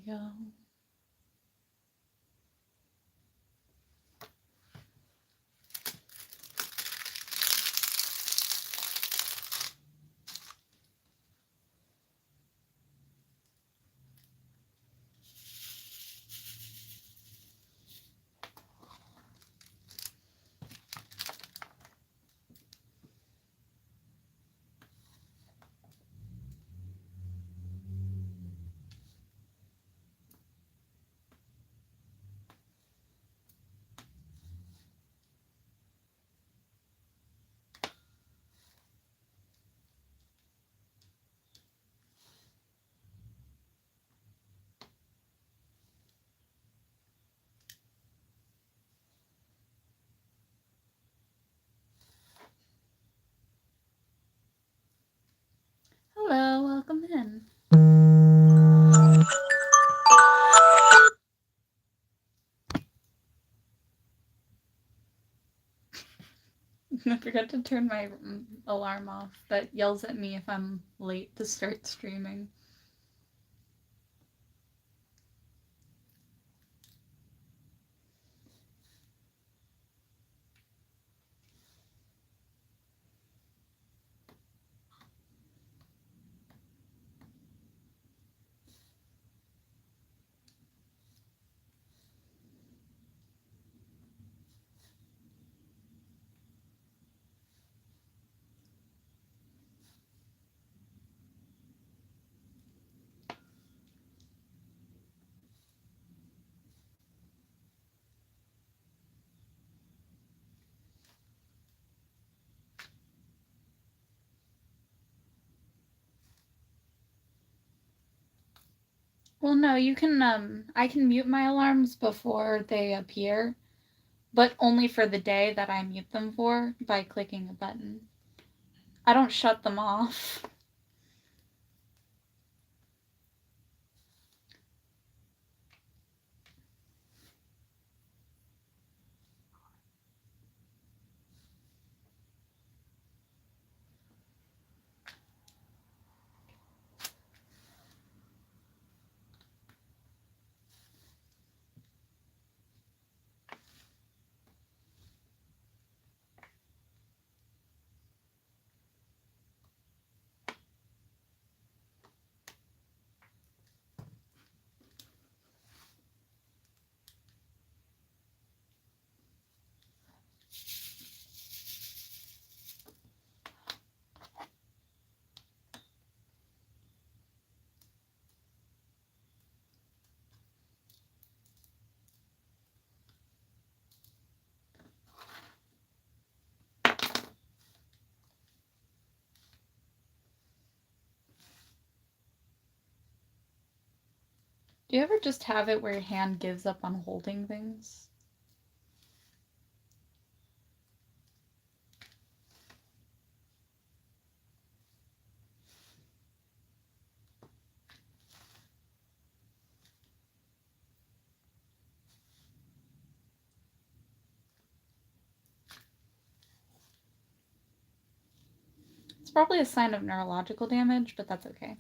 go. Hello, welcome in. I forgot to turn my alarm off. That yells at me if I'm late to start streaming. Well, no, you can, I can mute my alarms before they appear, but only for the day that I mute them for by clicking a button. I don't shut them off. Do you ever just have it where your hand gives up on holding things? It's probably a sign of neurological damage, but that's okay.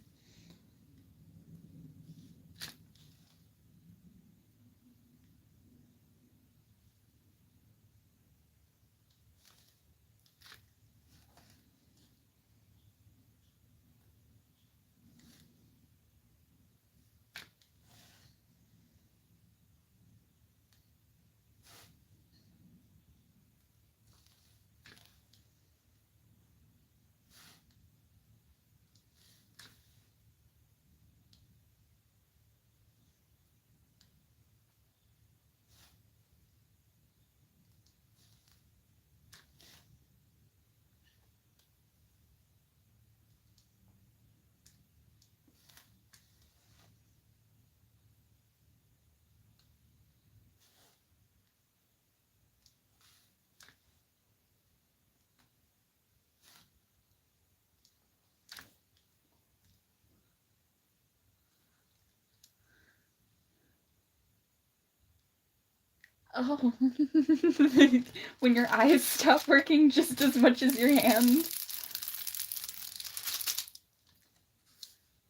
Oh, when your eyes stop working just as much as your hand.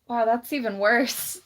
Wow, that's even worse.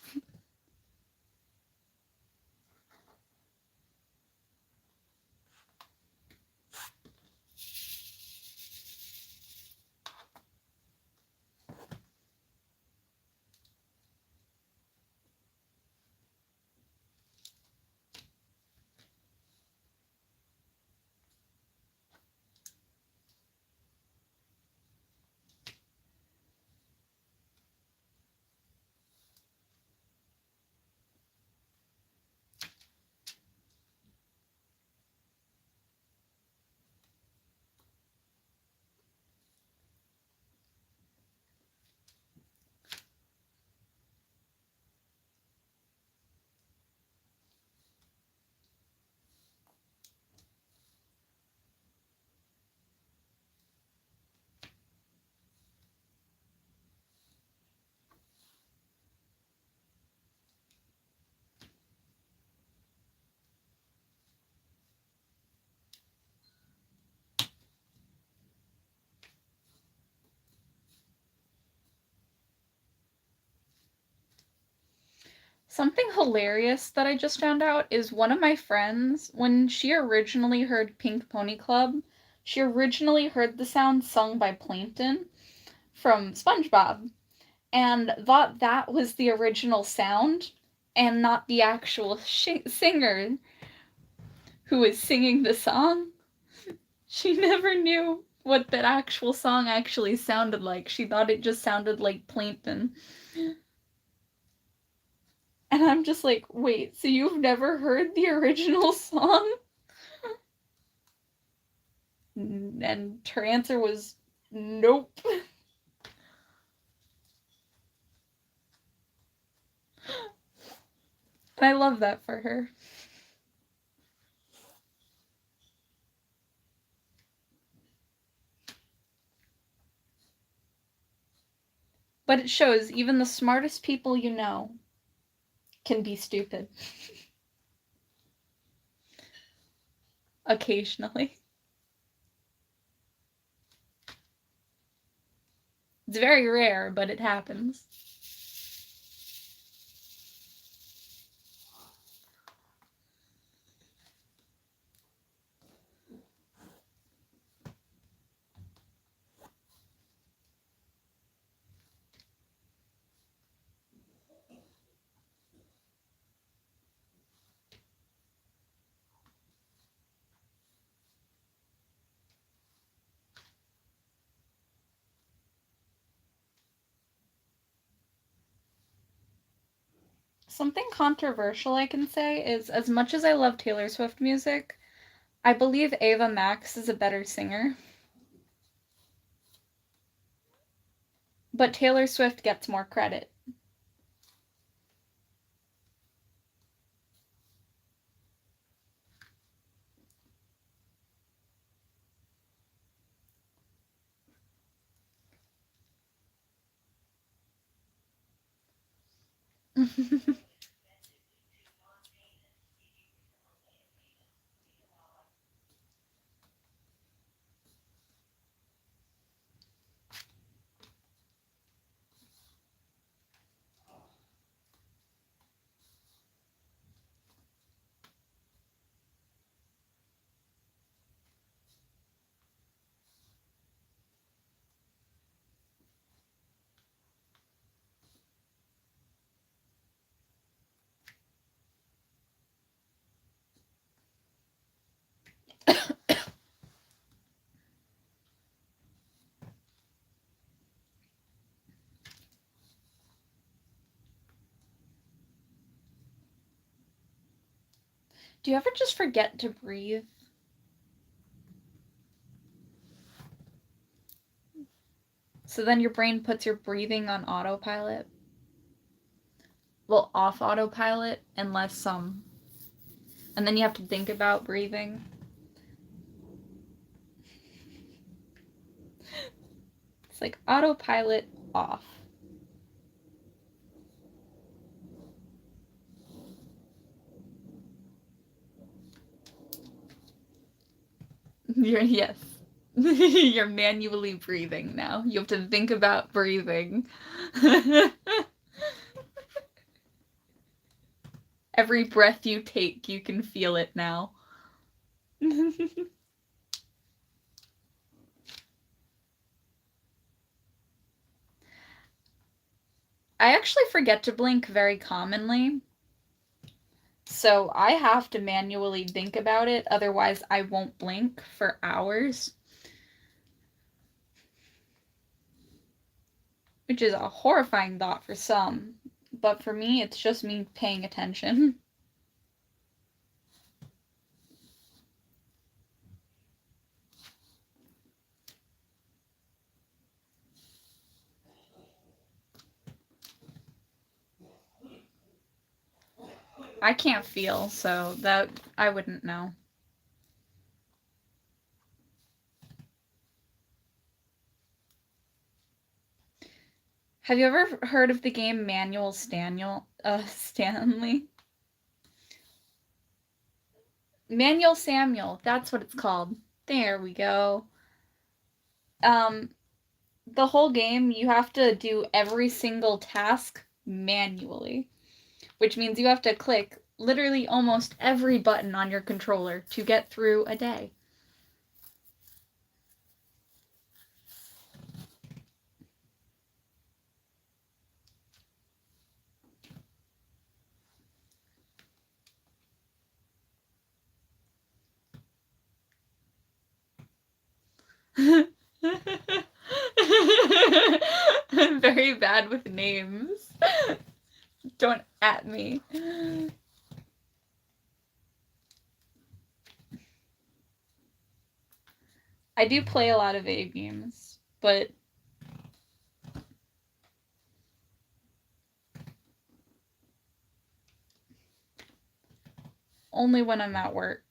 Something hilarious that I just found out is one of my friends, when she originally heard Pink Pony Club, she originally heard the sound sung by Plankton from SpongeBob and thought that was the original sound and not the actual singer who was singing the song. She never knew what that actual song actually sounded like. She thought it just sounded like Plankton. And I'm just like, wait, so you've never heard the original song? And her answer was, nope. And I love that for her. But it shows even the smartest people you know can be stupid. Occasionally. It's very rare, but it happens. Something controversial I can say is, as much as I love Taylor Swift music, I believe Ava Max is a better singer. But Taylor Swift gets more credit. Do you ever just forget to breathe? So then your brain puts your breathing on autopilot? Well, off autopilot, unless and then you have to think about breathing. It's like autopilot off. Yes. You're manually breathing now. You have to think about breathing. Every breath you take, you can feel it now. I actually forget to blink very commonly. So I have to manually think about it, otherwise I won't blink for hours. Which is a horrifying thought for some, but for me, it's just me paying attention. I can't feel, so that I wouldn't know. Have you ever heard of the game Manual Stanley? Manual Samuel, that's what it's called. There we go. The whole game, you have to do every single task manually. which means you have to click literally almost every button on your controller to get through a day. I'm very bad with names. Don't at me. I do play a lot of video games, but only when I'm at work.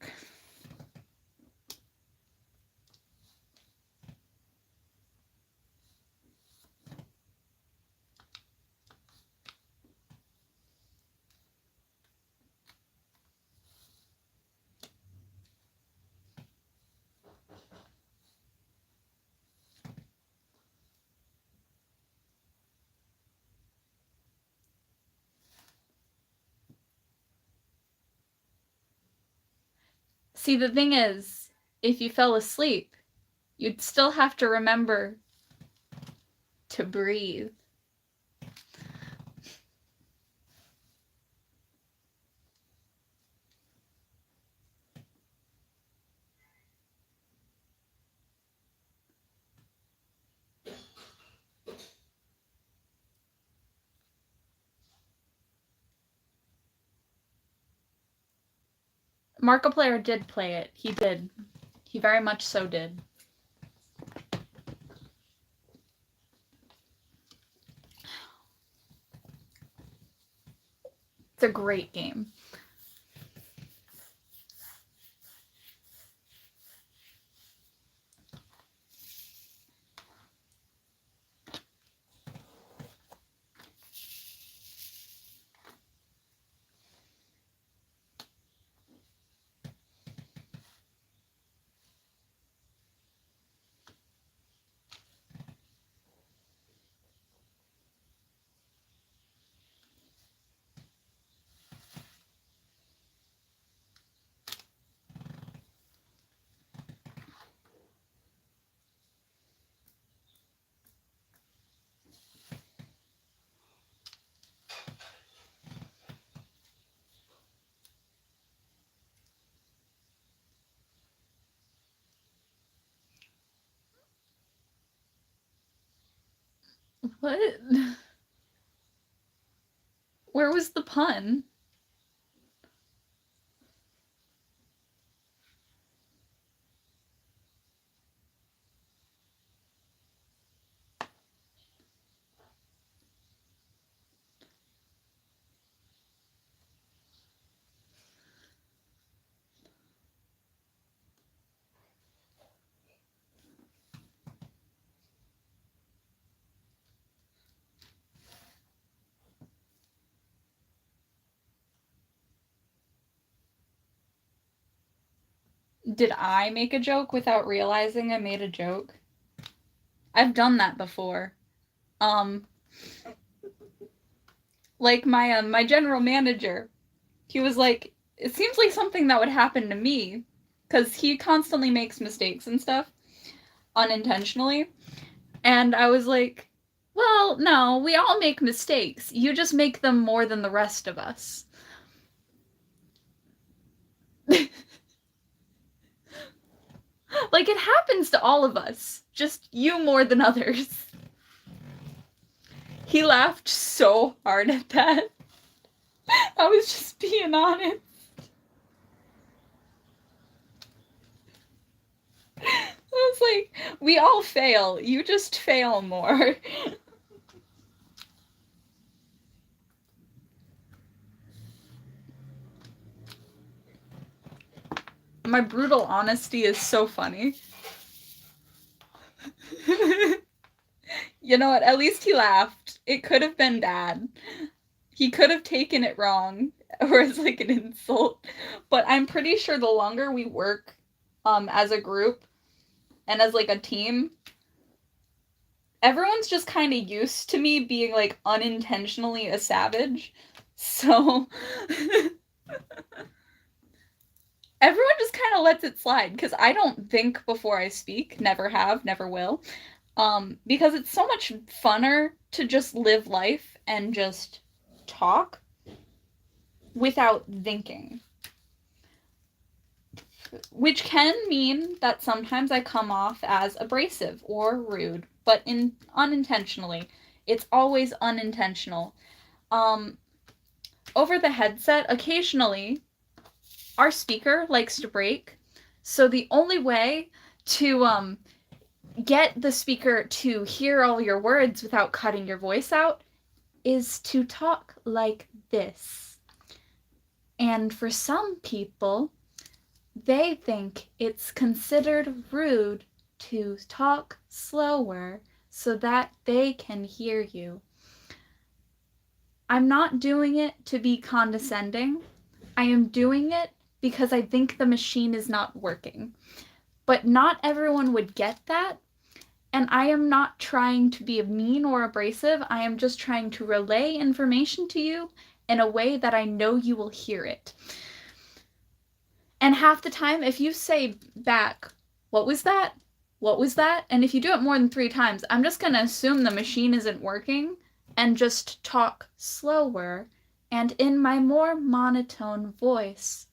See, the thing is, if you fell asleep, you'd still have to remember to breathe. Markiplier did play it. He did. He very much so did. It's a great game. What? Where was the pun? Did I make a joke without realizing I made a joke? I've done that before. Like my general manager, he was like, it seems like something that would happen to me, because he constantly makes mistakes and stuff, unintentionally. And I was like, well, no, we all make mistakes. You just make them more than the rest of us. Like, it happens to all of us, just you more than others. He laughed so hard at that. I was just being honest. I was like, we all fail. You just fail more. My brutal honesty is so funny. You know what? At least he laughed. It could have been bad. He could have taken it wrong or as like an insult. But I'm pretty sure the longer we work as a group and as like a team, everyone's just kind of used to me being like unintentionally a savage. So everyone just kind of lets it slide because I don't think before I speak, never have, never will. Because it's so much funner to just live life and just talk without thinking. Which can mean that sometimes I come off as abrasive or rude, but unintentionally. It's always unintentional. Over the headset, occasionally, our speaker likes to break. So the only way to get the speaker to hear all your words without cutting your voice out is to talk like this. And for some people, they think it's considered rude to talk slower so that they can hear you. I'm not doing it to be condescending. I am doing it because I think the machine is not working. But not everyone would get that. And I am not trying to be mean or abrasive. I am just trying to relay information to you in a way that I know you will hear it. And half the time, if you say back, what was that? What was that? And if you do it more than 3 times, I'm just going to assume the machine isn't working and just talk slower and in my more monotone voice,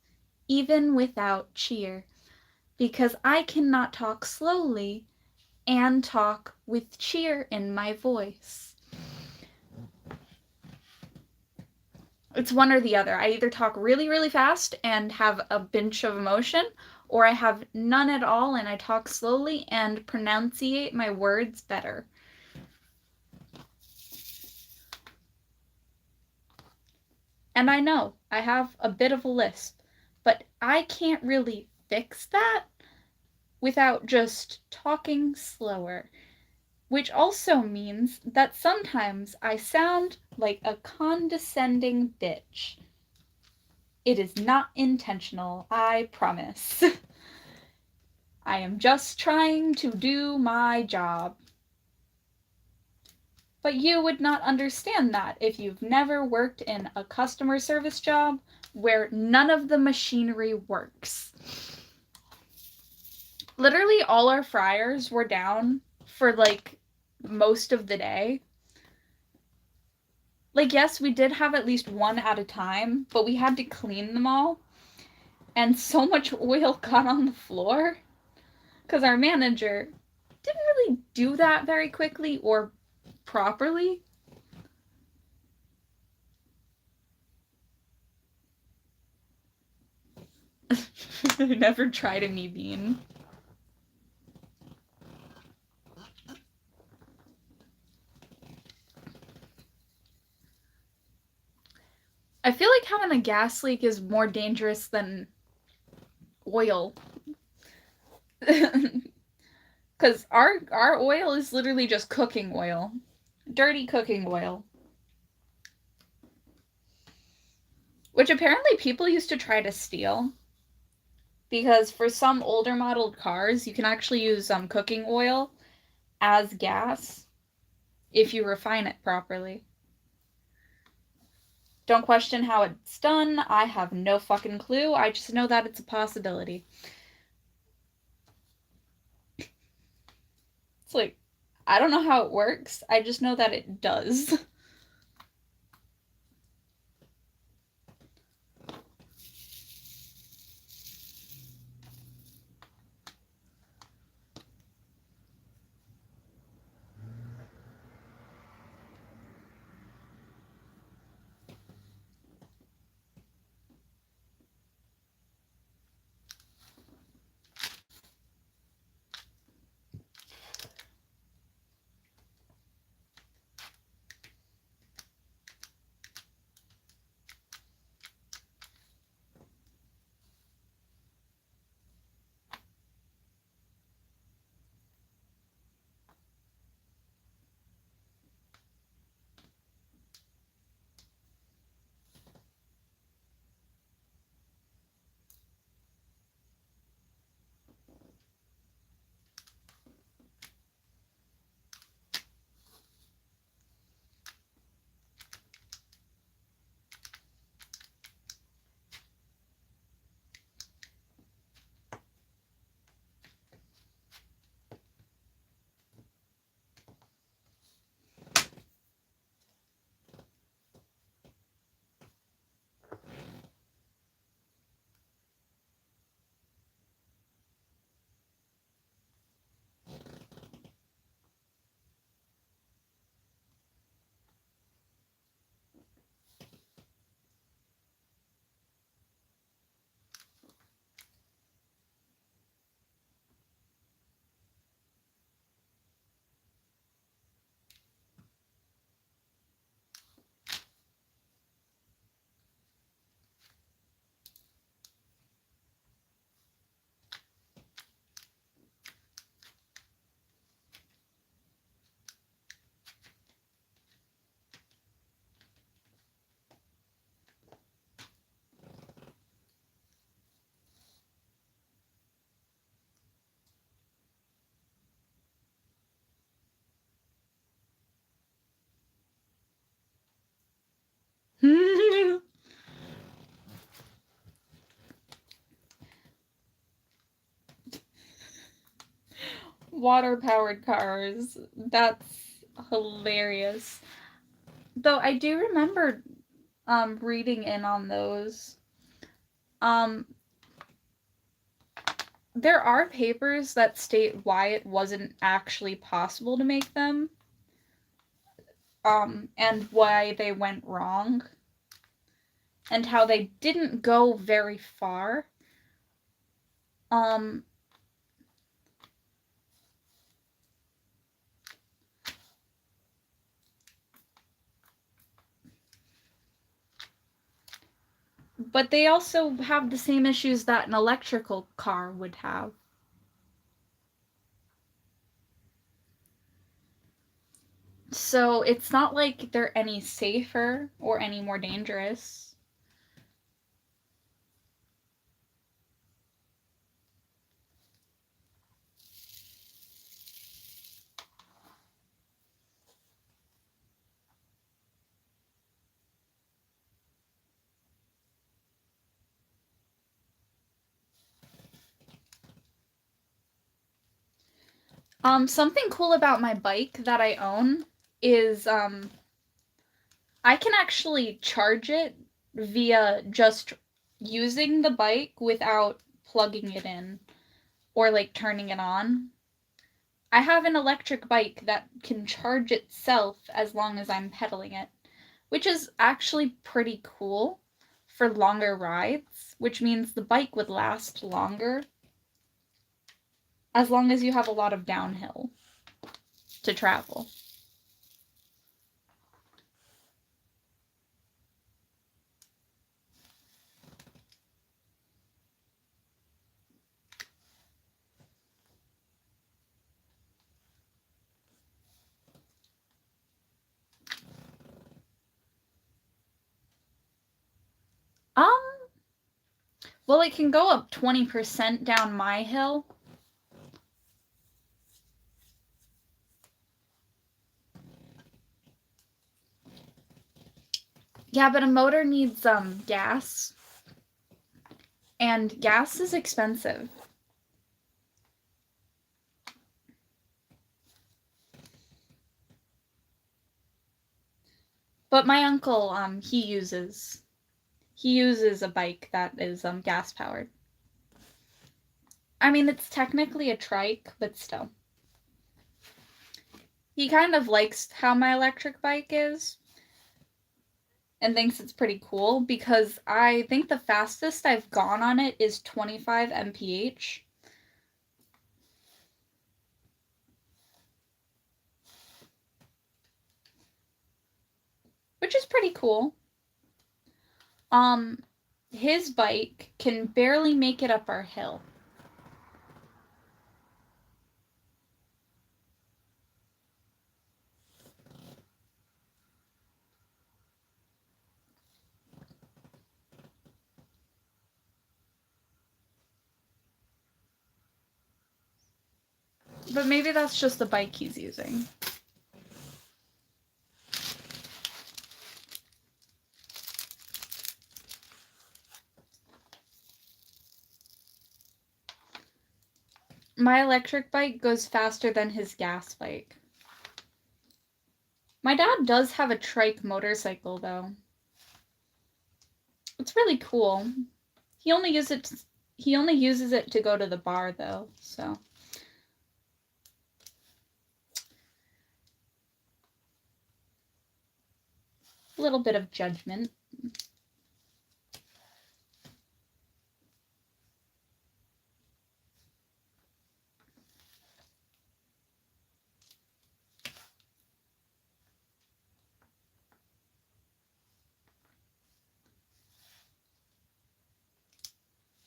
even without cheer. Because I cannot talk slowly and talk with cheer in my voice. It's one or the other. I either talk really, really fast and have a bunch of emotion, or I have none at all and I talk slowly and pronunciate my words better. And I know I have a bit of a lisp, but I can't really fix that without just talking slower. Which also means that sometimes I sound like a condescending bitch. It is not intentional, I promise. I am just trying to do my job. But you would not understand that if you've never worked in a customer service job where none of the machinery works. Literally all our fryers were down for like most of the day. Like, yes, we did have at least one at a time, but we had to clean them all. And so much oil got on the floor because our manager didn't really do that very quickly or properly. Never tried a me bean. I feel like having a gas leak is more dangerous than oil. Because our oil is literally just cooking oil. Dirty cooking oil. Which apparently people used to try to steal. Because for some older modeled cars, you can actually use cooking oil as gas if you refine it properly. Don't question how it's done. I have no fucking clue. I just know that it's a possibility. It's like, I don't know how it works. I just know that it does. Water-powered cars. That's hilarious. Though I do remember reading in on those. There are papers that state why it wasn't actually possible to make them, and why they went wrong, and how they didn't go very far. But they also have the same issues that an electrical car would have. So it's not like they're any safer or any more dangerous. Something cool about my bike that I own is I can actually charge it via just using the bike without plugging it in or like turning it on. I have an electric bike that can charge itself as long as I'm pedaling it, which is actually pretty cool for longer rides, which means the bike would last longer as long as you have a lot of downhill to travel. Well, it can go up 20% down my hill. Yeah, but a motor needs gas, and gas is expensive. But my uncle, he uses a bike that is gas powered. I mean, it's technically a trike, but still. He kind of likes how my electric bike is and thinks it's pretty cool because I think the fastest I've gone on it is 25 mph. Which is pretty cool. His bike can barely make it up our hill. But maybe that's just the bike he's using. My electric bike goes faster than his gas bike. My dad does have a trike motorcycle, though. It's really cool. He only uses it to go to the bar, though, so. A little bit of judgment.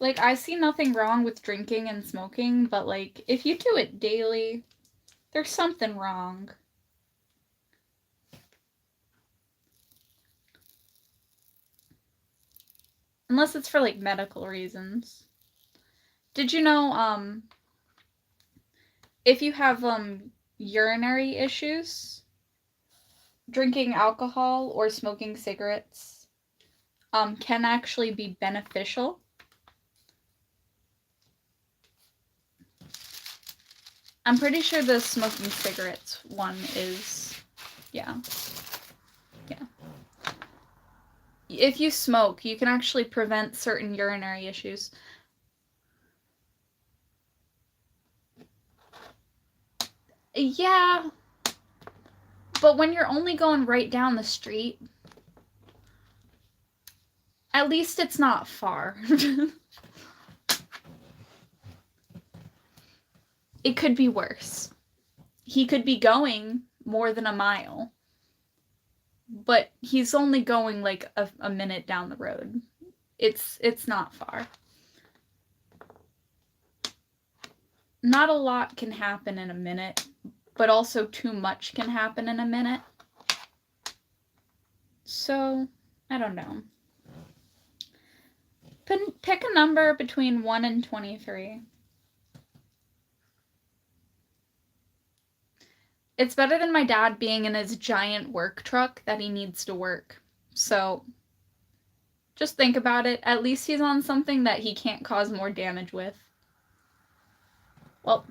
Like, I see nothing wrong with drinking and smoking, but, like, if you do it daily, there's something wrong. Unless it's for, like, medical reasons. Did you know, if you have, urinary issues, drinking alcohol or smoking cigarettes, can actually be beneficial? I'm pretty sure the smoking cigarettes one is, yeah. Yeah. If you smoke, you can actually prevent certain urinary issues. Yeah, but when you're only going right down the street, at least it's not far. It could be worse. He could be going more than a mile, but he's only going like a minute down the road. It's not far. Not a lot can happen in a minute, but also too much can happen in a minute. So, I don't know. Pick a number between 1 and 23. It's better than my dad being in his giant work truck that he needs to work. So, just think about it. At least he's on something that he can't cause more damage with. Well,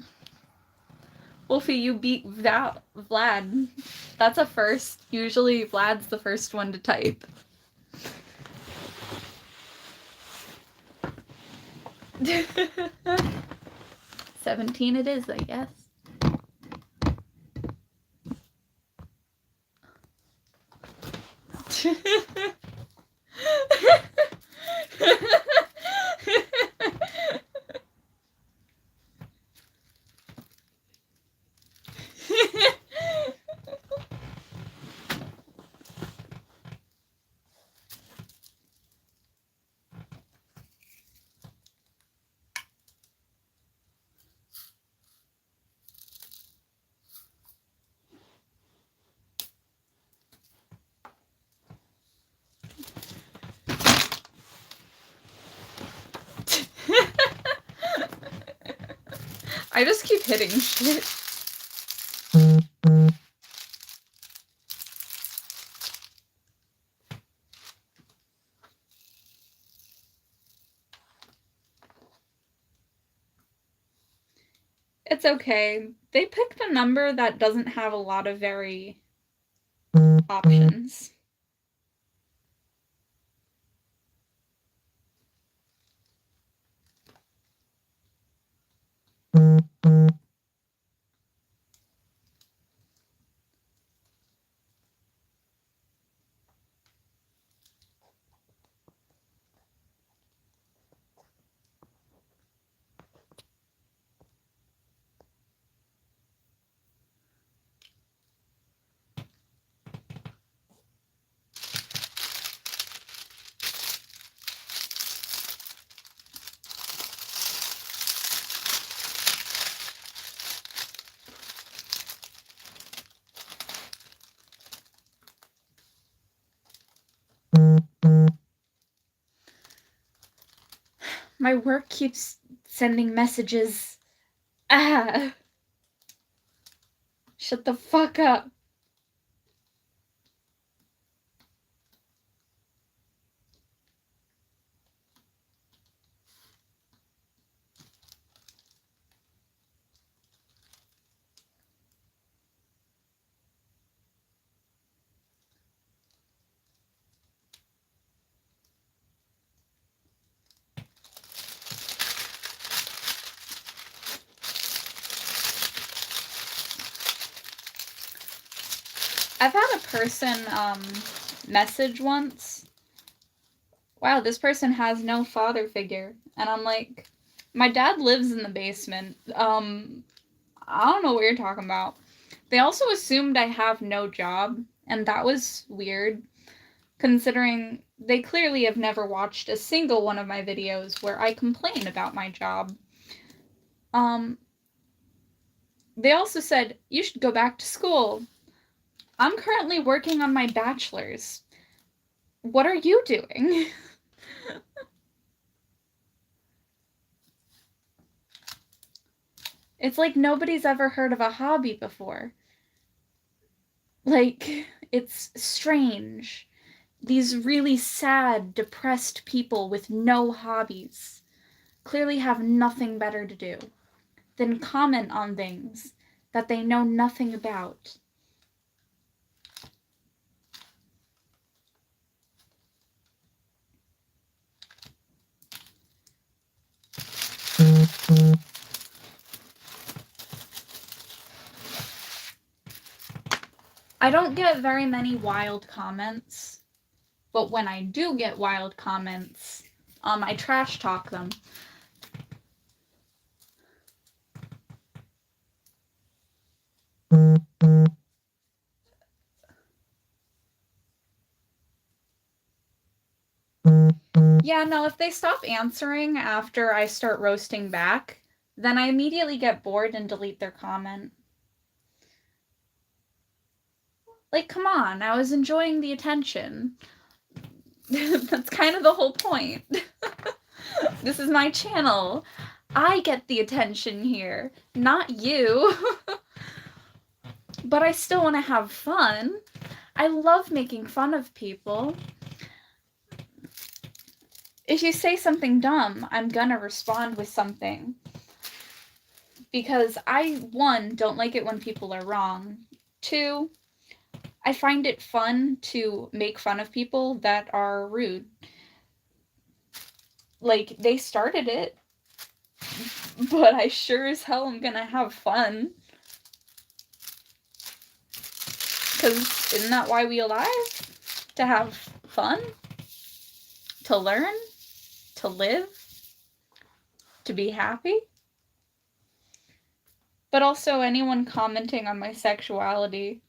Wolfie, you beat Vlad. That's a first. Usually Vlad's the first one to type. $17 it is, I guess. I just keep hitting shit. It's okay. They picked a number that doesn't have a lot of options. My work keeps sending messages. Ah! Shut the fuck up. I've had a person message once. Wow, this person has no father figure. And I'm like, my dad lives in the basement. I don't know what you're talking about. They also assumed I have no job, and that was weird, considering they clearly have never watched a single one of my videos where I complain about my job. They also said, you should go back to school. I'm currently working on my bachelor's. What are you doing? It's like nobody's ever heard of a hobby before. Like, it's strange. These really sad, depressed people with no hobbies clearly have nothing better to do. than comment on things that they know nothing about. I don't get very many wild comments, but when I do get wild comments, I trash talk them. Yeah, no, if they stop answering after I start roasting back, then I immediately get bored and delete their comment. Like, come on, I was enjoying the attention. That's kind of the whole point. This is my channel. I get the attention here, not you. But I still want to have fun. I love making fun of people. If you say something dumb, I'm gonna respond with something. Because I, 1, don't like it when people are wrong. 2, I find it fun to make fun of people that are rude. Like, they started it, but I sure as hell am gonna have fun. Because isn't that why we alive? To have fun? To learn? To live? To be happy? But also anyone commenting on my sexuality,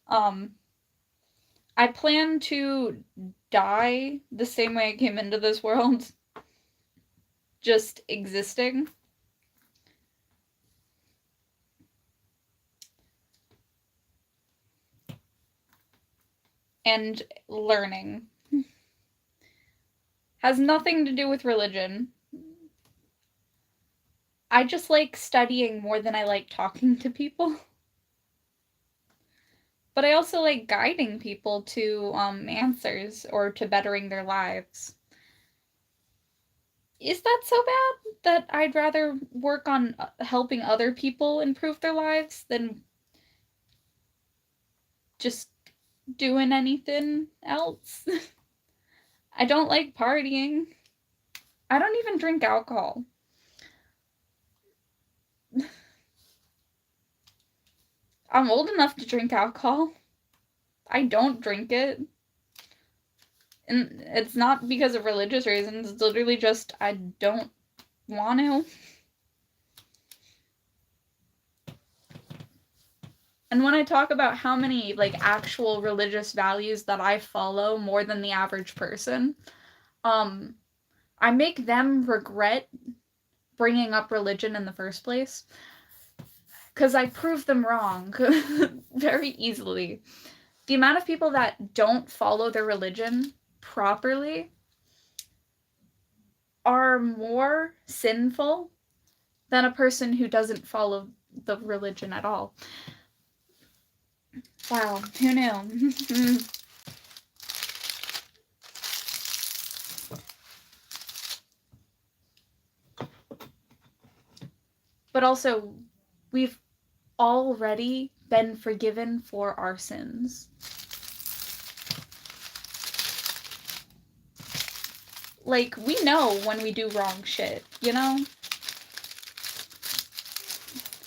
I plan to die the same way I came into this world. Just existing. And learning. Has nothing to do with religion. I just like studying more than I like talking to people. But I also like guiding people to answers or to bettering their lives. Is that so bad that I'd rather work on helping other people improve their lives than just doing anything else? I don't like partying. I don't even drink alcohol. I'm old enough to drink alcohol. I don't drink it. And it's not because of religious reasons. It's literally just I don't want to. And when I talk about how many, like, actual religious values that I follow more than the average person, I make them regret bringing up religion in the first place. Because I prove them wrong very easily. The amount of people that don't follow their religion properly are more sinful than a person who doesn't follow the religion at all. Wow, who knew? But also, we've already been forgiven for our sins. Like, we know when we do wrong shit, you know?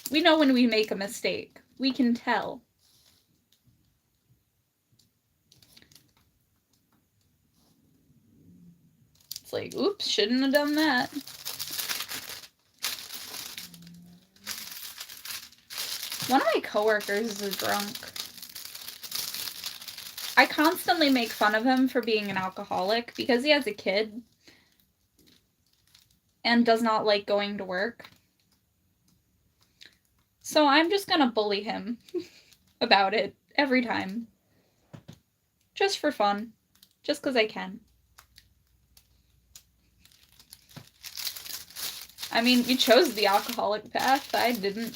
We know when we make a mistake. We can tell. It's like, oops, shouldn't have done that. One of my coworkers is a drunk. I constantly make fun of him for being an alcoholic because he has a kid and does not like going to work. So I'm just gonna bully him about it every time. Just for fun. Just because I can. I mean, you chose the alcoholic path. I didn't.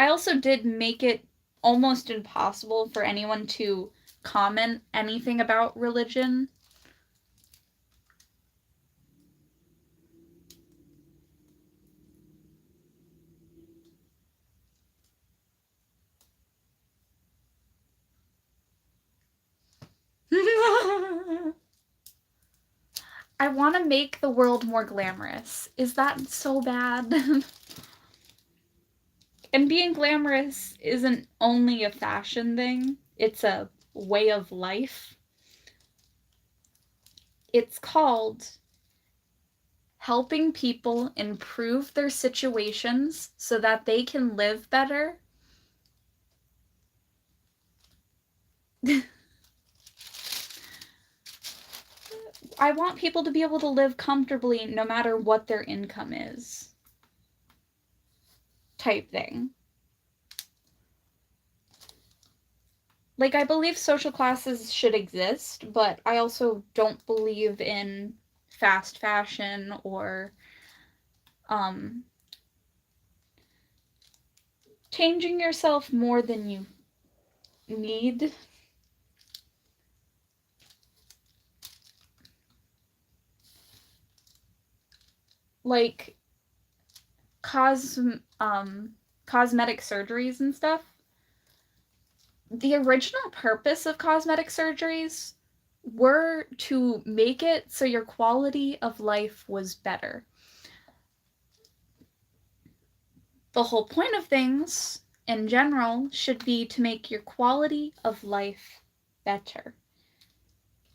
I also did make it almost impossible for anyone to comment anything about religion. I want to make the world more glamorous. Is that so bad? And being glamorous isn't only a fashion thing, it's a way of life. It's called helping people improve their situations so that they can live better. I want people to be able to live comfortably no matter what their income is. Type thing. Like, I believe social classes should exist, but I also don't believe in fast fashion or changing yourself more than you need. Like cosmetic surgeries and stuff. The original purpose of cosmetic surgeries were to make it so your quality of life was better. The whole point of things, in general, should be to make your quality of life better.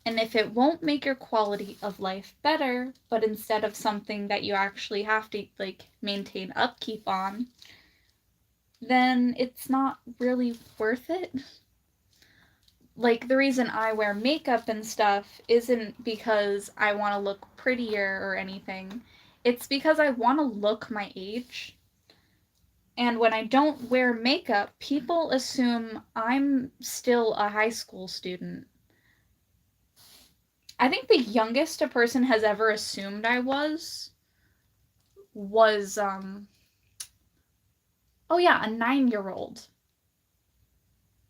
And if it won't make your quality of life better, but instead of something that you actually have to, like, maintain upkeep on, then it's not really worth it. Like, the reason I wear makeup and stuff isn't because I want to look prettier or anything. It's because I want to look my age. And when I don't wear makeup, people assume I'm still a high school student. I think the youngest a person has ever assumed I was, oh yeah, a 9-year-old.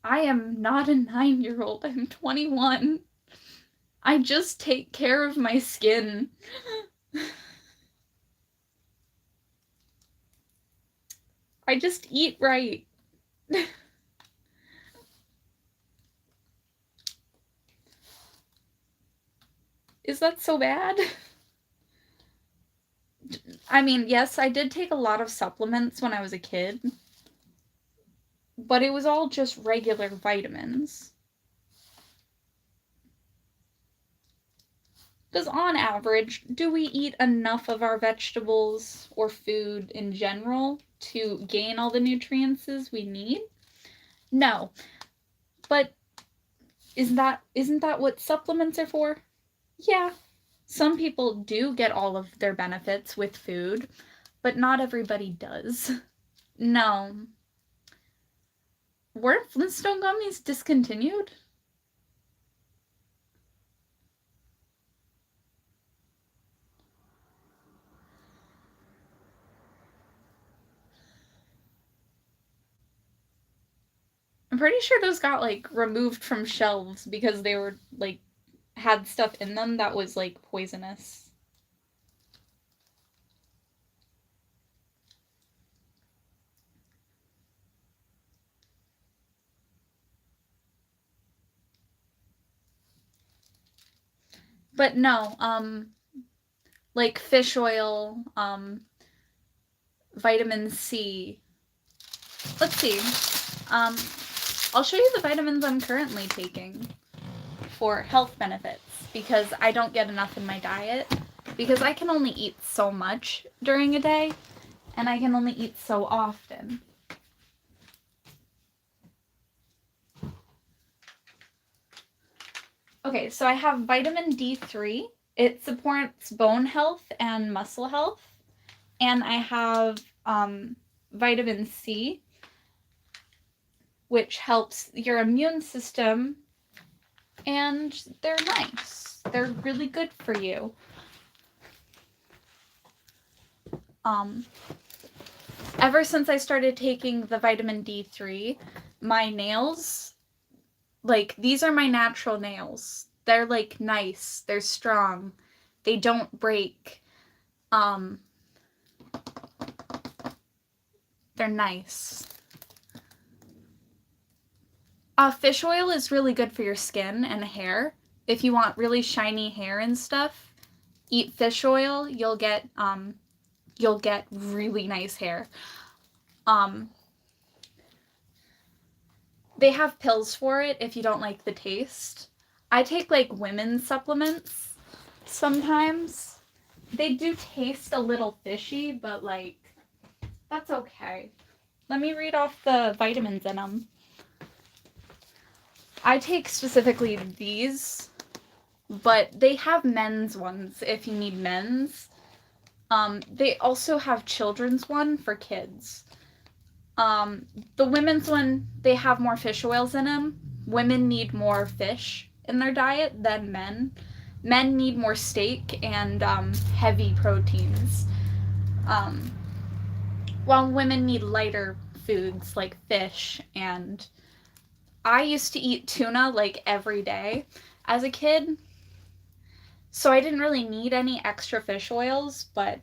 I am not a 9-year-old. I'm 21. I just take care of my skin. I just eat right. Is that so bad? I mean, yes, I did take a lot of supplements when I was a kid, but it was all just regular vitamins. Because on average, do we eat enough of our vegetables or food in general to gain all the nutrients we need? No. But isn't that what supplements are for? Yeah. Some people do get all of their benefits with food, but not everybody does. No. Weren't Flintstone gummies discontinued? I'm pretty sure those got, like, removed from shelves because they were, like, had stuff in them that was, like, poisonous. But no, like fish oil, vitamin C. Let's see. I'll show you the vitamins I'm currently taking for health benefits because I don't get enough in my diet because I can only eat so much during a day and I can only eat so often. Okay, so I have vitamin D3. It supports bone health and muscle health. And I have vitamin C, which helps your immune system. And they're nice. They're really good for you. ever since I started taking the vitamin D3, my nails, like, these are my natural nails. They're, like, nice. They're strong. They don't break. They're nice. Fish oil is really good for your skin and hair. If you want really shiny hair and stuff, eat fish oil. You'll get really nice hair. They have pills for it if you don't like the taste. I take like women's supplements sometimes. They do taste a little fishy, but like, that's okay. Let me read off the vitamins in them. I take specifically these, but they have men's ones if you need men's. They also have children's one for kids. The women's one, they have more fish oils in them. Women need more fish in their diet than men. Men need more steak and heavy proteins. While women need lighter foods like fish. And I used to eat tuna like every day as a kid. So I didn't really need any extra fish oils, but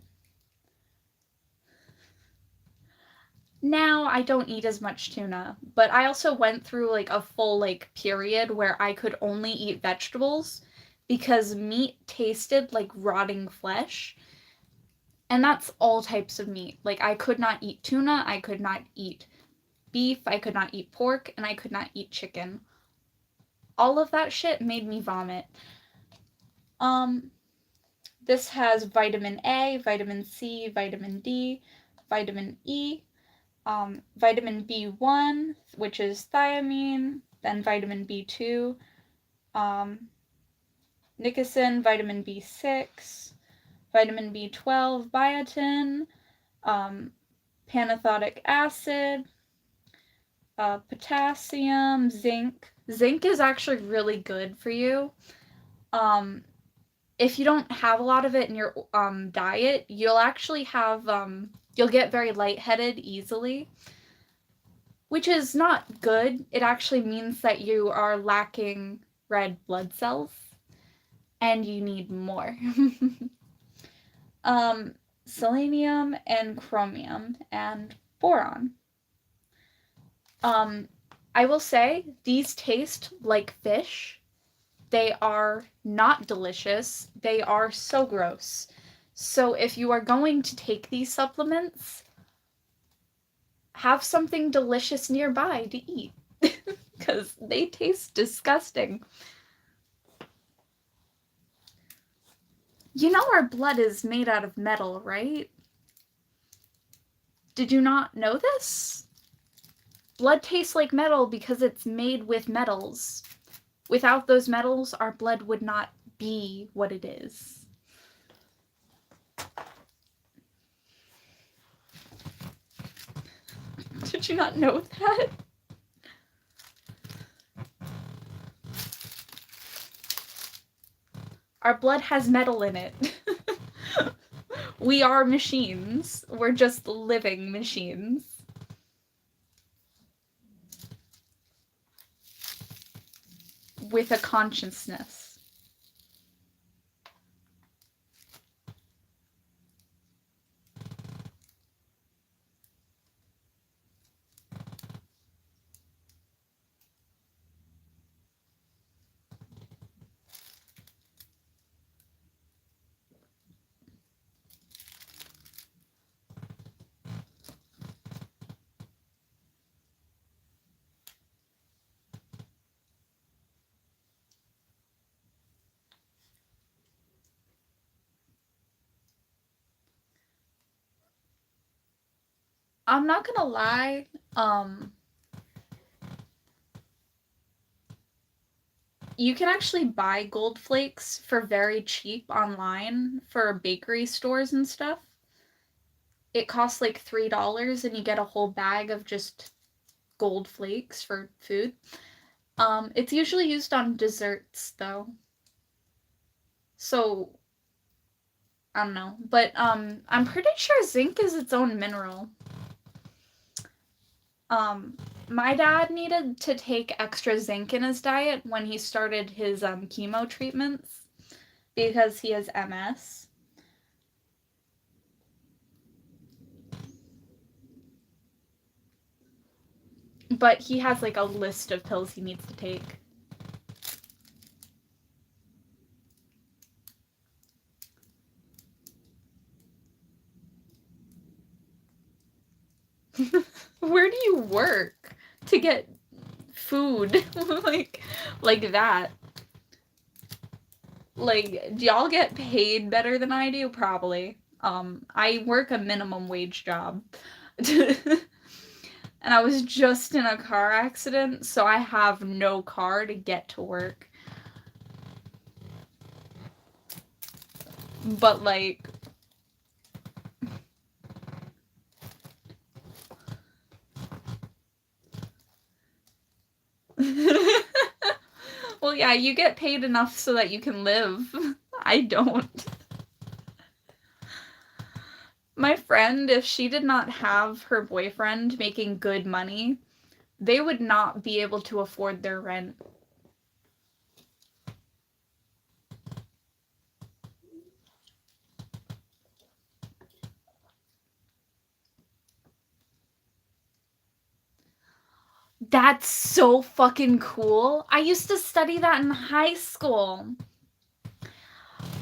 now I don't eat as much tuna. But I also went through like a full like period where I could only eat vegetables because meat tasted like rotting flesh. And that's all types of meat. Like I could not eat tuna, I could not eat beef, I could not eat pork, and I could not eat chicken. All of that shit made me vomit. This has vitamin A, vitamin C, vitamin D, vitamin E, vitamin B1, which is thiamine, then vitamin B2, niacin, vitamin B6, vitamin B12, biotin, pantothenic acid, potassium, zinc. Zinc is actually really good for you. If you don't have a lot of it in your diet, you'll actually have you'll get very lightheaded easily, which is not good. It actually means that you are lacking red blood cells and you need more. Selenium and chromium and boron. I will say these taste like fish. They are not delicious. They are so gross. So if you are going to take these supplements, have something delicious nearby to eat. Because they taste disgusting. You know our blood is made out of metal, right? Did you not know this? Blood tastes like metal because it's made with metals. Without those metals, our blood would not be what it is. Did you not know that? Our blood has metal in it. We are machines. We're just living machines. With a consciousness. I'm not gonna lie, you can actually buy gold flakes for very cheap online for bakery stores and stuff. It costs like $3 and you get a whole bag of just gold flakes for food. It's usually used on desserts though. So I don't know, but I'm pretty sure zinc is its own mineral. My dad needed to take extra zinc in his diet when he started his chemo treatments because he has MS. But he has like a list of pills he needs to take. Where do you work to get food like that? Like, do y'all get paid better than I do? Probably. I work a minimum wage job. And I was just in a car accident, so I have no car to get to work. But, like... Well, yeah, you get paid enough so that you can live. I don't. My friend, if she did not have her boyfriend making good money, they would not be able to afford their rent. That's so fucking cool. I used to study that in high school.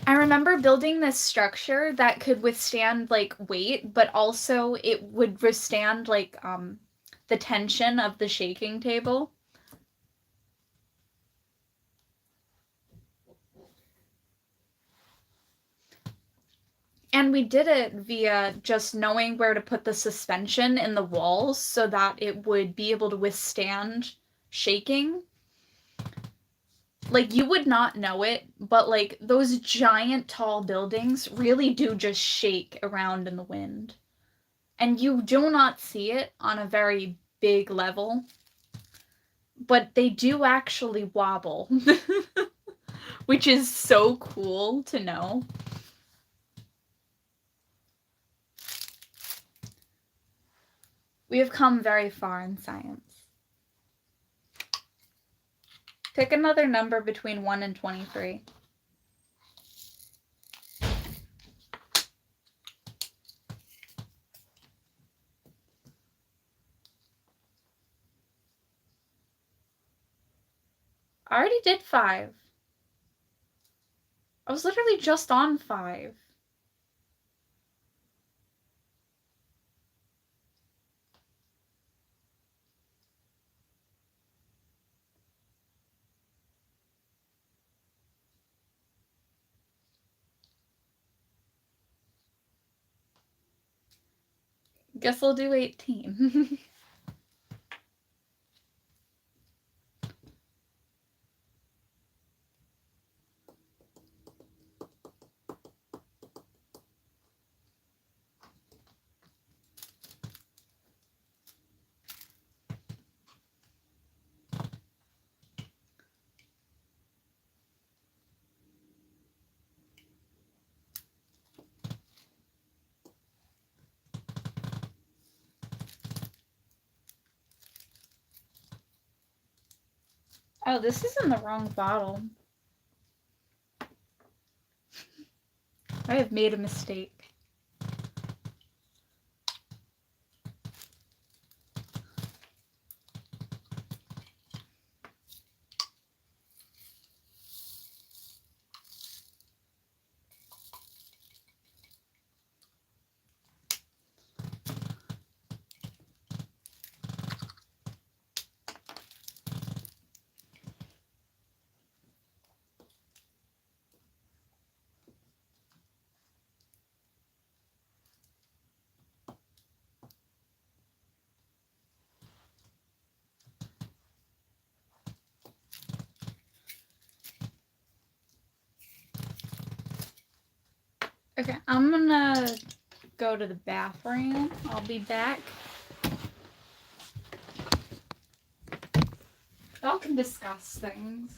I remember building this structure that could withstand like weight, but also it would withstand like the tension of the shaking table. And we did it via just knowing where to put the suspension in the walls so that it would be able to withstand shaking. Like, you would not know it, but like those giant tall buildings really do just shake around in the wind. And you do not see it on a very big level, but they do actually wobble, which is so cool to know. We have come very far in science. Pick another number between 1 and 23. I already did 5. I was literally just on 5. Guess I'll do 18. Oh, this is in the wrong bottle. I have made a mistake. Okay, I'm gonna go to the bathroom. I'll be back. Y'all can discuss things.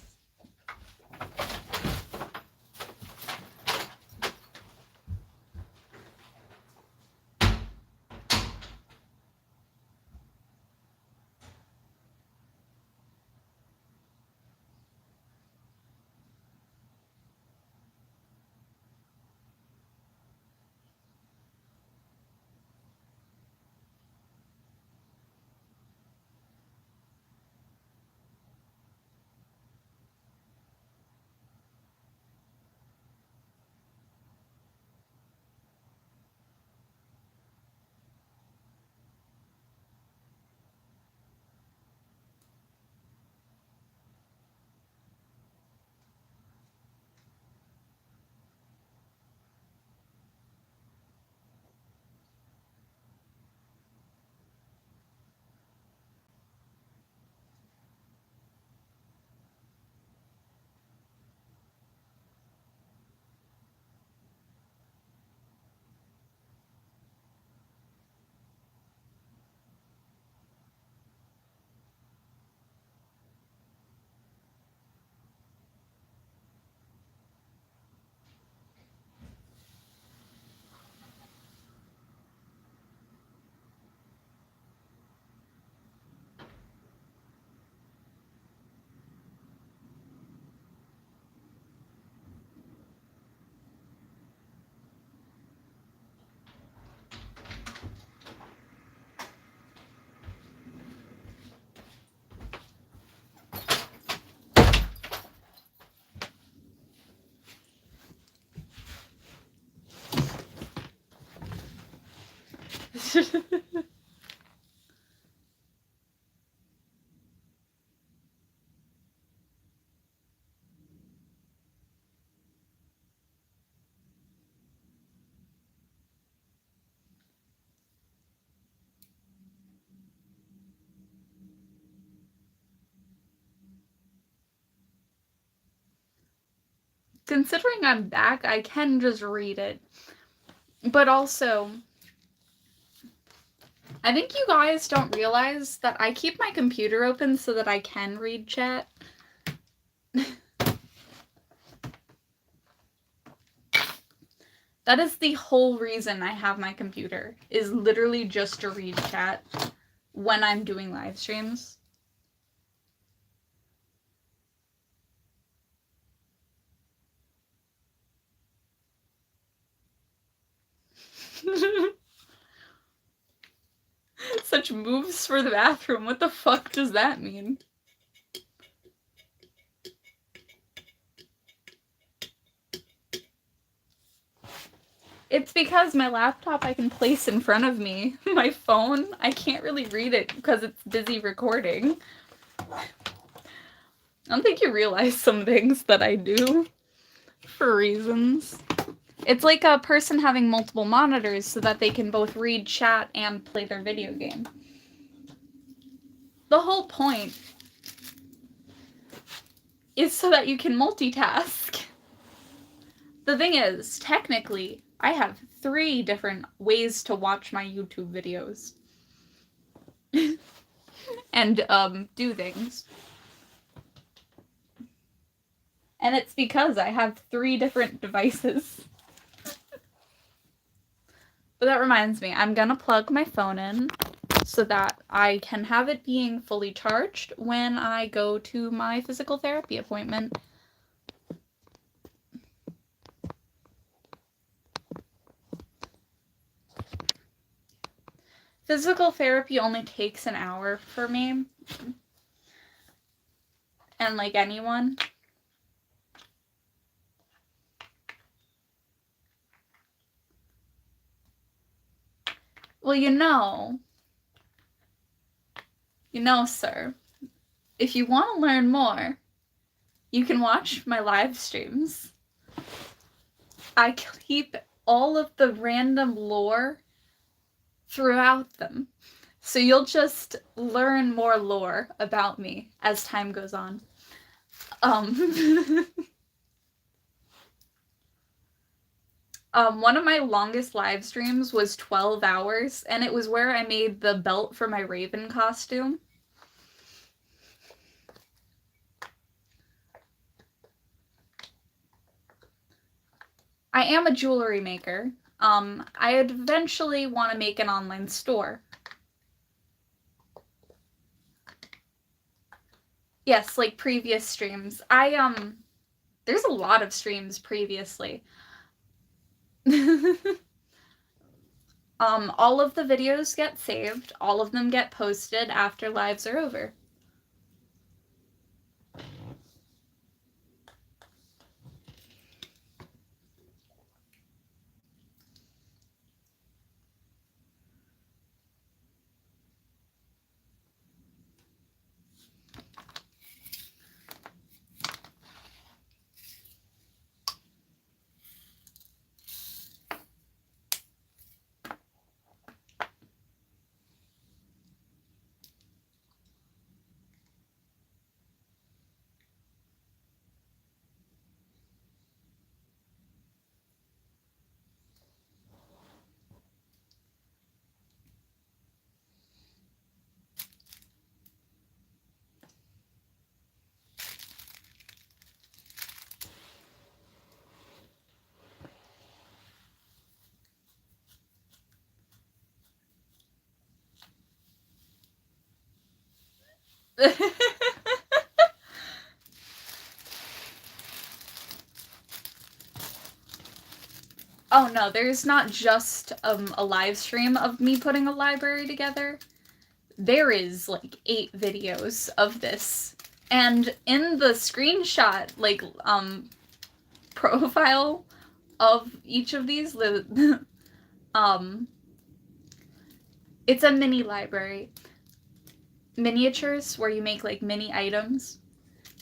Considering I'm back, I can just read it. But also, I think you guys don't realize that I keep my computer open so that I can read chat. That is the whole reason I have my computer, is literally just to read chat when I'm doing live streams. Such moves for the bathroom. What the fuck does that mean? It's because my laptop I can place in front of me. My phone, I can't really read it because it's busy recording. I don't think you realize some things that I do for reasons. It's like a person having multiple monitors so that they can both read chat and play their video game. The whole point is so that you can multitask. The thing is, technically, I have 3 different ways to watch my YouTube videos. And, do things. And it's because I have 3 different devices. But that reminds me, I'm gonna plug my phone in so that I can have it being fully charged when I go to my physical therapy appointment. Physical therapy only takes an hour for me. And like anyone. Well, you know, sir, if you want to learn more, you can watch my live streams. I keep all of the random lore throughout them. So you'll just learn more lore about me as time goes on. One of my longest live streams was 12 hours, and it was where I made the belt for my Raven costume. I am a jewelry maker. I eventually want to make an online store. Yes, like previous streams. There's a lot of streams previously. All of the videos get saved. All of them get posted after lives are over. Oh no, there's not just a live stream of me putting a library together. There is like 8 videos of this. And in the screenshot, like, profile of each of these, It's a mini library. Miniatures where you make like mini items.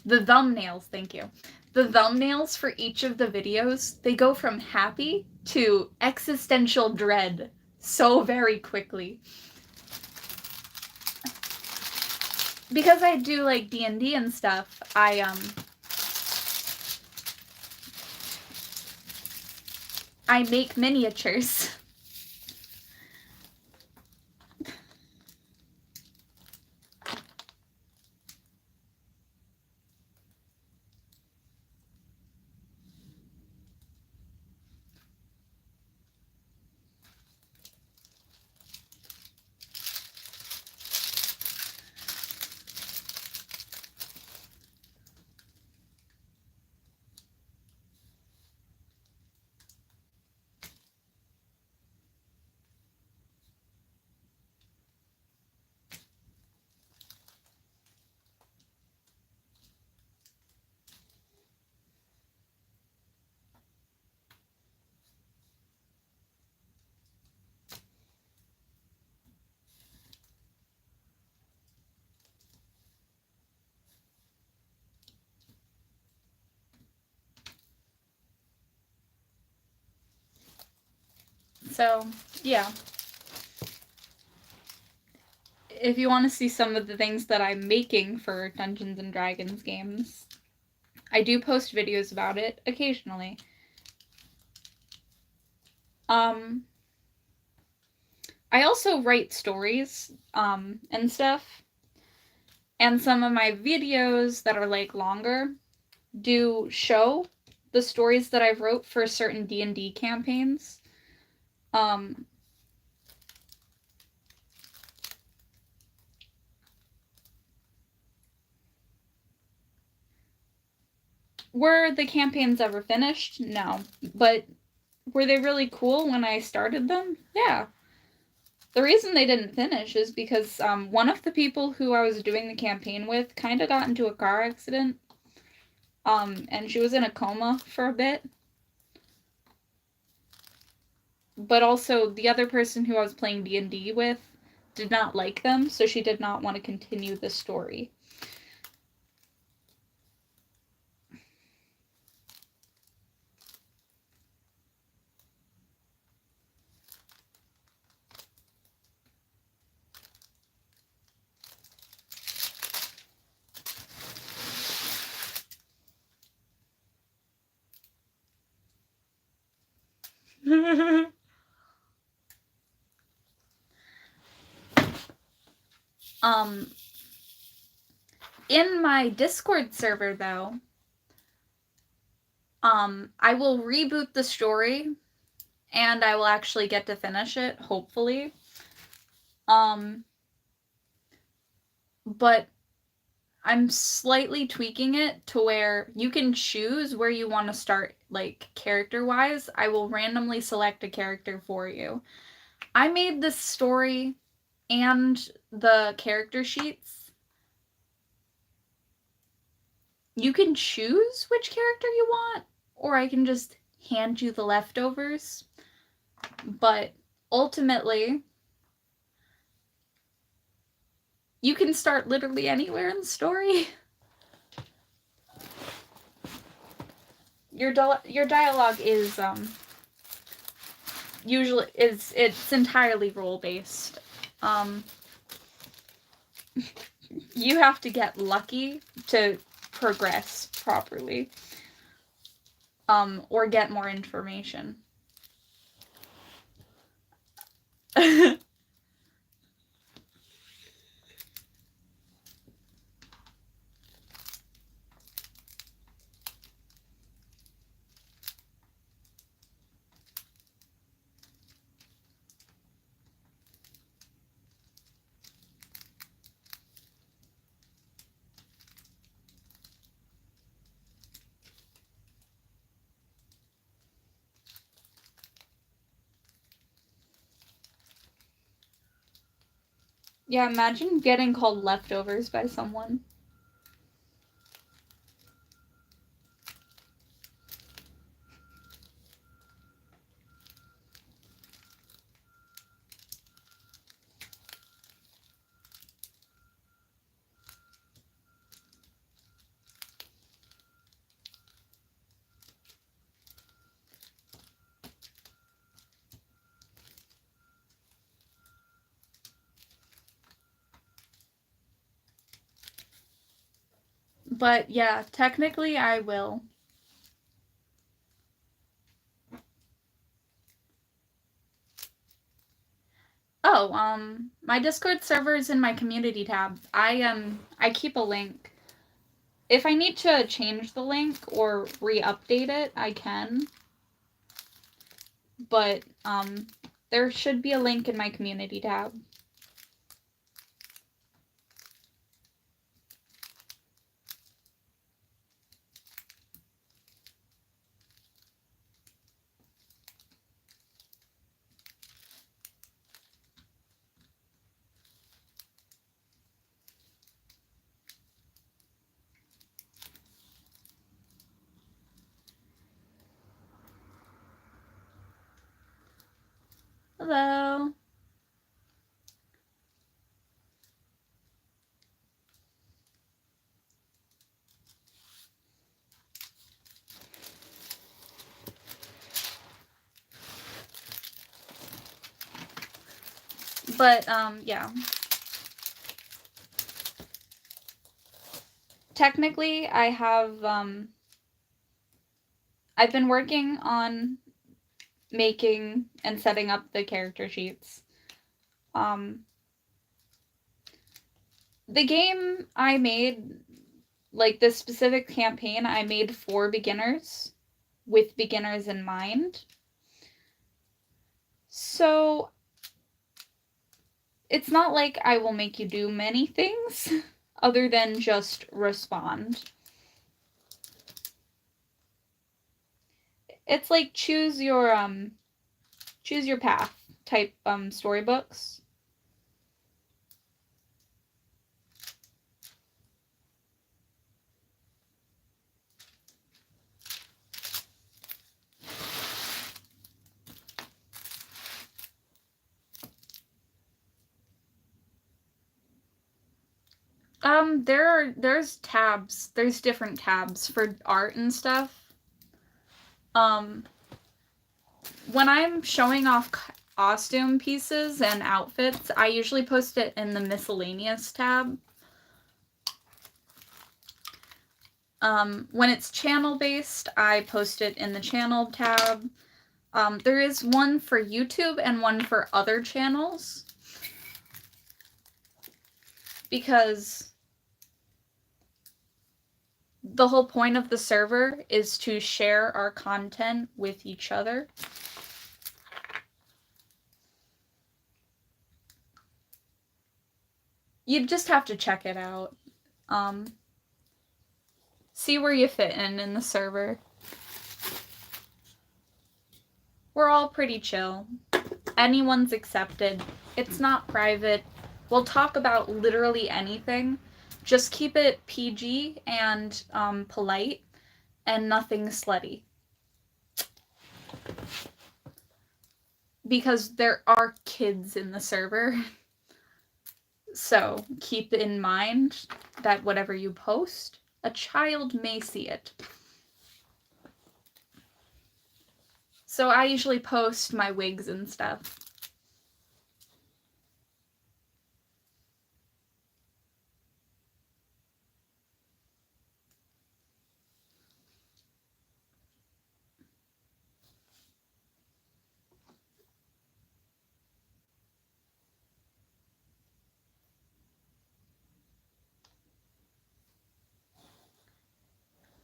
The thumbnails, thank you. The thumbnails for each of the videos, they go from happy to existential dread so very quickly. Because I do like D&D and stuff, I make miniatures. So, yeah. If you want to see some of the things that I'm making for Dungeons and Dragons games, I do post videos about it occasionally. I also write stories, and stuff. And some of my videos that are like longer do show the stories that I've wrote for certain D&D campaigns. Were the campaigns ever finished? No. But were they really cool when I started them? Yeah. The reason they didn't finish is because one of the people who I was doing the campaign with kind of got into a car accident. And she was in a coma for a bit. But also, the other person who I was playing D&D with did not like them, so she did not want to continue the story. In my Discord server, though, I will reboot the story, and I will actually get to finish it, hopefully. But I'm slightly tweaking it to where you can choose where you want to start, like, character-wise. I will randomly select a character for you. I made this story and the character sheets. You can choose which character you want, or I can just hand you the leftovers. But ultimately, you can start literally anywhere in the story. Your dialogue is usually it's entirely role based. You have to get lucky to progress properly, or get more information. Yeah, imagine getting called leftovers by someone. But yeah, technically I will. Oh, my Discord server is in my community tab. I keep a link. If I need to change the link or re-update it, I can. But there should be a link in my community tab. Hello. But yeah. Technically, I've been working on making and setting up the character sheets. The game I made, like this specific campaign, I made for beginners, with beginners in mind. So it's not like I will make you do many things other than just respond. It's like choose your path type storybooks. There's tabs. There's different tabs for art and stuff. When I'm showing off costume pieces and outfits, I usually post it in the miscellaneous tab. When it's channel based, I post it in the channel tab. There is one for YouTube and one for other channels. Because the whole point of the server is to share our content with each other. You just have to check it out. See where you fit in the server. We're all pretty chill. Anyone's accepted. It's not private. We'll talk about literally anything. Just keep it PG and polite and nothing slutty. Because there are kids in the server. So keep in mind that whatever you post, a child may see it. So I usually post my wigs and stuff.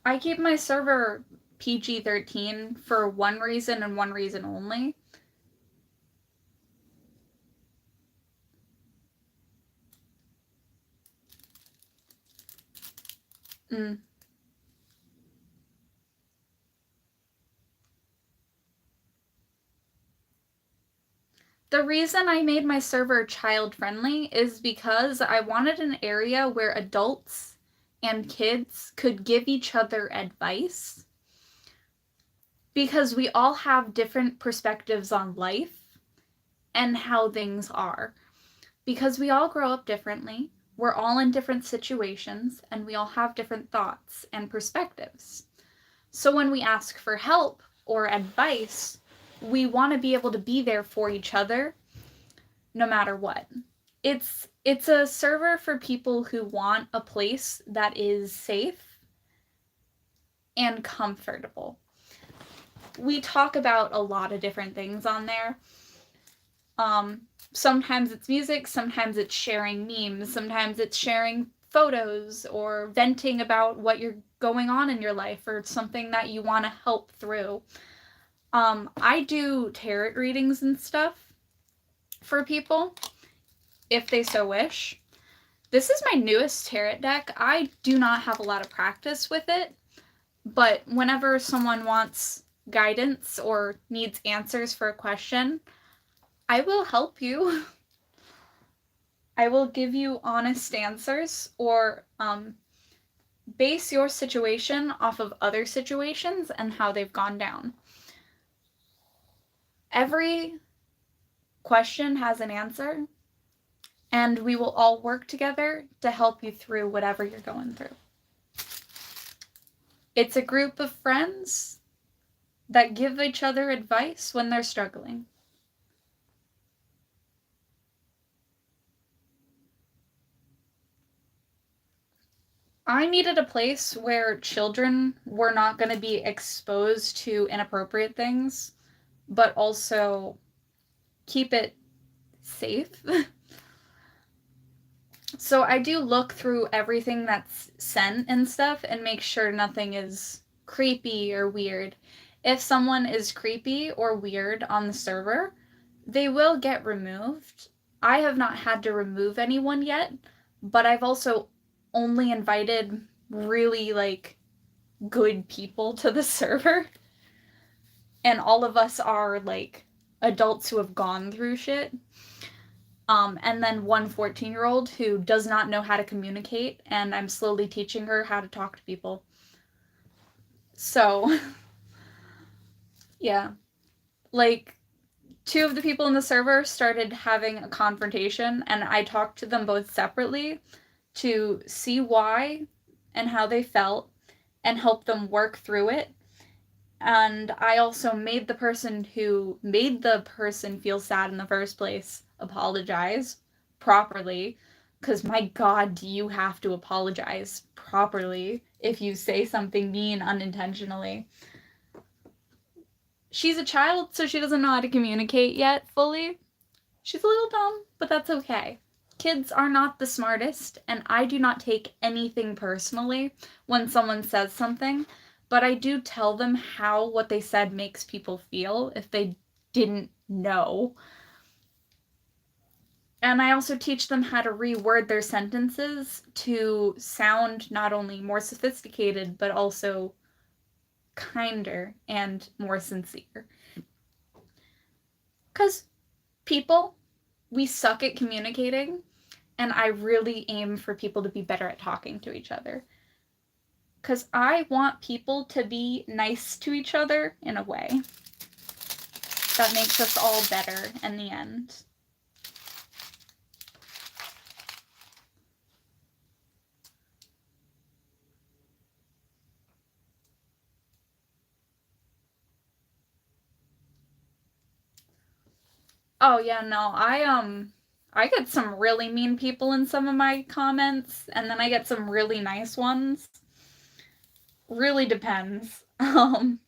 I keep my server PG-13 for one reason and one reason only. The reason I made my server child-friendly is because I wanted an area where adults and kids could give each other advice. Because we all have different perspectives on life and how things are. Because we all grow up differently, we're all in different situations, and we all have different thoughts and perspectives. So when we ask for help or advice, we want to be able to be there for each other no matter what. It's a server for people who want a place that is safe and comfortable. We talk about a lot of different things on there. Sometimes it's music, sometimes it's sharing memes, sometimes it's sharing photos or venting about what you're going on in your life or something that you want to help through. I do tarot readings and stuff for people if they so wish. This is my newest tarot deck. I do not have a lot of practice with it, but whenever someone wants guidance or needs answers for a question, I will help you. I will give you honest answers or base your situation off of other situations and how they've gone down. Every question has an answer, and we will all work together to help you through whatever you're going through. It's a group of friends that give each other advice when they're struggling. I needed a place where children were not going to be exposed to inappropriate things, but also keep it safe. So I do look through everything that's sent and stuff and make sure nothing is creepy or weird. If someone is creepy or weird on the server, they will get removed. I have not had to remove anyone yet, but I've also only invited really good people to the server. And all of us are adults who have gone through shit. And then one 14-year-old who does not know how to communicate, and I'm slowly teaching her how to talk to people. So, yeah. Two of the people in the server started having a confrontation, and I talked to them both separately to see why and how they felt and help them work through it. And I also made the person who made the person feel sad in the first place apologize properly, because my god, do you have to apologize properly if you say something mean unintentionally. She's a child, so she doesn't know how to communicate yet fully. She's a little dumb, but that's okay. Kids are not the smartest, and I do not take anything personally when someone says something, but I do tell them how what they said makes people feel if they didn't know. And I also teach them how to reword their sentences to sound not only more sophisticated, but also kinder and more sincere. Because people, we suck at communicating, and I really aim for people to be better at talking to each other. Because I want people to be nice to each other in a way that makes us all better in the end. Oh yeah, no, I get some really mean people in some of my comments, and then I get some really nice ones. Really depends. But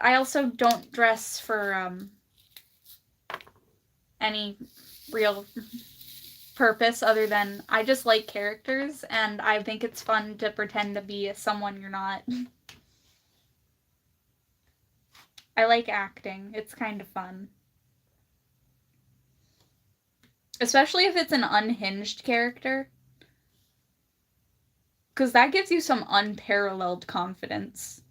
I also don't dress for any real purpose other than I just like characters, and I think it's fun to pretend to be someone you're not. I like acting. It's kind of fun. Especially if it's an unhinged character. Because that gives you some unparalleled confidence.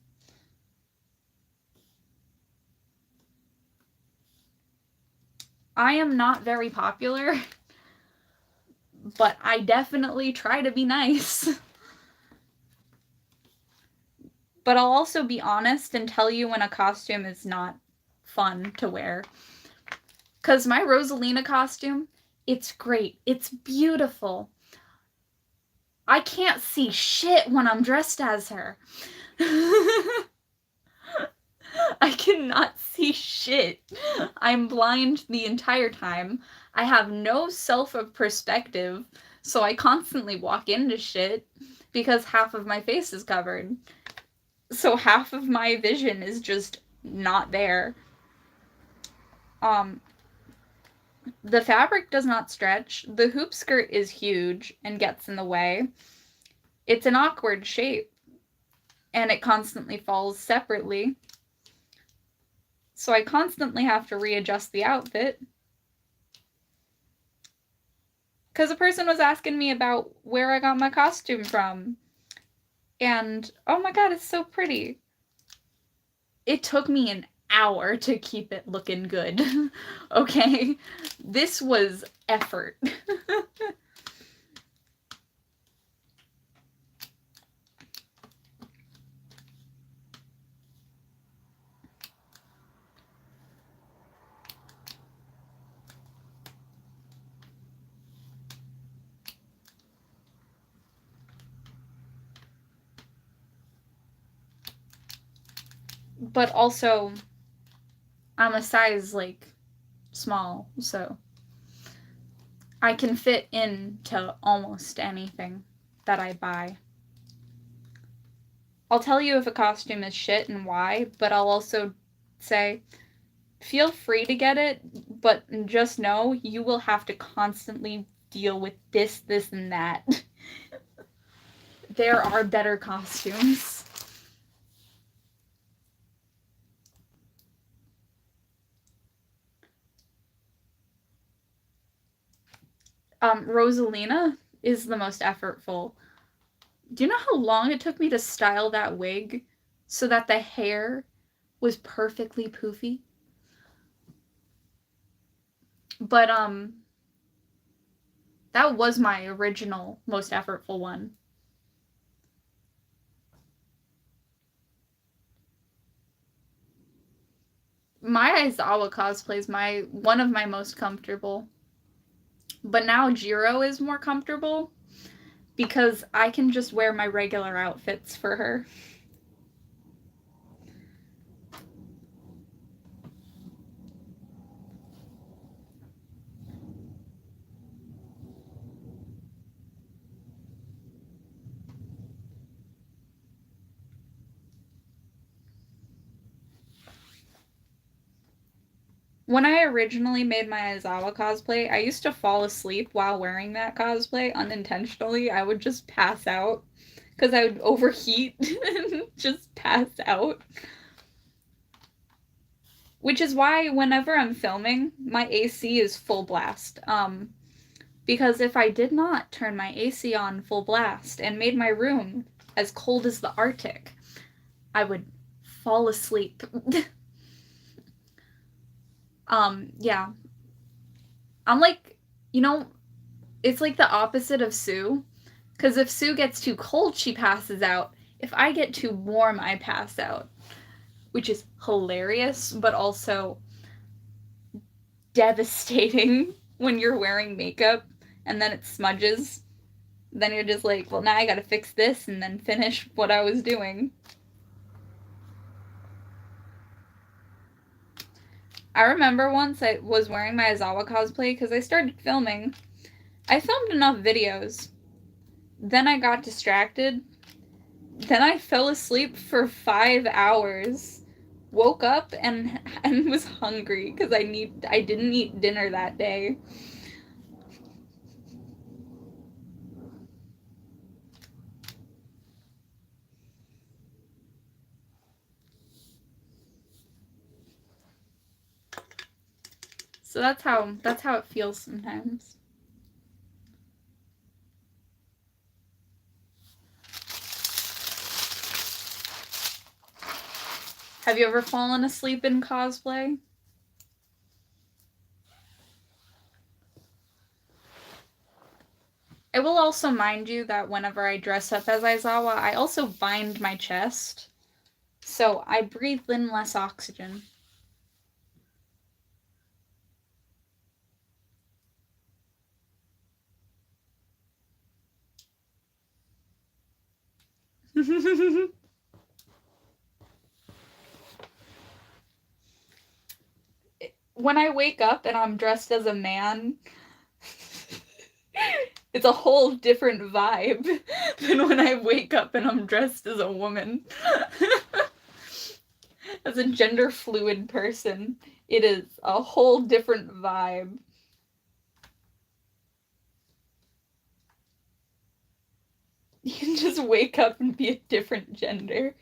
I am not very popular, but I definitely try to be nice. But I'll also be honest and tell you when a costume is not fun to wear. Because my Rosalina costume, it's great. It's beautiful. I can't see shit when I'm dressed as her. I cannot see shit. I'm blind the entire time. I have no self of perspective, so I constantly walk into shit because half of my face is covered. So half of my vision is just not there. The fabric does not stretch. The hoop skirt is huge and gets in the way. It's an awkward shape, and it constantly falls separately. So I constantly have to readjust the outfit. Because a person was asking me about where I got my costume from. And, oh my god, it's so pretty. It took me an hour to keep it looking good. Okay? This was effort. But also, I'm a size, like, small, so I can fit into almost anything that I buy. I'll tell you if a costume is shit and why, but I'll also say, feel free to get it, but just know you will have to constantly deal with this, and that. There are better costumes. Rosalina is the most effortful. Do you know how long it took me to style that wig so that the hair was perfectly poofy? But, that was my original most effortful one. My Aizawa cosplay is one of my most comfortable. But now Jiro is more comfortable because I can just wear my regular outfits for her. When I originally made my Aizawa cosplay, I used to fall asleep while wearing that cosplay unintentionally. I would just pass out because I would overheat and just pass out. Which is why whenever I'm filming, my AC is full blast. Because if I did not turn my AC on full blast and made my room as cold as the Arctic, I would fall asleep. Yeah. I'm like, it's like the opposite of Sue. Because if Sue gets too cold, she passes out. If I get too warm, I pass out. Which is hilarious, but also devastating when you're wearing makeup and then it smudges. Then you're just like, well, now I gotta fix this and then finish what I was doing. I remember once I was wearing my Aizawa cosplay because I started filming. I filmed enough videos. Then I got distracted. Then I fell asleep for 5 hours. Woke up and was hungry because I didn't eat dinner that day. So that's how it feels sometimes. Have you ever fallen asleep in cosplay? I will also mind you that whenever I dress up as Aizawa, I also bind my chest. So I breathe in less oxygen. when I wake up and I'm dressed as a man, it's a whole different vibe than when I wake up and I'm dressed as a woman. As a gender fluid person, it is a whole different vibe. You can just wake up and be a different gender.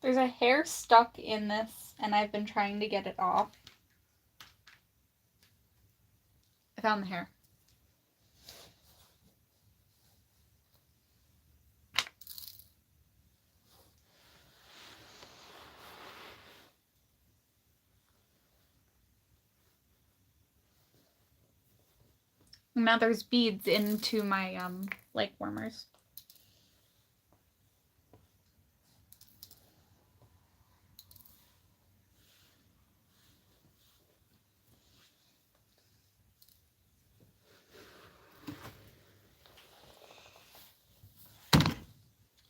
There's a hair stuck in this, and I've been trying to get it off. I found the hair. Now there's beads into my leg warmers.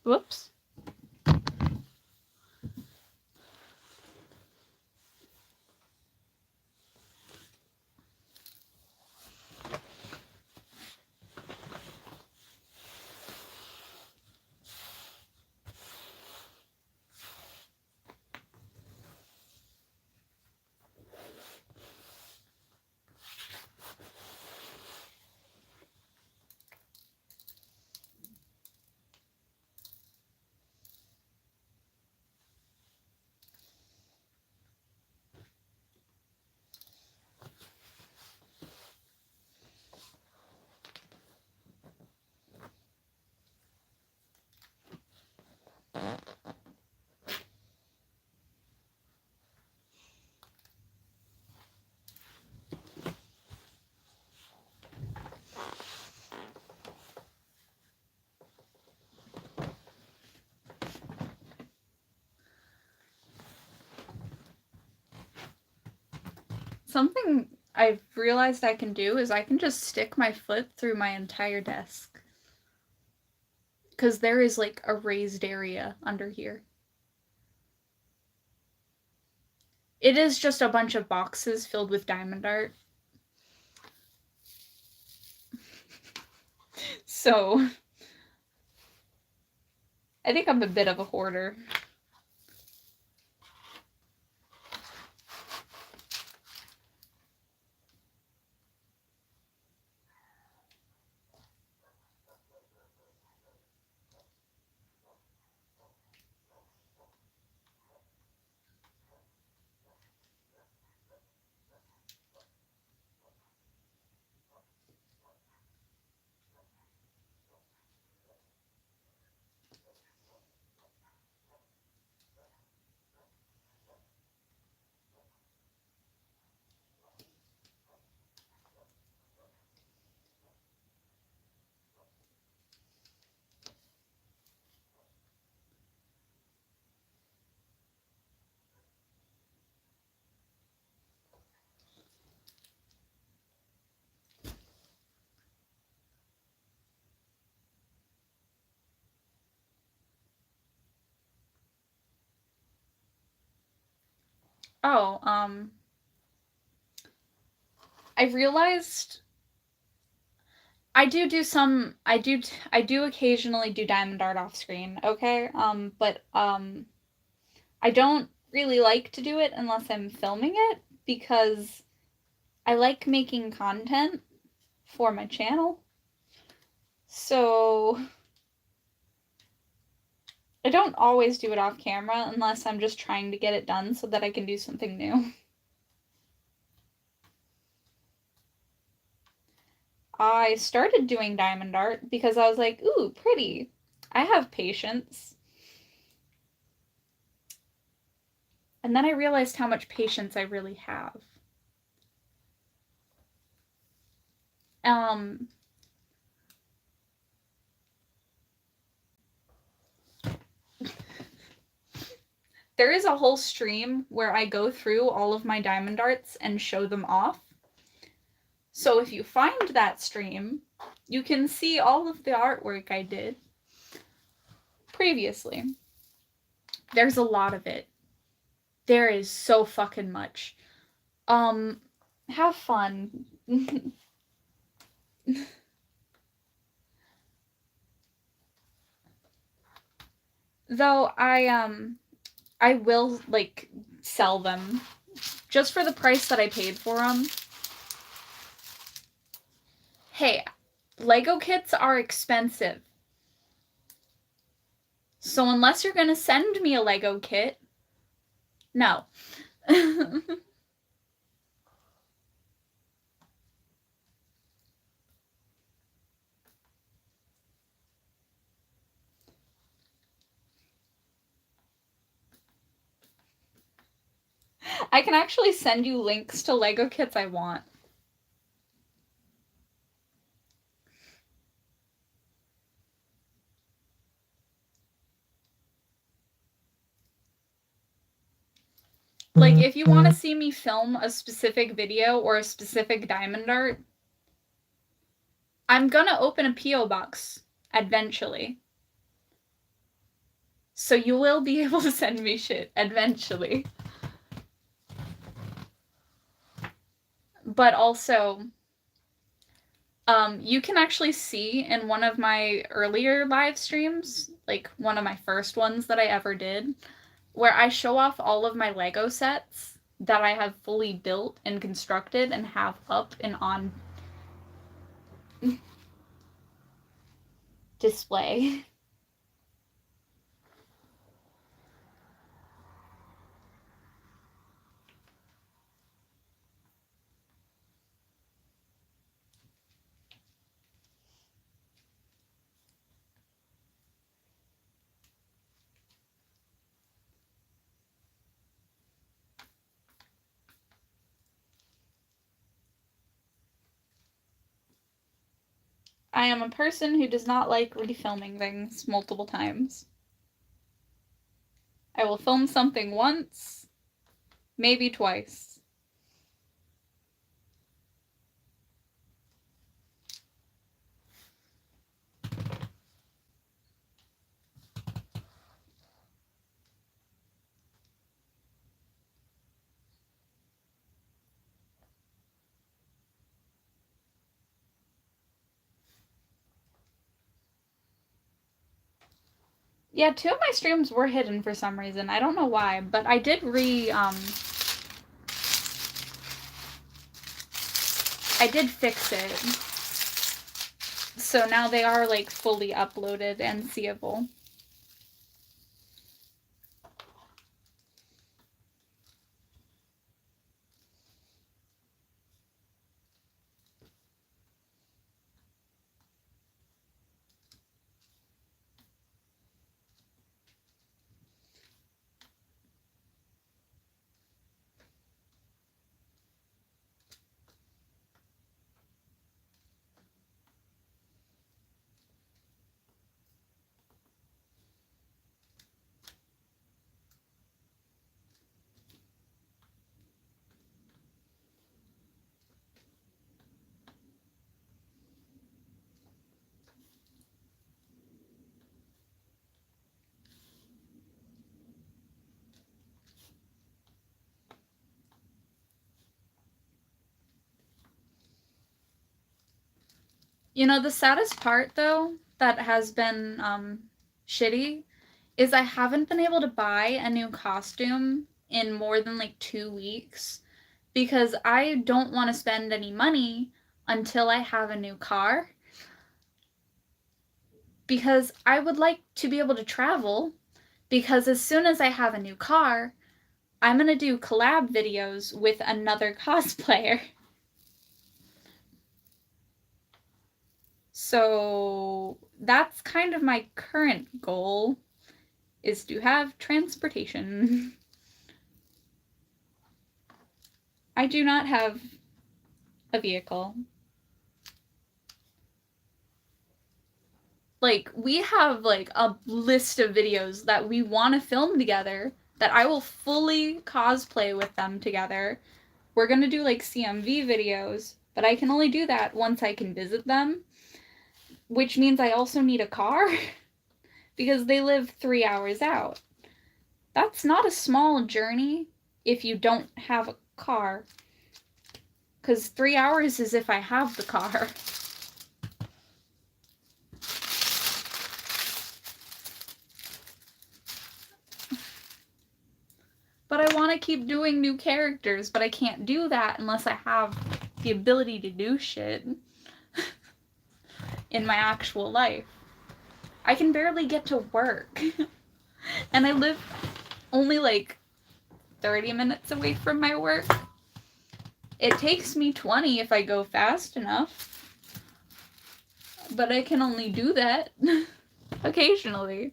Whoops. Something I've realized I can do is I can just stick my foot through my entire desk. Because there is like a raised area under here. It is just a bunch of boxes filled with diamond art. So, I think I'm a bit of a hoarder. Oh, I realized I do occasionally do diamond art off screen, okay? But I don't really like to do it unless I'm filming it because I like making content for my channel. So I don't always do it off camera unless I'm just trying to get it done so that I can do something new. I started doing diamond art because I was like, ooh, pretty. I have patience. And then I realized how much patience I really have. Um, there is a whole stream where I go through all of my diamond arts and show them off. So if you find that stream, you can see all of the artwork I did previously. There's a lot of it. There is so fucking much. Have fun. Though I will like sell them just for the price that I paid for them. Hey, Lego kits are expensive. So unless you're gonna send me a Lego kit, no. I can actually send you links to Lego kits I want. Like, if you want to see me film a specific video or a specific diamond art, I'm gonna open a P.O. box eventually. So you will be able to send me shit eventually. But also, you can actually see in one of my earlier live streams, like one of my first ones that I ever did, where I show off all of my Lego sets that I have fully built and constructed and have up and on display. I am a person who does not like refilming things multiple times. I will film something once, maybe twice. Yeah, 2 of my streams were hidden for some reason. I don't know why, but I did I did fix it. So now they are, like, fully uploaded and seeable. You know, the saddest part, though, that has been shitty is I haven't been able to buy a new costume in more than like 2 weeks because I don't want to spend any money until I have a new car. Because I would like to be able to travel. Because as soon as I have a new car, I'm going to do collab videos with another cosplayer. So that's kind of my current goal, is to have transportation. I do not have a vehicle. Like, we have like a list of videos that we want to film together that I will fully cosplay with them together. We're gonna do like CMV videos, but I can only do that once I can visit them, which means I also need a car because they live 3 hours out. That's not a small journey if you don't have a car, because 3 hours is if I have the car. But I want to keep doing new characters, but I can't do that unless I have the ability to do shit in my actual life. I can barely get to work. And I live only like 30 minutes away from my work. It takes me 20 if I go fast enough. But I can only do that occasionally.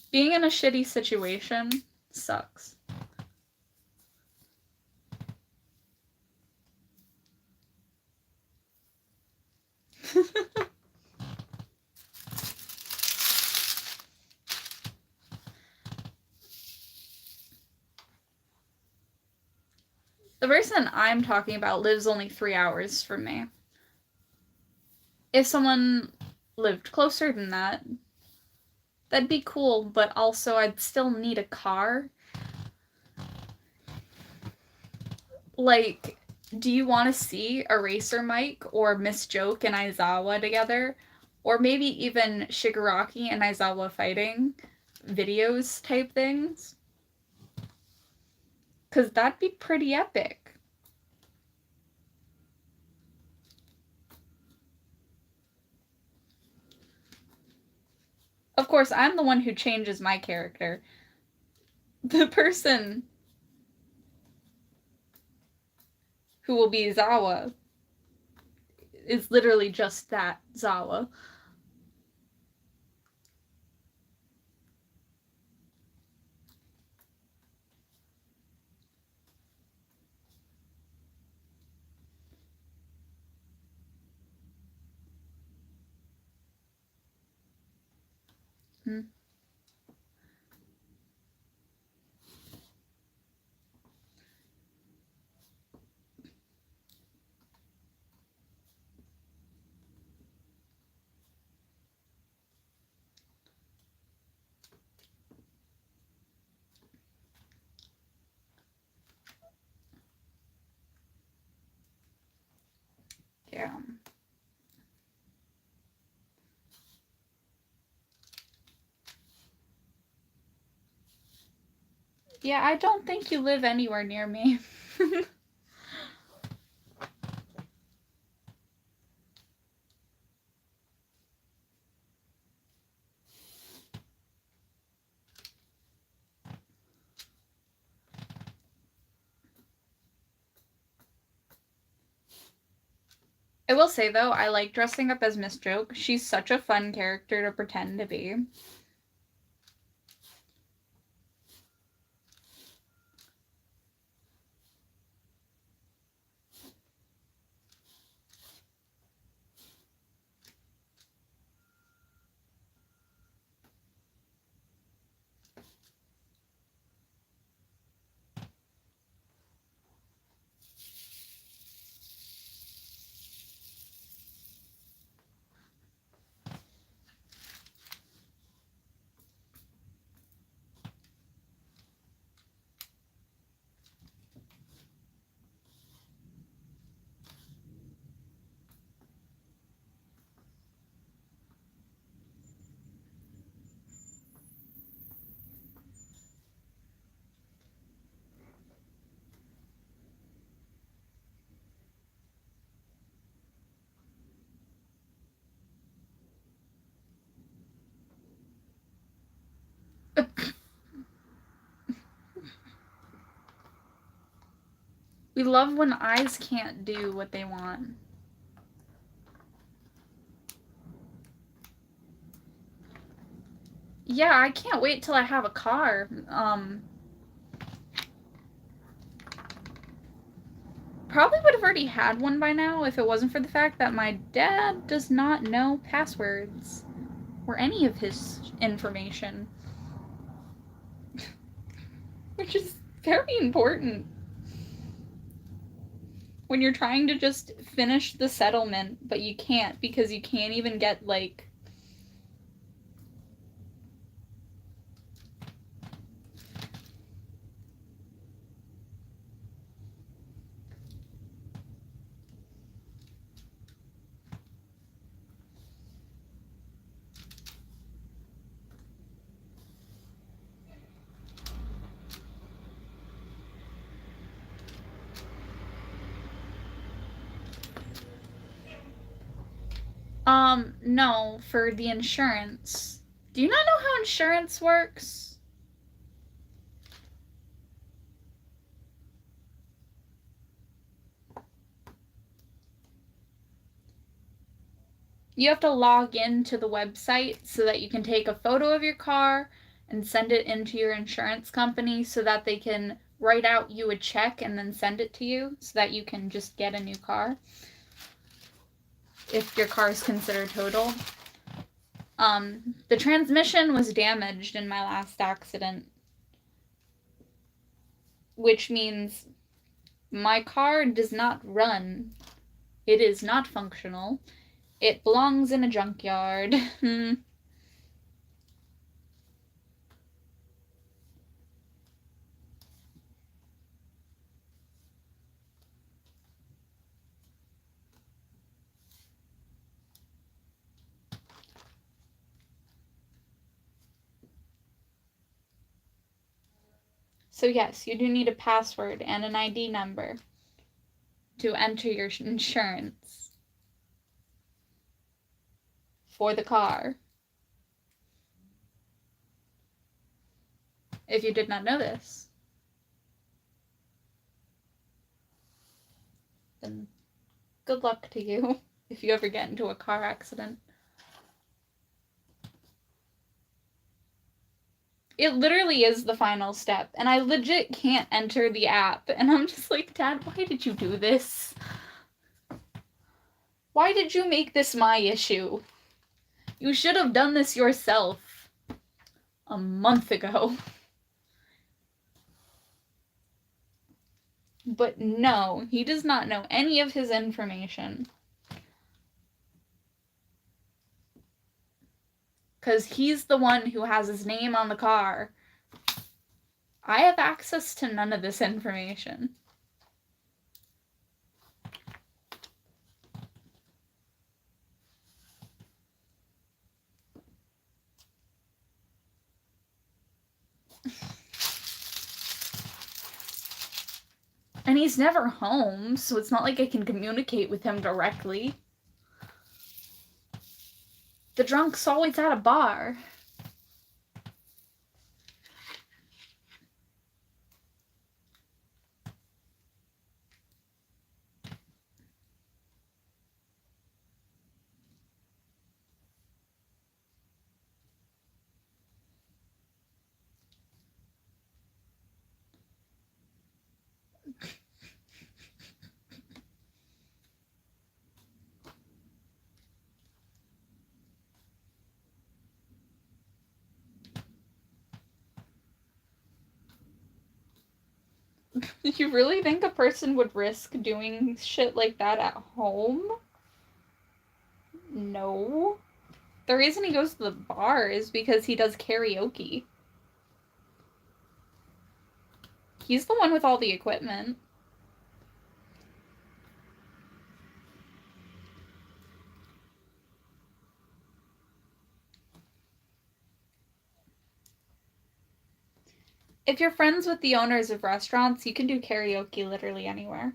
Being in a shitty situation sucks. The person I'm talking about lives only 3 hours from me. If someone lived closer than that, that'd be cool, but also I'd still need a car. Like, do you want to see Eraser Mike or Miss Joke and Aizawa together? Or maybe even Shigaraki and Aizawa fighting videos type things? Because that'd be pretty epic. Of course, I'm the one who changes my character. The person who will be Zawa is literally just that, Zawa. Hmm. Yeah. Yeah, I don't think you live anywhere near me. I will say, though, I like dressing up as Miss Joke. She's such a fun character to pretend to be. We love when eyes can't do what they want. Yeah, I can't wait till I have a car. Probably would have already had one by now if it wasn't for the fact that my dad does not know passwords or any of his information. Which is very important when you're trying to just finish the settlement, but you can't because you can't even get, like, no, for the insurance. Do you not know how insurance works? You have to log into the website so that you can take a photo of your car and send it into your insurance company so that they can write out you a check and then send it to you so that you can just get a new car if your car is considered totaled. The transmission was damaged in my last accident, which means my car does not run. It is not functional. It belongs in a junkyard. So yes, you do need a password and an ID number to enter your insurance for the car. If you did not know this, then good luck to you if you ever get into a car accident. It literally is the final step, and I legit can't enter the app, and I'm just like, Dad, why did you do this? Why did you make this my issue? You should have done this yourself a month ago. But no, he does not know any of his information. Because he's the one who has his name on the car. I have access to none of this information. And he's never home, so it's not like I can communicate with him directly. The drunk's always at a bar. You really think a person would risk doing shit like that at home? No. The reason he goes to the bar is because he does karaoke. He's the one with all the equipment. If you're friends with the owners of restaurants, you can do karaoke literally anywhere.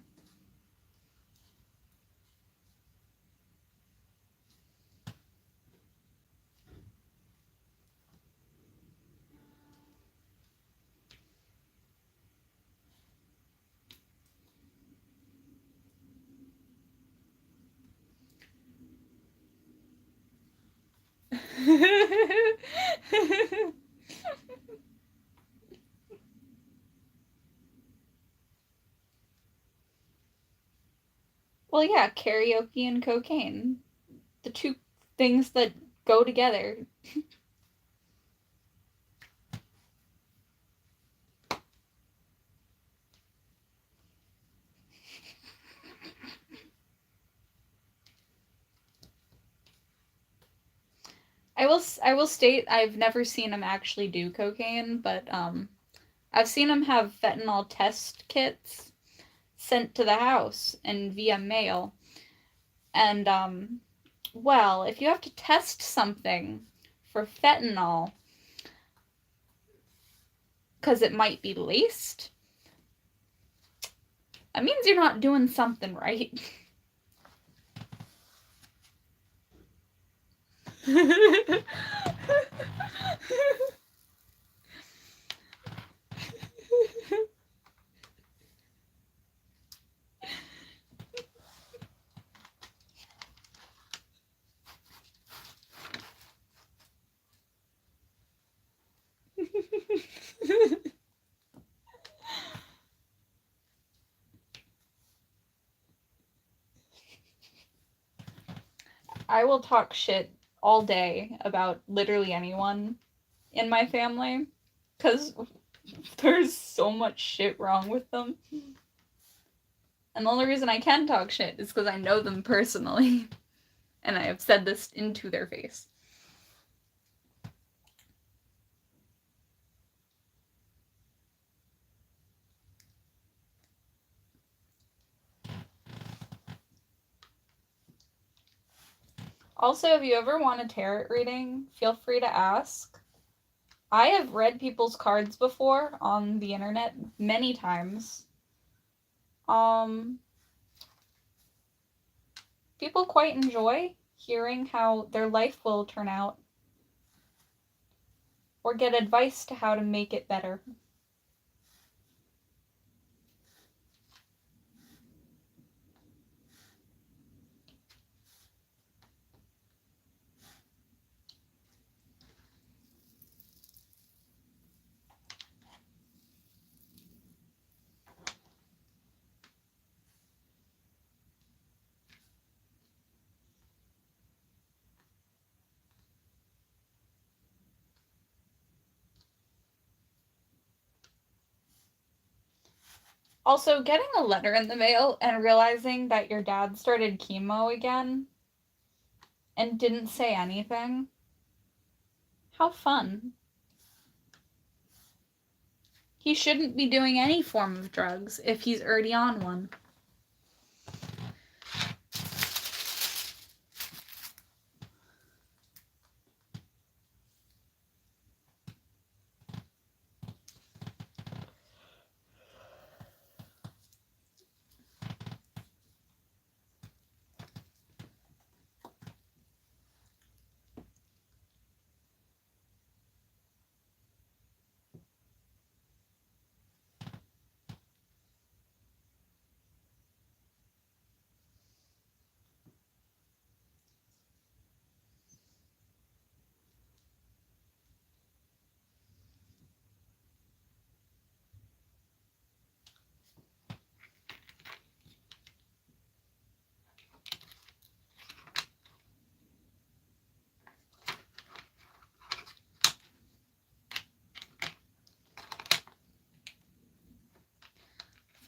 Well, yeah, karaoke and cocaine. The two things that go together. I will state I've never seen him actually do cocaine, but I've seen him have fentanyl test kits sent to the house and via mail. And well, if you have to test something for fentanyl because it might be laced, that means you're not doing something right. I will talk shit all day about literally anyone in my family because there's so much shit wrong with them. And the only reason I can talk shit is because I know them personally. And I have said this into their face. Also, if you ever want a tarot reading, feel free to ask. I have read people's cards before on the internet many times. People quite enjoy hearing how their life will turn out or get advice to how to make it better. Also, getting a letter in the mail and realizing that your dad started chemo again and didn't say anything. How fun. He shouldn't be doing any form of drugs if he's already on one.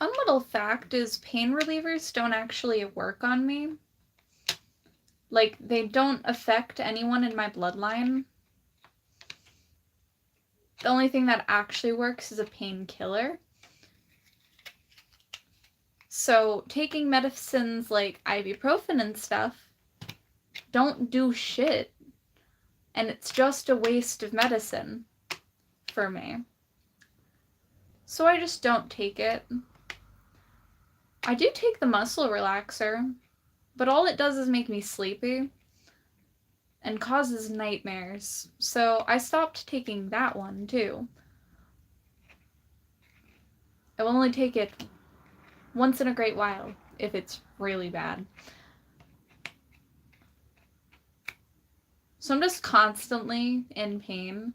Fun little fact is pain relievers don't actually work on me. Like, they don't affect anyone in my bloodline. The only thing that actually works is a painkiller. So, taking medicines like ibuprofen and stuff don't do shit. And it's just a waste of medicine for me. So I just don't take it. I do take the muscle relaxer, but all it does is make me sleepy and causes nightmares. So I stopped taking that one too. I will only take it once in a great while if it's really bad. So I'm just constantly in pain.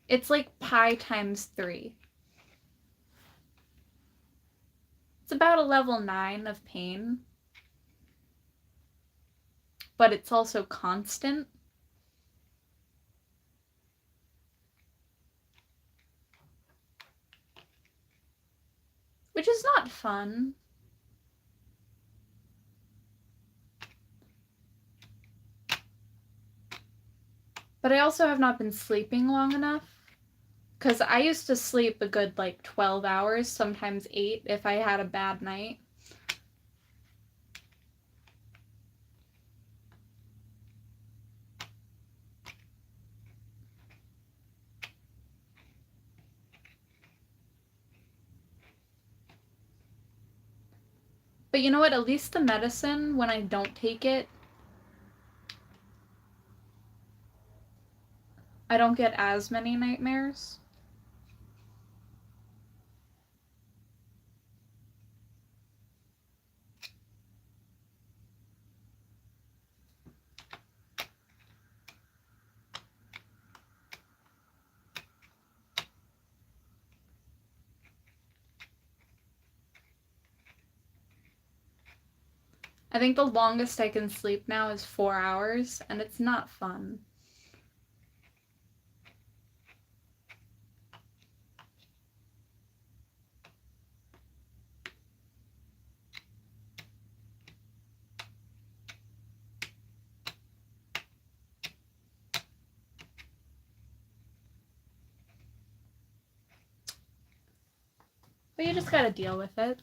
It's like pi times 3. It's about a level 9 of pain. But it's also constant. Which is not fun. But I also have not been sleeping long enough. Because I used to sleep a good, like, 12 hours, sometimes 8, if I had a bad night. But you know what? At least the medicine, when I don't take it, I don't get as many nightmares. I think the longest I can sleep now is 4 hours, and it's not fun. But you just gotta deal with it.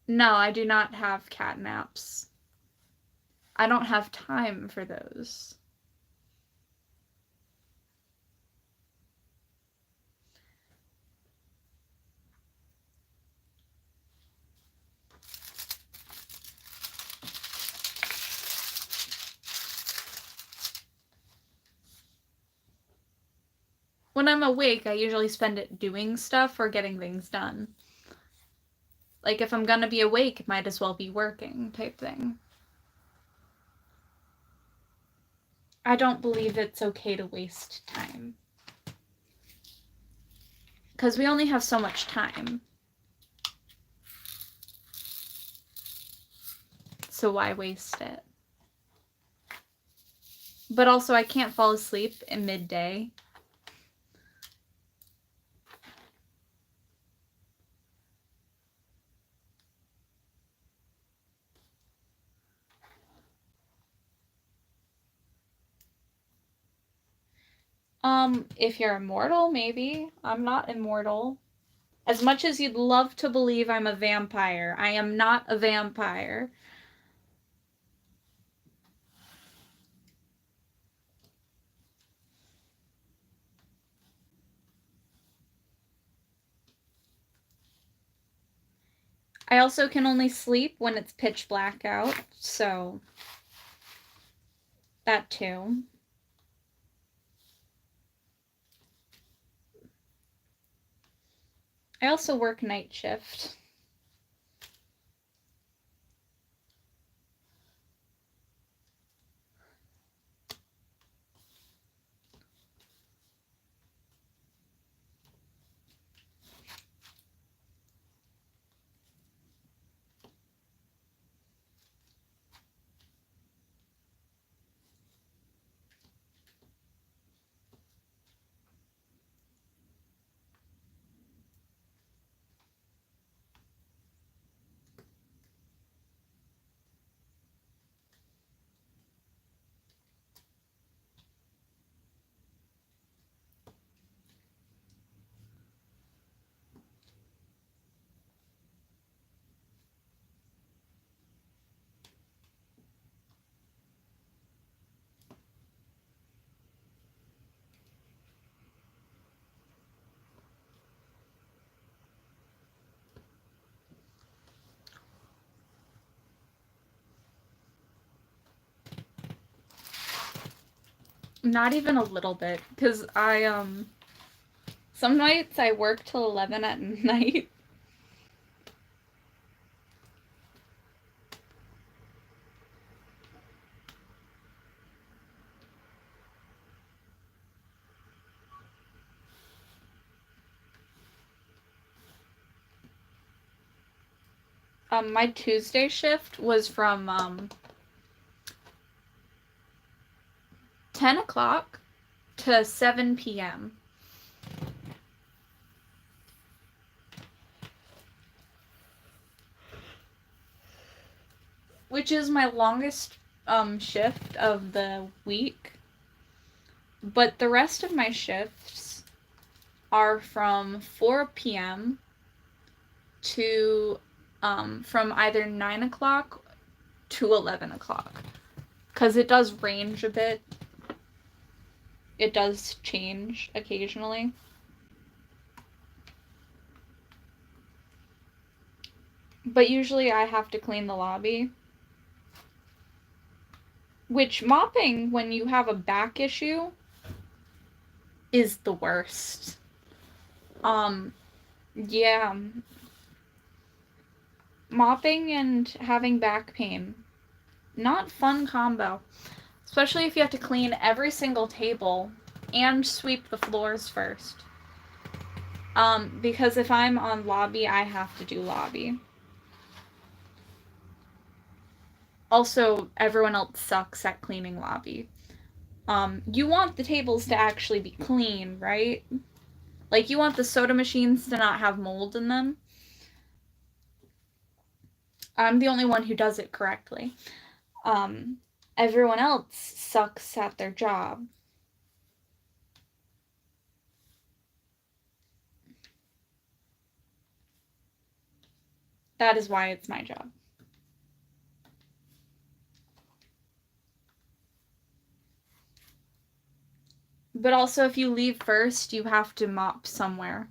No, I do not have cat naps. I don't have time for those. When I'm awake, I usually spend it doing stuff or getting things done. Like, if I'm gonna be awake, might as well be working, type thing. I don't believe it's okay to waste time. Because we only have so much time. So why waste it? But also, I can't fall asleep in midday. If you're immortal, maybe. I'm not immortal. As much as you'd love to believe I'm a vampire, I am not a vampire. I also can only sleep when it's pitch black out, so that too. I also work night shift. Not even a little bit, because some nights I work till 11 at night. My Tuesday shift was from 10 o'clock to 7 p.m. Which is my longest shift of the week. But the rest of my shifts are from 4 p.m. to from either 9 o'clock to 11 o'clock. Because it does range a bit. It does change occasionally. But usually I have to clean the lobby. Which mopping, when you have a back issue, is the worst. Yeah. Mopping and having back pain. Not fun combo. Especially if you have to clean every single table and sweep the floors first. Because if I'm on lobby, I have to do lobby. Also, everyone else sucks at cleaning lobby. You want the tables to actually be clean, right? Like, you want the soda machines to not have mold in them. I'm the only one who does it correctly. Everyone else sucks at their job. That is why it's my job. But also, if you leave first, you have to mop somewhere.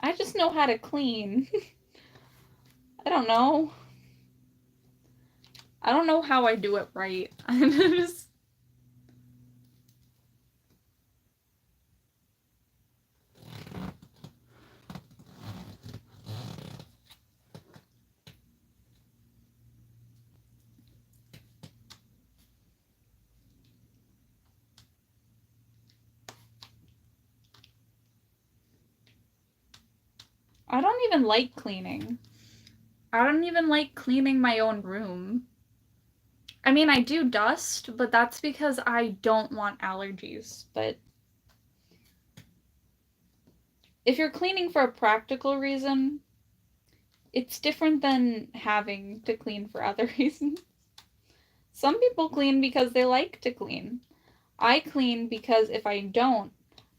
I just know how to clean. I don't know. I don't know how I do it right. I'm just... I don't even like cleaning. I don't even like cleaning my own room. I mean, I do dust, but that's because I don't want allergies. But if you're cleaning for a practical reason, it's different than having to clean for other reasons. Some people clean because they like to clean. I clean because if I don't,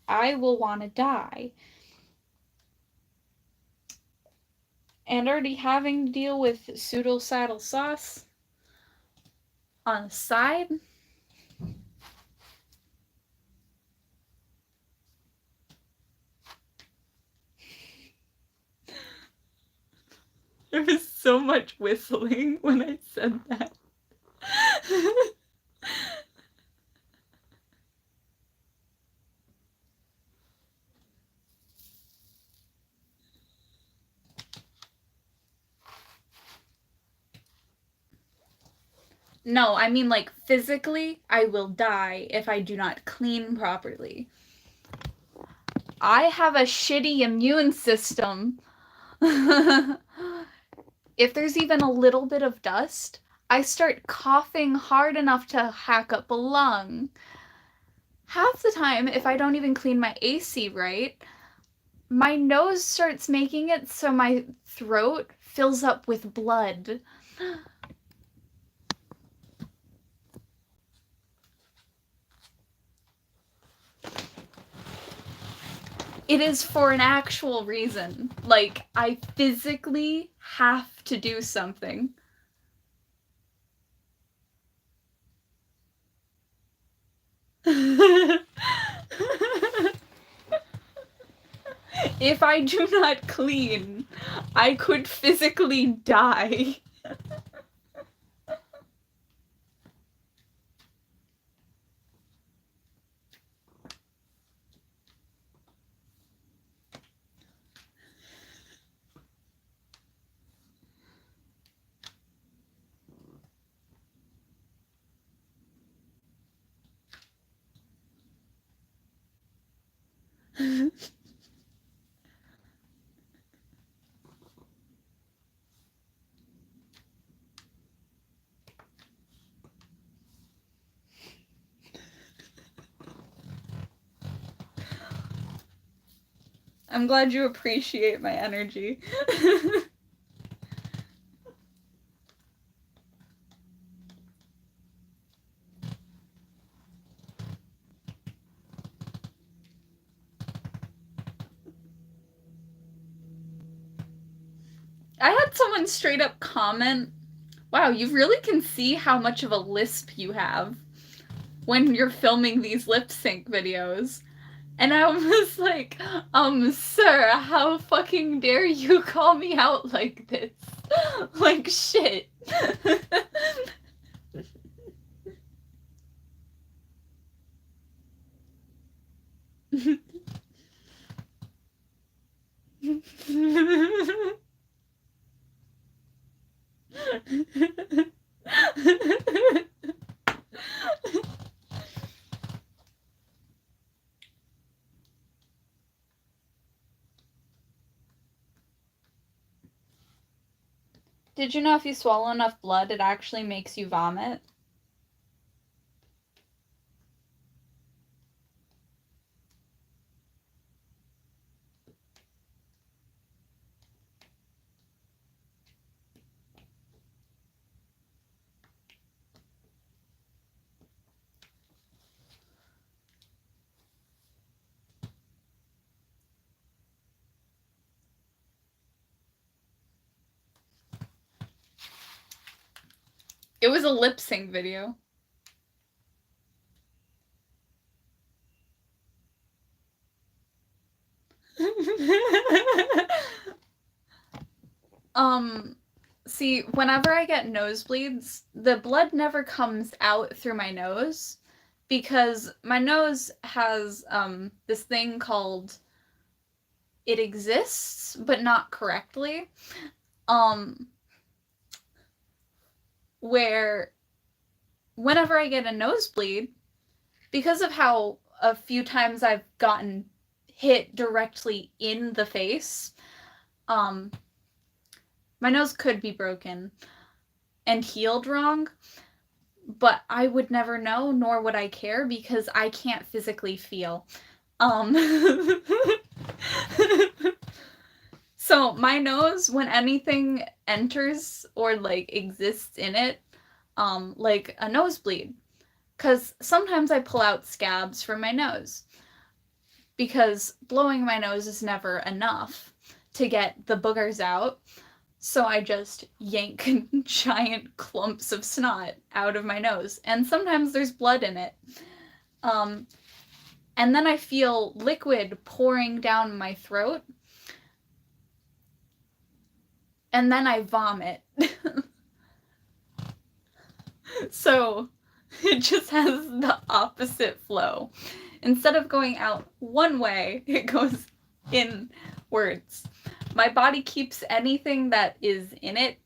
I will want to die. And already having to deal with pseudo-saddle sauce on the side. There was so much whistling when I said that. No, I mean, like, physically, I will die if I do not clean properly. I have a shitty immune system. If there's even a little bit of dust, I start coughing hard enough to hack up a lung. Half the time, if I don't even clean my AC right, my nose starts making it so my throat fills up with blood. It is for an actual reason. Like, I physically have to do something. If I do not clean, I could physically die. I'm glad you appreciate my energy. I had someone straight up comment, wow, you really can see how much of a lisp you have when you're filming these lip sync videos. And I was like, sir, how fucking dare you call me out like this? Like, shit. Did you know if you swallow enough blood, it actually makes you vomit? It was a lip sync video. See, whenever I get nosebleeds, the blood never comes out through my nose because my nose has this thing called it exists but not correctly. Where whenever I get a nosebleed, because of how a few times I've gotten hit directly in the face, my nose could be broken and healed wrong, but I would never know, nor would I care, because I can't physically feel. So my nose, when anything enters or like exists in it, like a nosebleed, because sometimes I pull out scabs from my nose, because blowing my nose is never enough to get the boogers out. So I just yank giant clumps of snot out of my nose, and sometimes there's blood in it. And then I feel liquid pouring down my throat, and then I vomit. So it just has the opposite flow. Instead of going out one way, it goes inwards. My body keeps anything that is in it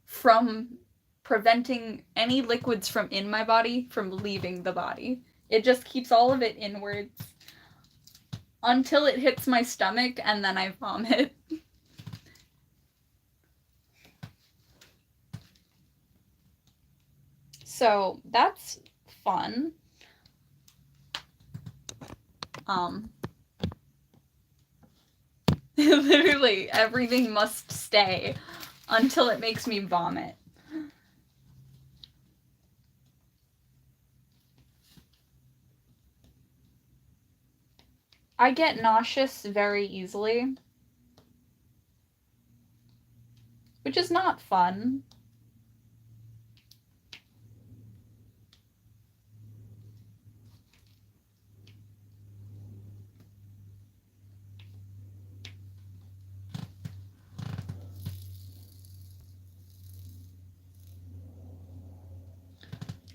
from preventing any liquids from in my body from leaving the body. It just keeps all of it inwards until it hits my stomach, and then I vomit. So that's fun. Literally, everything must stay until it makes me vomit. I get nauseous very easily, which is not fun.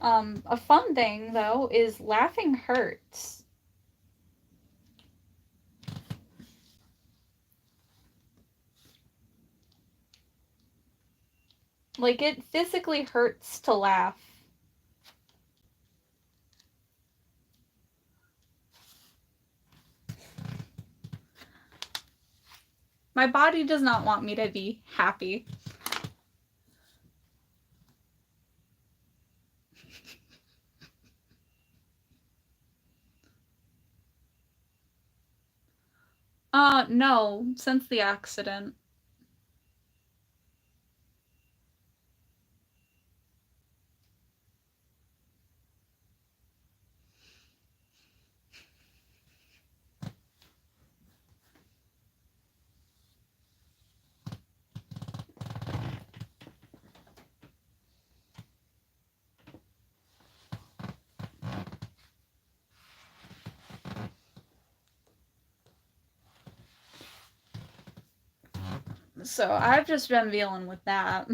A fun thing, though, is laughing hurts. Like, it physically hurts to laugh. My body does not want me to be happy. No, since the accident. So I've just been dealing with that.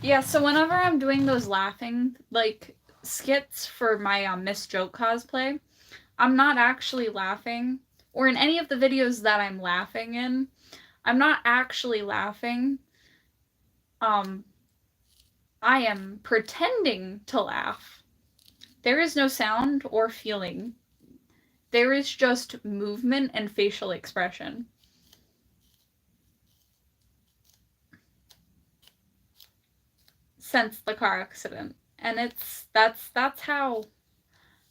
Yeah, so whenever I'm doing those laughing, like, skits for my Miss Joke cosplay, I'm not actually laughing, or in any of the videos that I'm laughing in, I'm not actually laughing. I am pretending to laugh. There is no sound or feeling. There is just movement and facial expression. Since the car accident. And that's how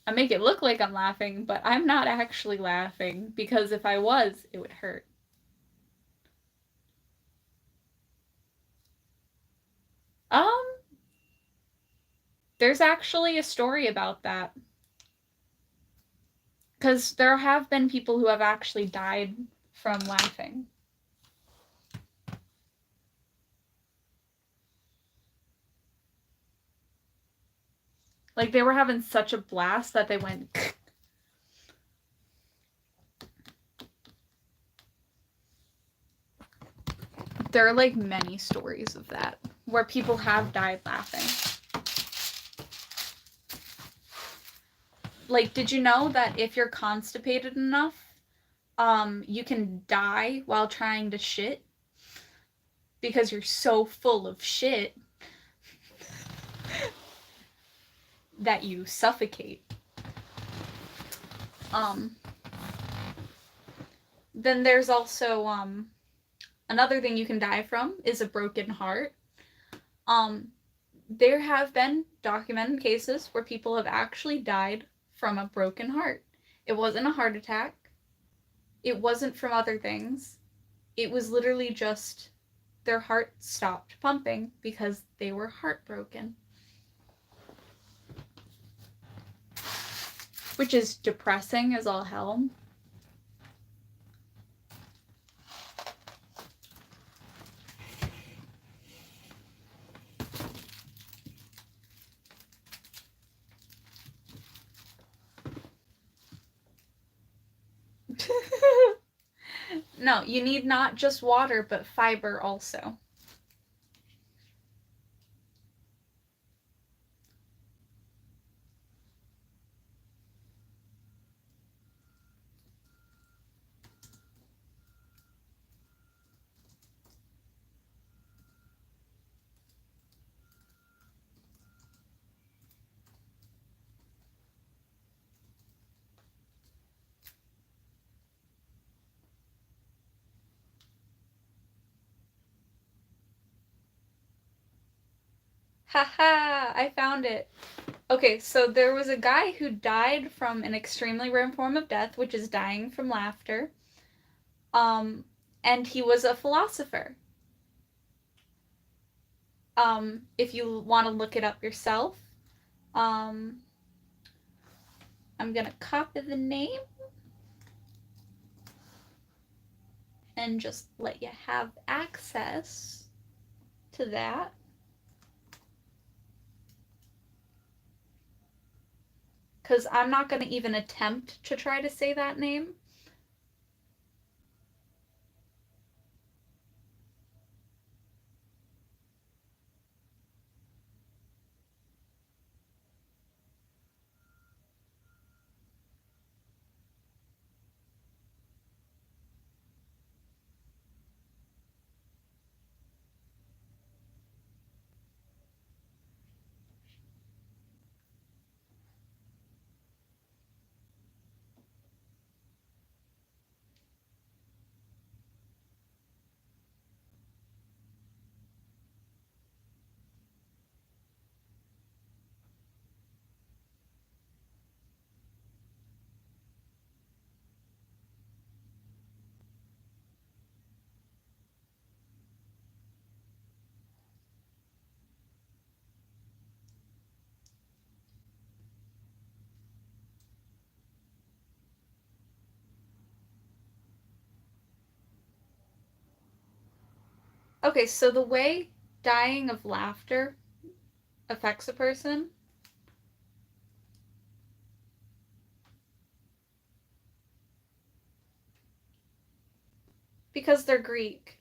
I make it look like I'm laughing, but I'm not actually laughing, because if I was, it would hurt. Um, there's actually a story about that. Because there have been people who have actually died from laughing. Like, they were having such a blast that they went. There are, like, many stories of that, where people have died laughing. Like, did you know that if you're constipated enough, you can die while trying to shit? Because you're so full of shit that you suffocate. Then there's also, another thing you can die from is a broken heart. There have been documented cases where people have actually died from a broken heart. It wasn't a heart attack. It wasn't from other things. It was literally just their heart stopped pumping because they were heartbroken. Which is depressing as all hell. No, you need not just water, but fiber also. Haha, I found it. Okay, so there was a guy who died from an extremely rare form of death, which is dying from laughter. And he was a philosopher. If you want to look it up yourself. I'm gonna copy the name and just let you have access to that. Because I'm not going to even attempt to try to say that name. Okay, so the way dying of laughter affects a person, because they're Greek.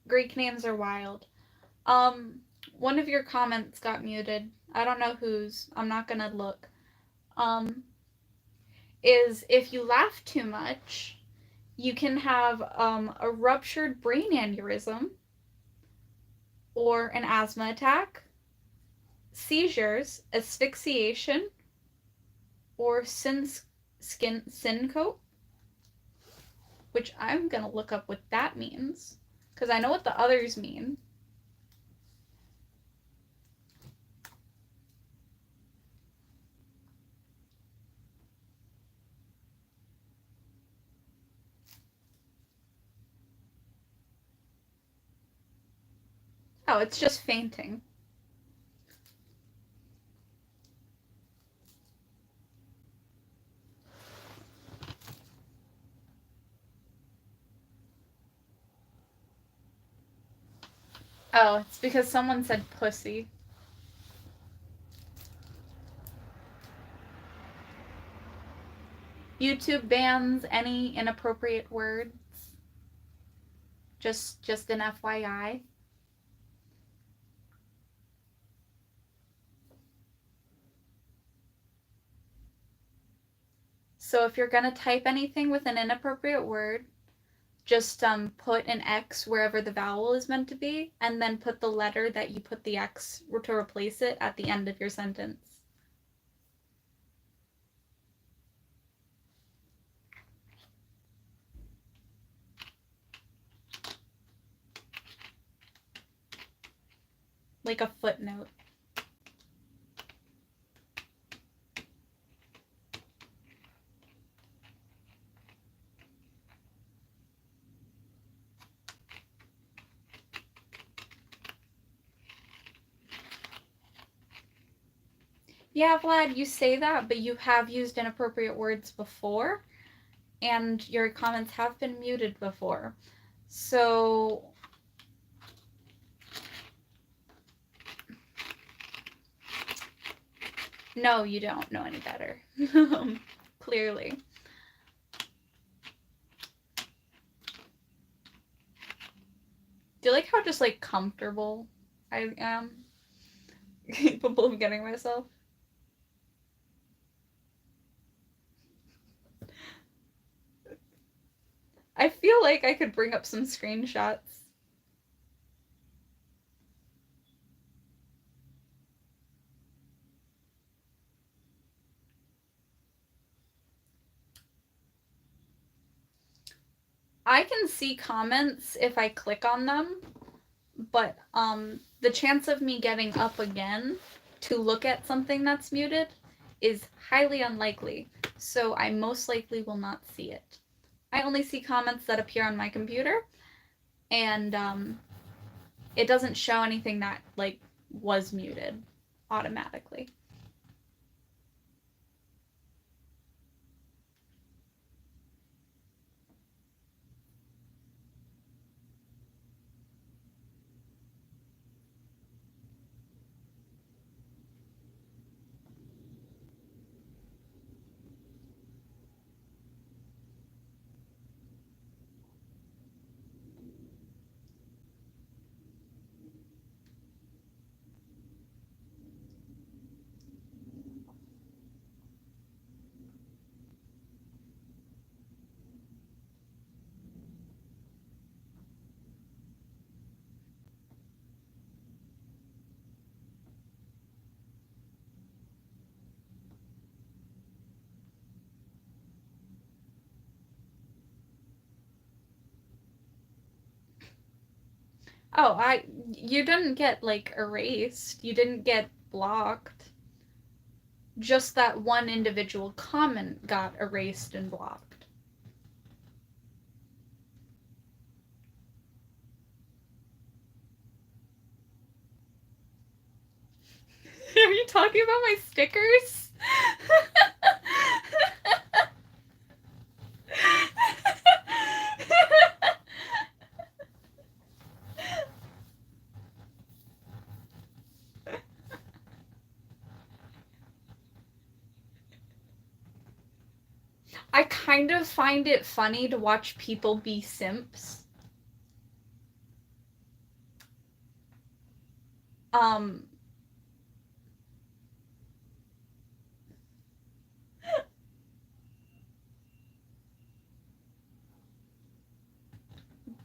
Greek names are wild. One of your comments got muted. I don't know whose. I'm not gonna look. Is if you laugh too much, you can have a ruptured brain aneurysm or an asthma attack, seizures, asphyxiation, or syncope, which I'm gonna look up what that means because I know what the others mean. Oh, it's just fainting. Oh, it's because someone said pussy. YouTube bans any inappropriate words. Just an FYI. So if you're gonna type anything with an inappropriate word, just put an X wherever the vowel is meant to be, and then put the letter that you put the X to replace it at the end of your sentence. Like a footnote. Yeah, Vlad, you say that, but you have used inappropriate words before, and your comments have been muted before. So no, you don't know any better. Clearly. Do you like how just like comfortable I am? Capable of getting myself? I feel like I could bring up some screenshots. I can see comments if I click on them, but the chance of me getting up again to look at something that's muted is highly unlikely, so I most likely will not see it. I only see comments that appear on my computer, and it doesn't show anything that like was muted automatically. Oh, you didn't get, like, erased. You didn't get blocked. Just that one individual comment got erased and blocked. Are you talking about my stickers? I kind of find it funny to watch people be simps. Um,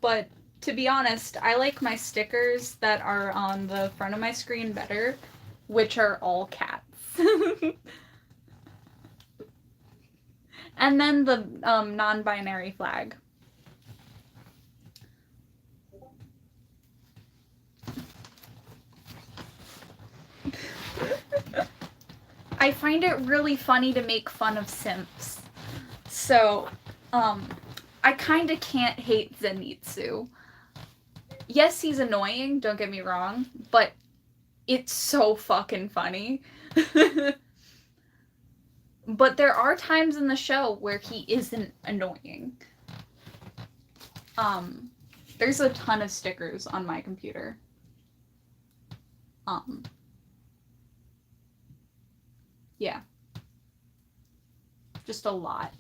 but to be honest, I like my stickers that are on the front of my screen better, which are all cats. And then the non-binary flag. I find it really funny to make fun of simps. So, I kind of can't hate Zenitsu. Yes, he's annoying, don't get me wrong, but it's so fucking funny. But there are times in the show where he isn't annoying. There's a ton of stickers on my computer. Yeah. Just a lot.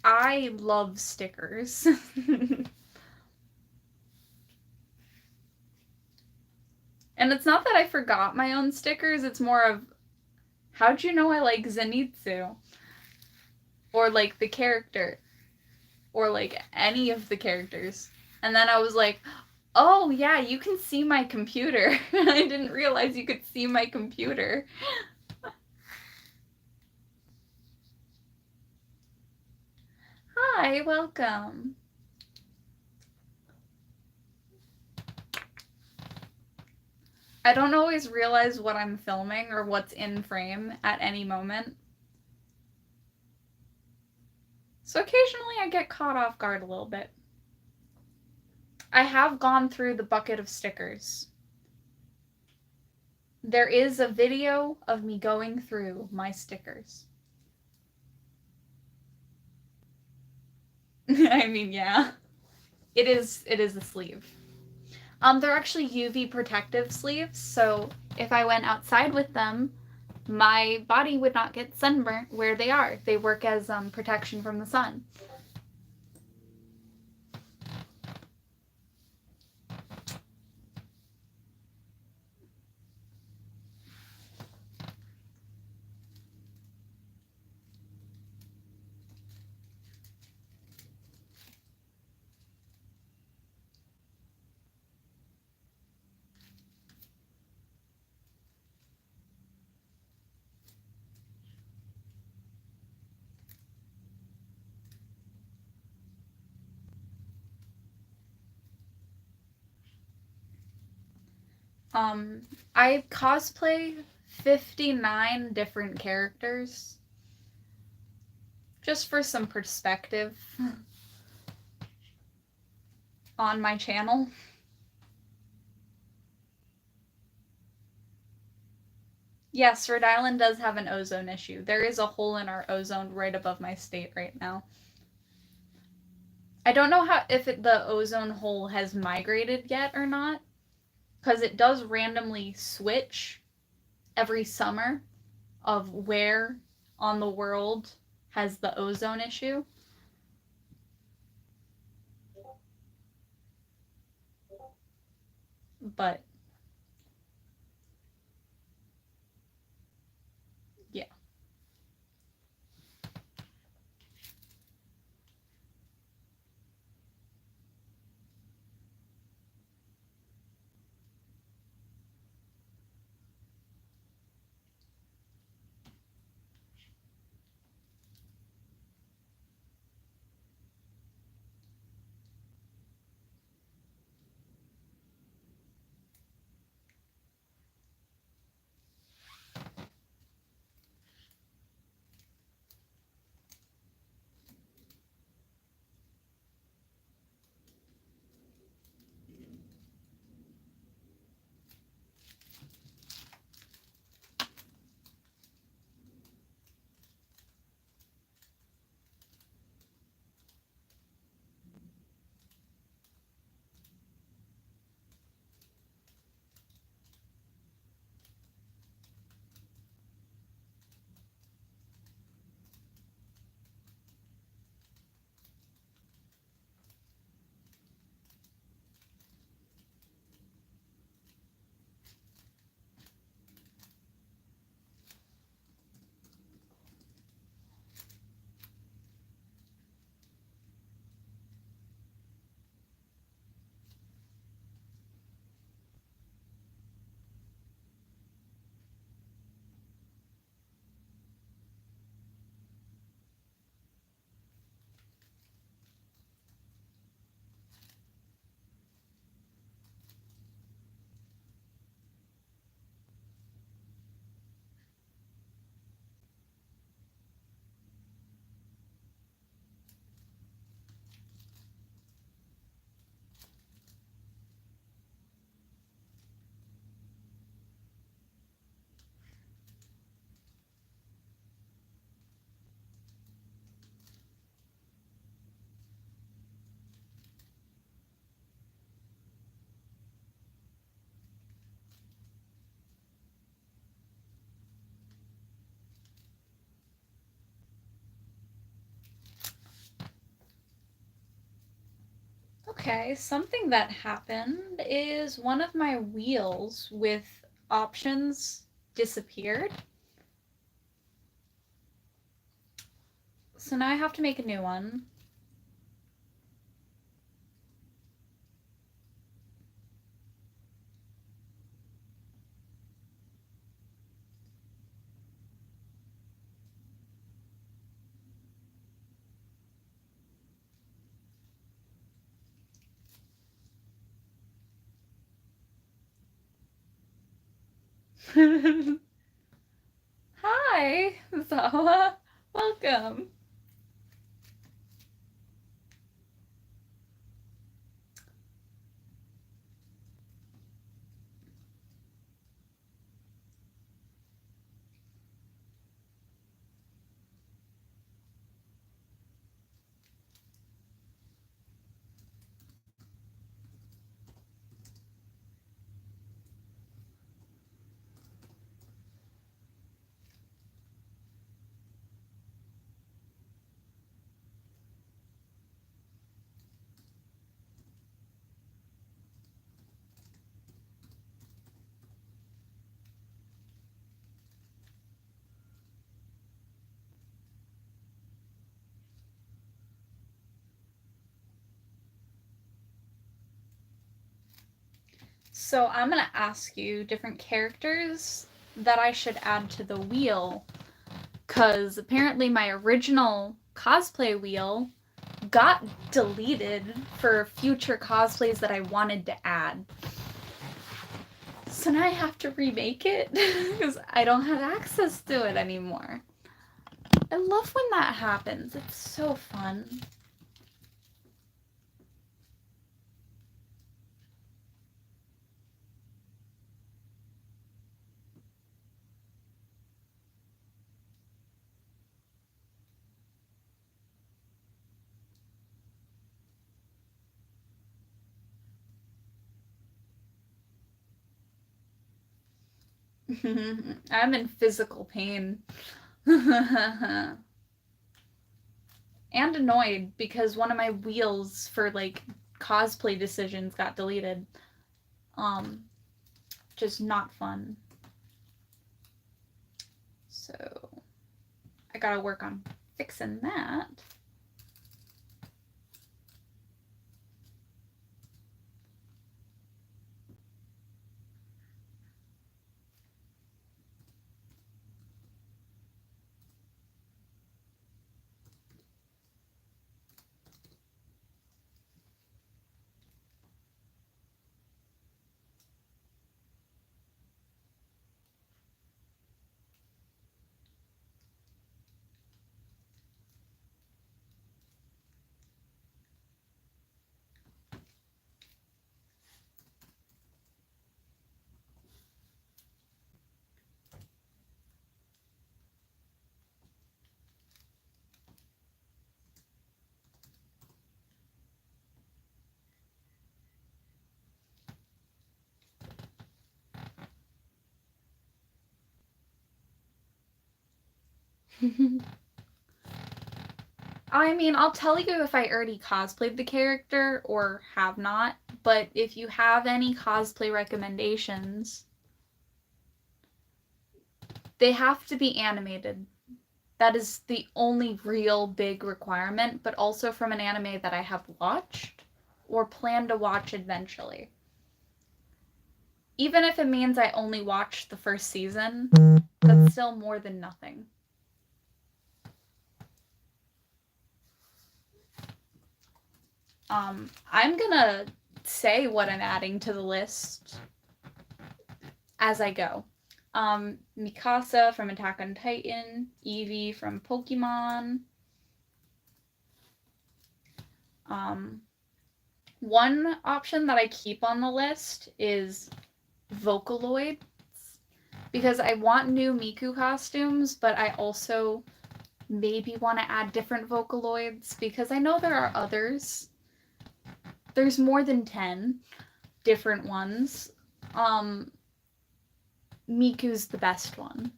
I love stickers. And it's not that I forgot my own stickers, it's more of, how'd you know I like Zenitsu? Or like the character? Or like any of the characters? And then I was like, oh yeah, you can see my computer. I didn't realize you could see my computer. Hi, welcome. I don't always realize what I'm filming or what's in frame at any moment. So occasionally I get caught off guard a little bit. I have gone through the bucket of stickers. There is a video of me going through my stickers. I mean, yeah. It is a sleeve. They're actually UV protective sleeves, so if I went outside with them, my body would not get sunburnt where they are. They work as protection from the sun. I cosplay 59 different characters. Just for some perspective on my channel. Yes, Rhode Island does have an ozone issue. There is a hole in our ozone right above my state right now. I don't know if the ozone hole has migrated yet or not, because it does randomly switch every summer of where on the world has the ozone issue. But yeah. Okay, something that happened is one of my wheels with options disappeared. So now I have to make a new one. Hi, Zawa. Welcome. So I'm gonna ask you different characters that I should add to the wheel, because apparently my original cosplay wheel got deleted for future cosplays that I wanted to add. So now I have to remake it because I don't have access to it anymore. I love when that happens. It's so fun. I'm in physical pain. And annoyed because one of my wheels for like cosplay decisions got deleted. Just not fun. So I gotta work on fixing that. I mean, I'll tell you if I already cosplayed the character or have not, but if you have any cosplay recommendations, they have to be animated. That is the only real big requirement, but also from an anime that I have watched or plan to watch eventually. Even if it means I only watched the first season, that's still more than nothing. I'm gonna say what I'm adding to the list as I go. Mikasa from Attack on Titan, Eevee from Pokemon. One option that I keep on the list is Vocaloids, because I want new Miku costumes, but I also maybe want to add different Vocaloids because I know there are others. There's more than 10 different ones. Miku's the best one.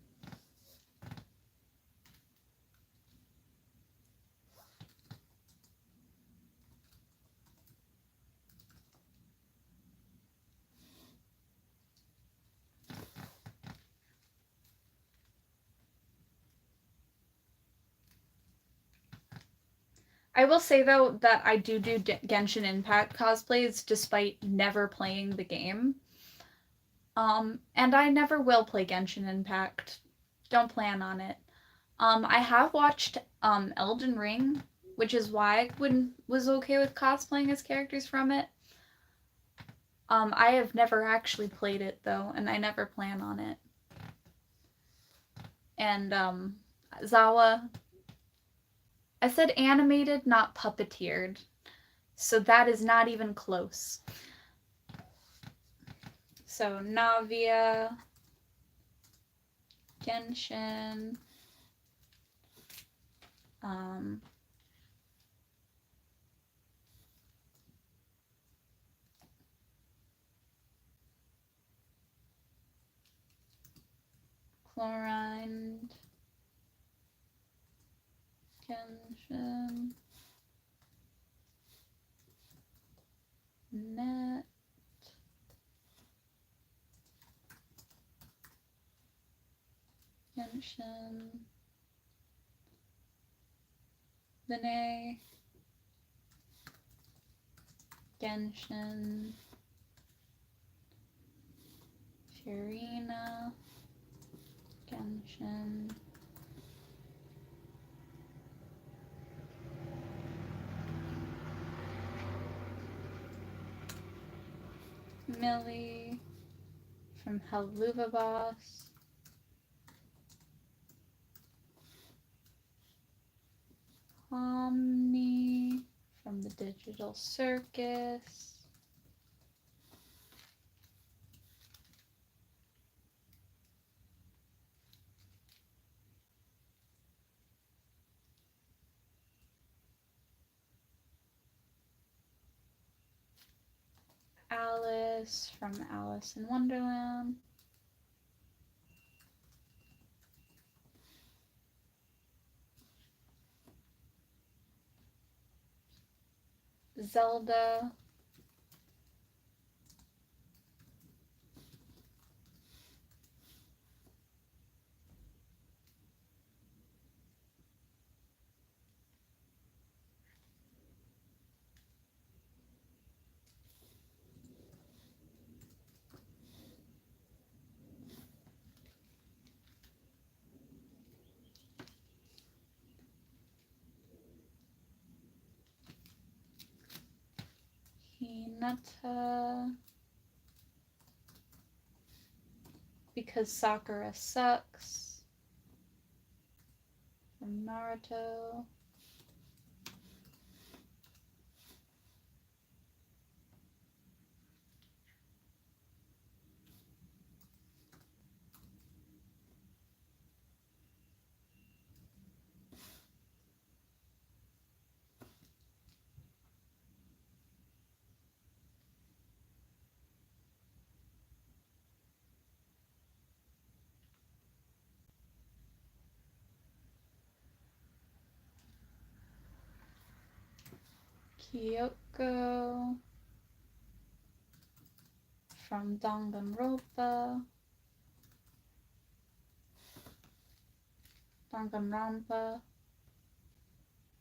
I will say, though, that I do Genshin Impact cosplays despite never playing the game. And I never will play Genshin Impact. Don't plan on it. I have watched Elden Ring, which is why I was okay with cosplaying as characters from it. I have never actually played it, though, and I never plan on it. And Zawa, I said animated, not puppeteered. So that is not even close. So Navia, Genshin, Chlorine, Genshin, Net, Genshin, Lene, Genshin, Fiorina, Genshin, Millie from Helluva Boss, Omni from the Digital Circus, Alice from Alice in Wonderland, Zelda, Hinata, because Sakura sucks, from Naruto, Kyoko from Danganronpa,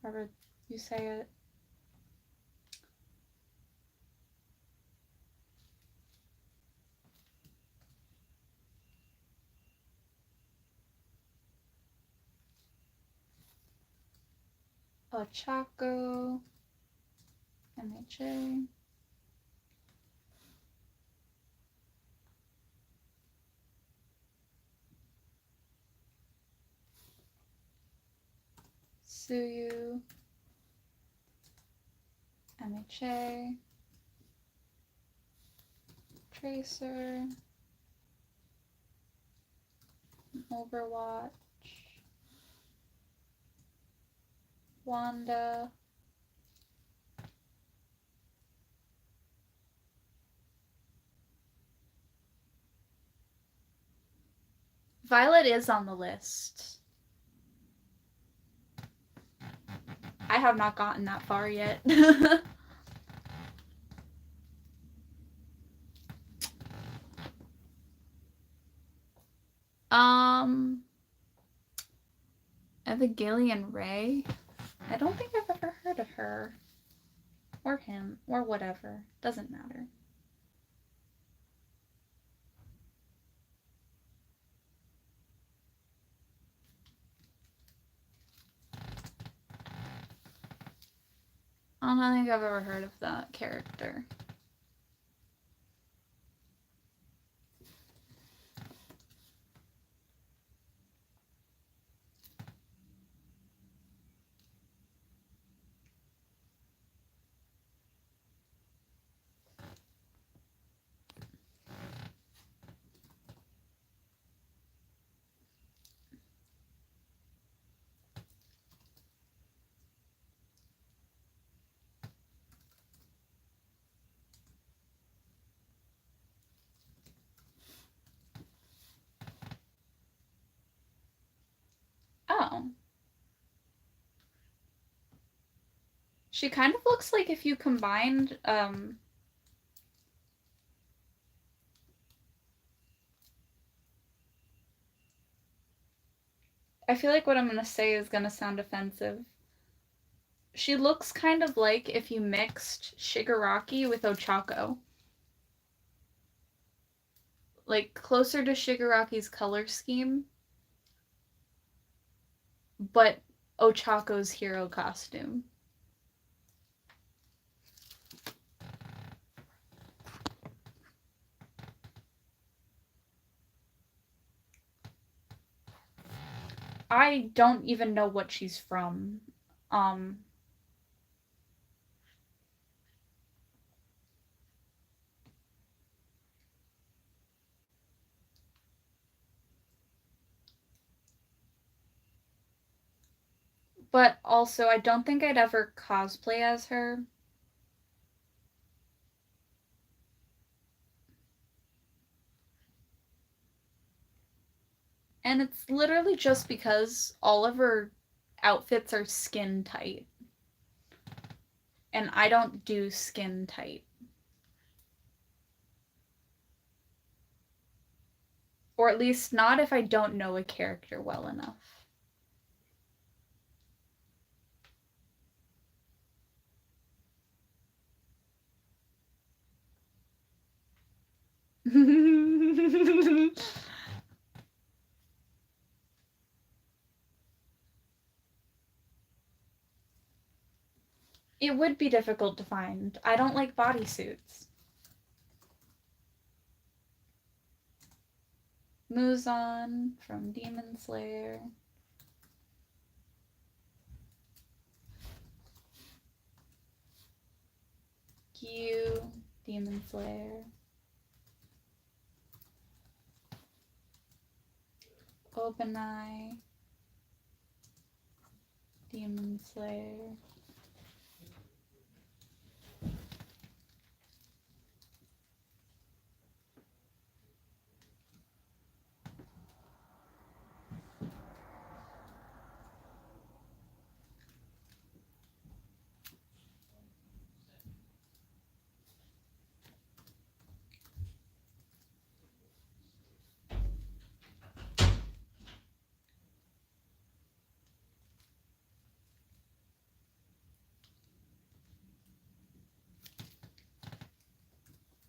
however you say it. Ochako, MHA, Suyu, MHA, Tracer, Overwatch, Wanda, Violet is on the list. I have not gotten that far yet. Evangelion Ray? I don't think I've ever heard of her. Or him. Or whatever. Doesn't matter. I don't think I've ever heard of that character. Oh. She kind of looks like if you combined, I feel like what I'm gonna say is gonna sound offensive. She looks kind of like if you mixed Shigaraki with Ochako. Like, closer to Shigaraki's color scheme, but Ochako's hero costume. I don't even know what she's from. But also, I don't think I'd ever cosplay as her. And it's literally just because all of her outfits are skin tight. And I don't do skin tight. Or at least not if I don't know a character well enough. It would be difficult to find. I don't like bodysuits. Muzan from Demon Slayer. Gyu, Demon Slayer. Openeye, Demon Slayer.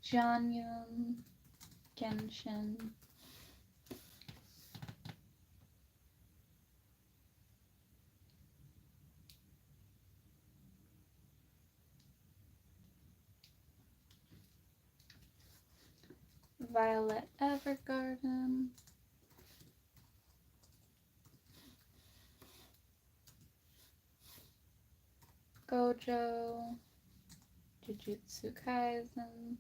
Janyun, Genshin. Violet Evergarden. Gojo. Jujutsu Kaisen.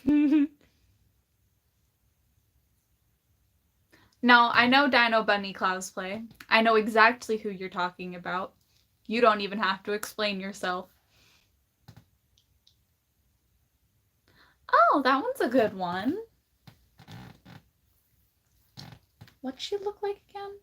No, I know Dino Bunny cosplay. I know exactly who you're talking about. You don't even have to explain yourself. Oh, that one's a good one. What'd she look like again?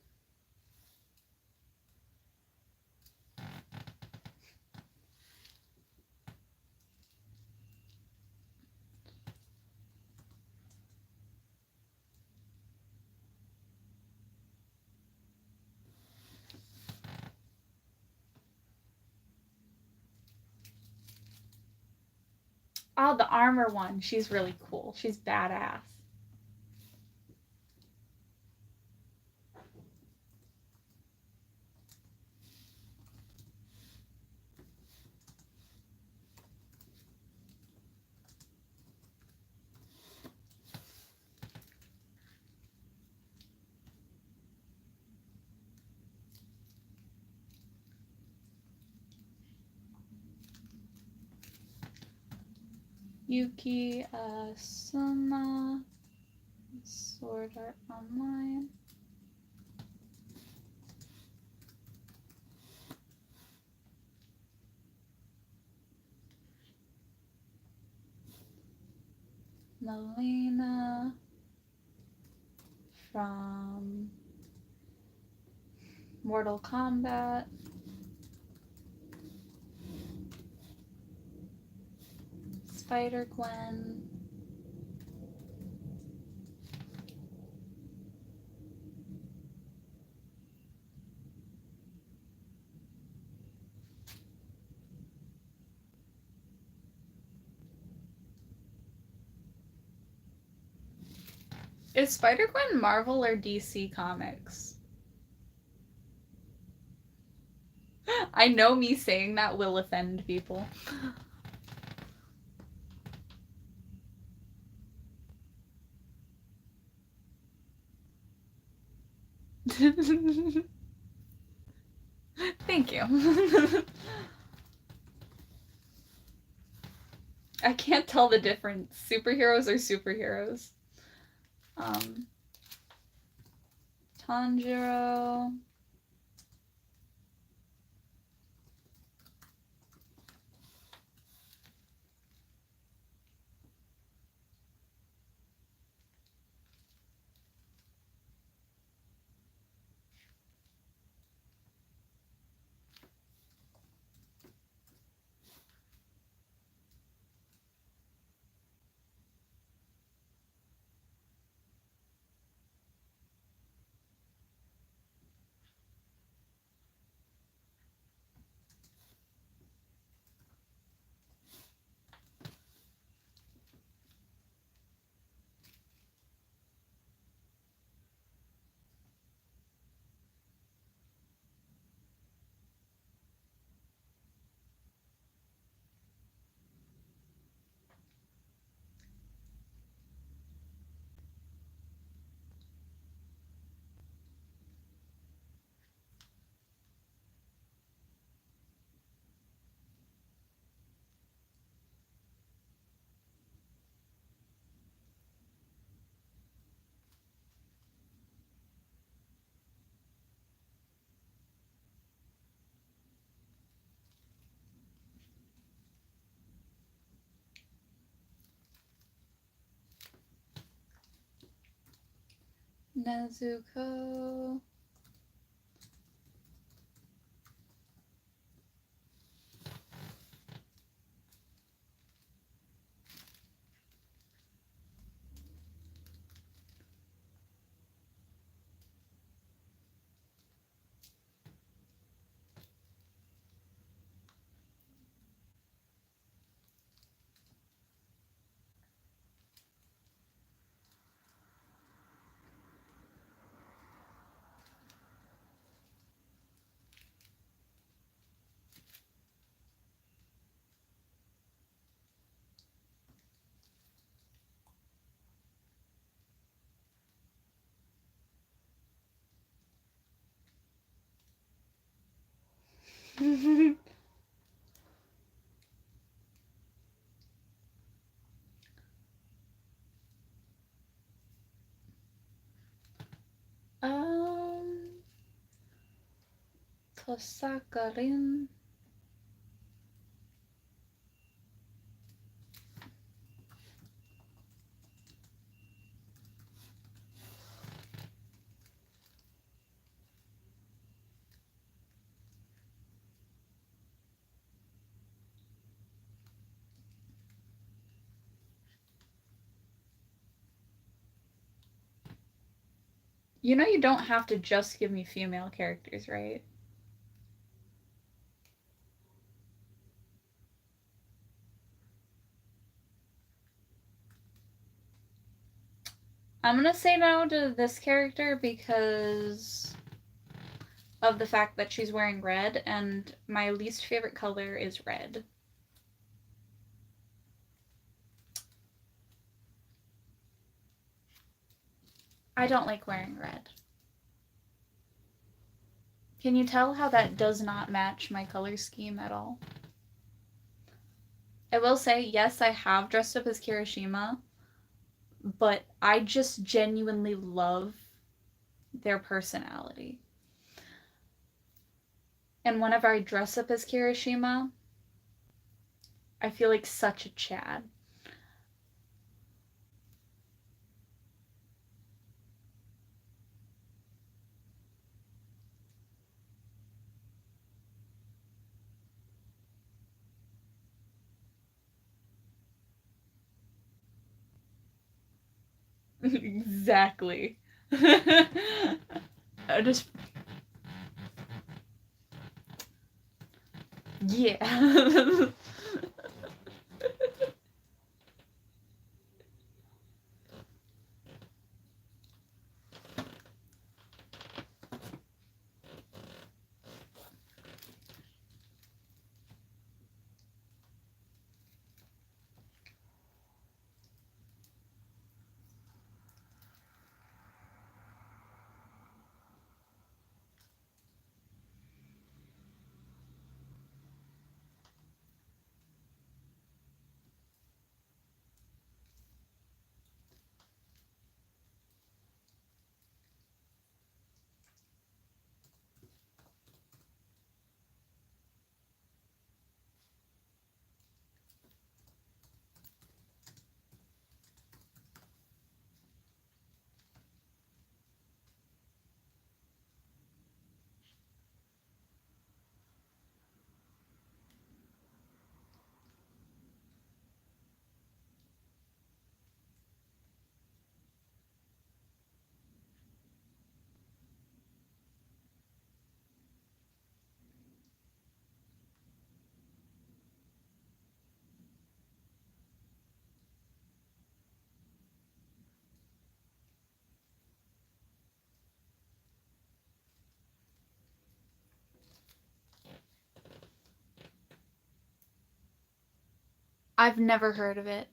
Oh, the armor one. She's really cool. She's badass. Yuki Asuma, Sword Art Online. Melina from Mortal Kombat. Spider-Gwen. Is Spider-Gwen Marvel or DC Comics? I know me saying that will offend people. Thank you. I can't tell the difference. Superheroes are superheroes. Tanjiro. Nezuko. Tosakarin. You know you don't have to just give me female characters, right? I'm gonna say no to this character because of the fact that she's wearing red, and my least favorite color is red. I don't like wearing red. Can you tell how that does not match my color scheme at all? I will say, yes, I have dressed up as Kirishima, but I just genuinely love their personality. And whenever I dress up as Kirishima, I feel like such a Chad. Exactly. I just yeah. I've never heard of it.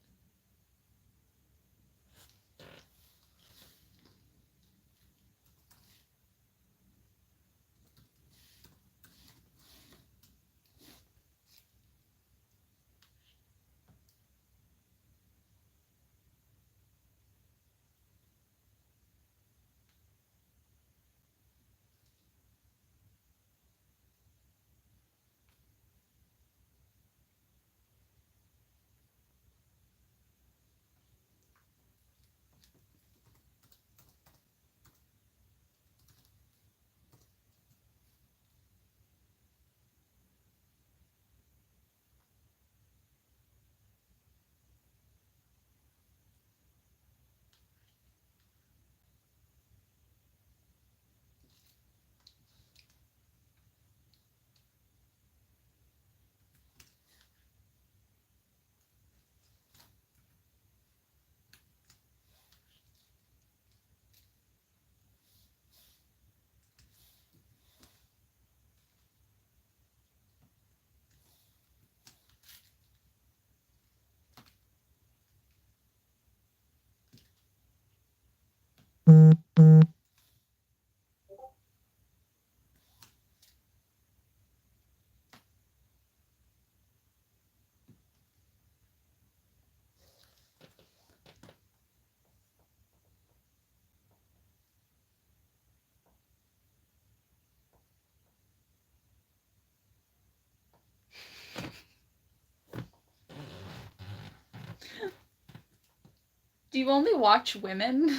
Do you only watch women?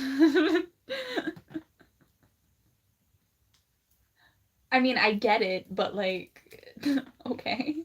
I mean, I get it, but like, okay.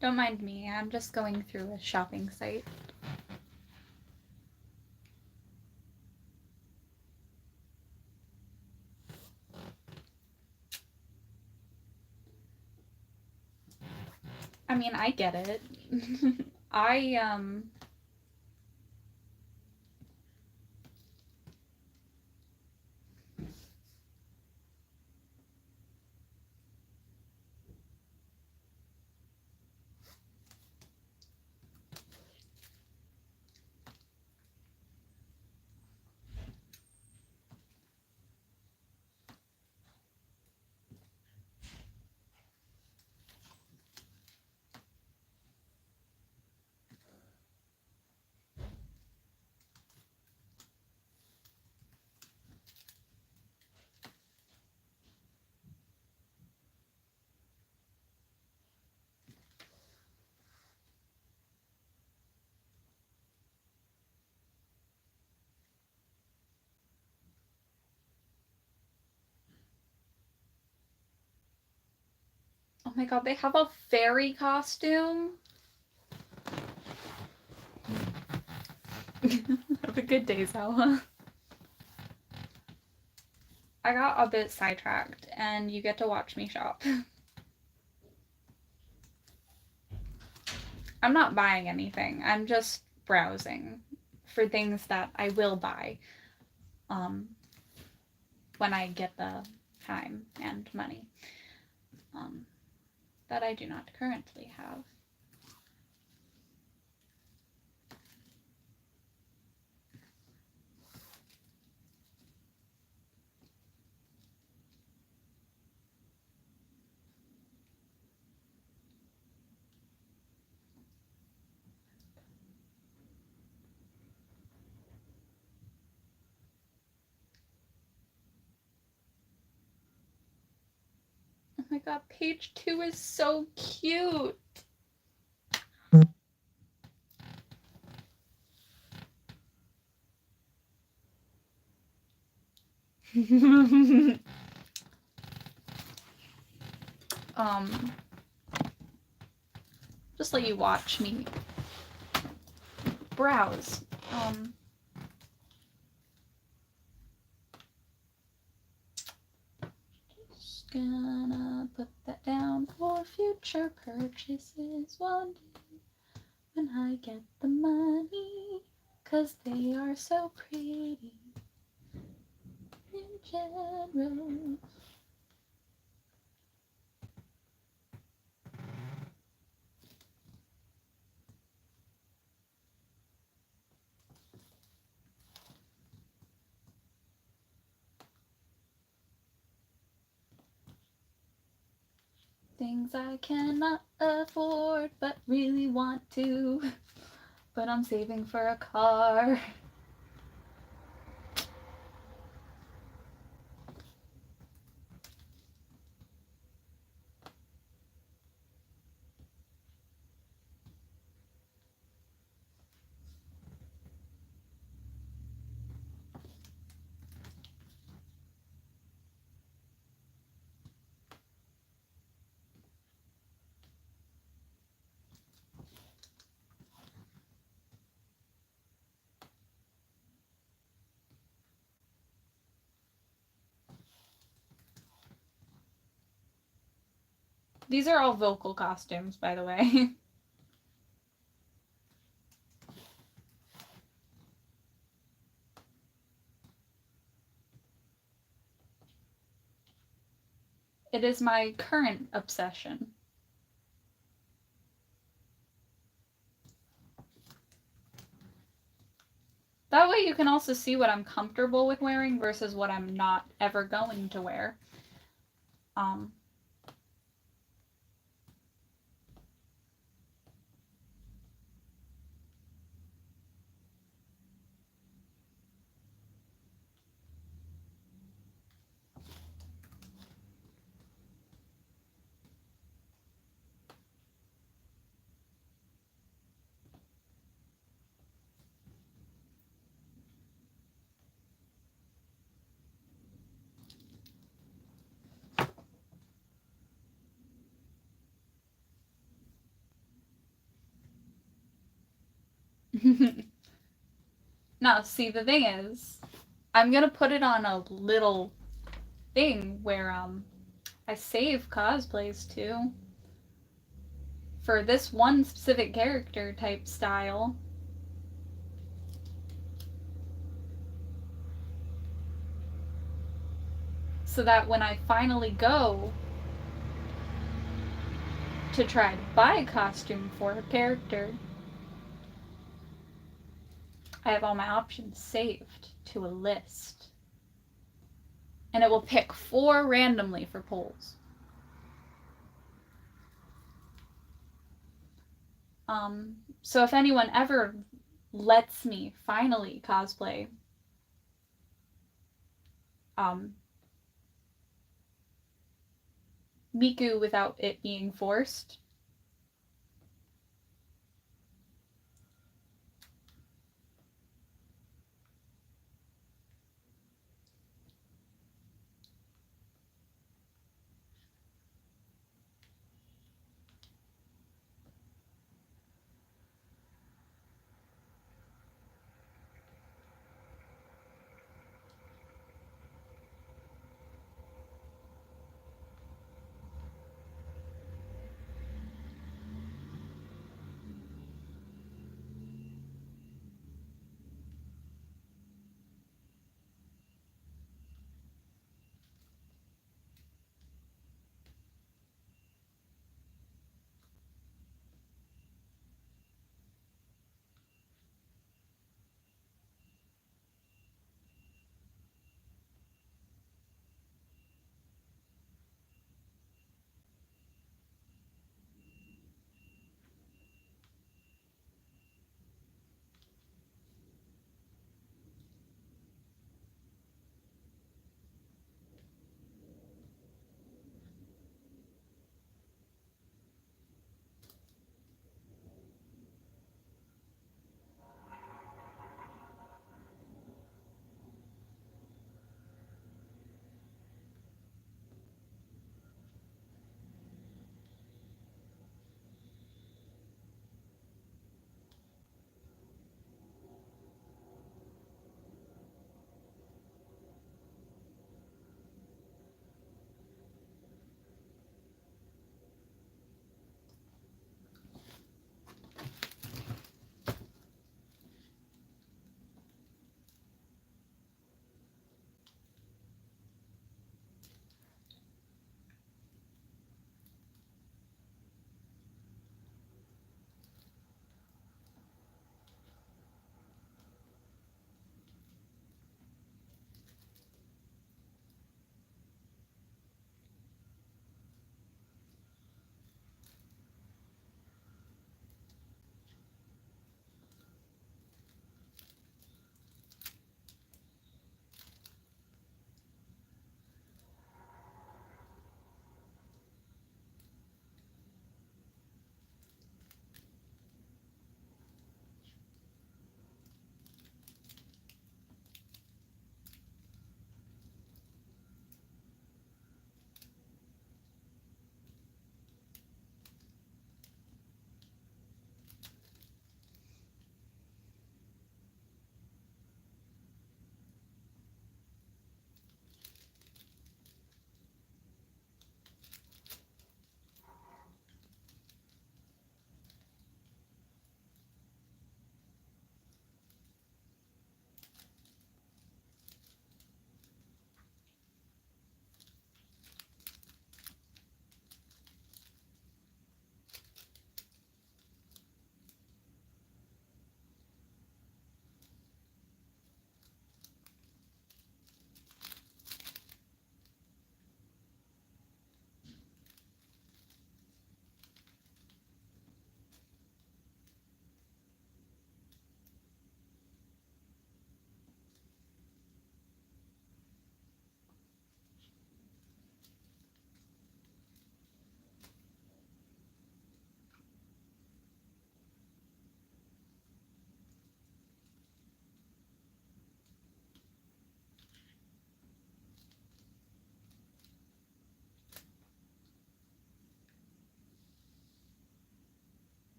Don't mind me, I'm just going through a shopping site. I mean, I get it. I. Oh my god, they have a fairy costume? Have a good day, Zawa. I got a bit sidetracked, and you get to watch me shop. I'm not buying anything. I'm just browsing for things that I will buy when I get the time and money that I do not currently have. Oh my god, page 2 is so cute. Just let you watch me browse. Just gonna put that down for future purchases one day when I get the money, 'cause they are so pretty in general. Things I cannot afford but really want to, but I'm saving for a car. These are all vocal costumes, by the way. It is my current obsession. That way you can also see what I'm comfortable with wearing versus what I'm not ever going to wear. Now, see, the thing is, I'm gonna put it on a little thing where I save cosplays to for this one specific character type style. So that when I finally go to try to buy a costume for a character, I have all my options saved to a list. And it will pick 4 randomly for polls. So if anyone ever lets me finally cosplay Miku without it being forced,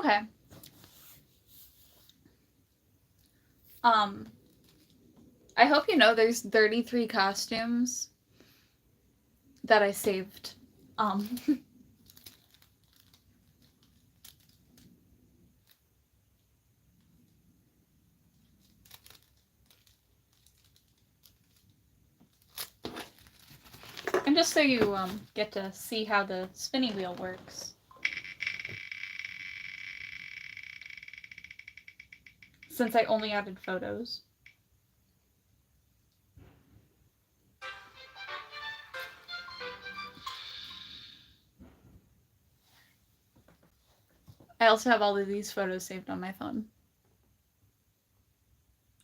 Okay. I hope you know there's 33 costumes that I saved. And just so you get to see how the spinning wheel works. Since I only added photos. I also have all of these photos saved on my phone.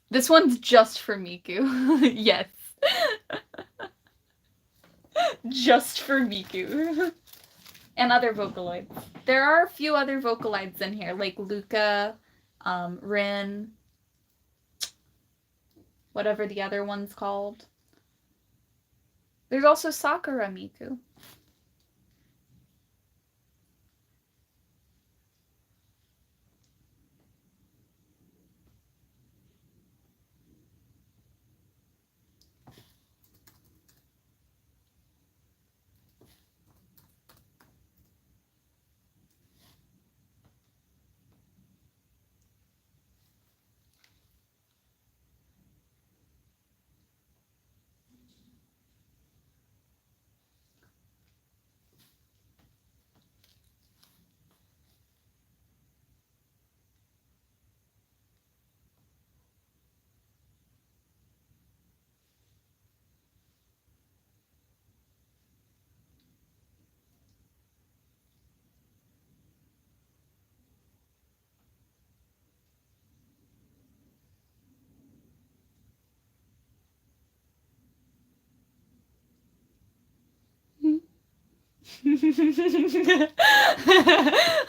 This one's just for Miku. Yes. Just for Miku. And other Vocaloids. There are a few other Vocaloids in here, like Luca, Rin, whatever the other one's called. There's also Sakura Miku.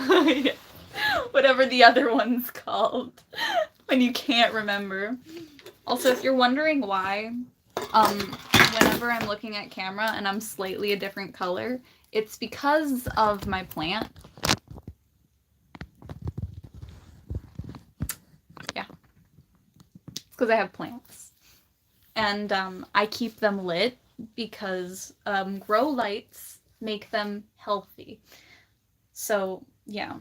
Oh, yeah. Whatever the other one's called. When you can't remember. Also, if you're wondering why, whenever I'm looking at camera and I'm slightly a different color, it's because of my plant. Yeah. It's because I have plants. And I keep them lit because grow lights make them healthy. So, yeah.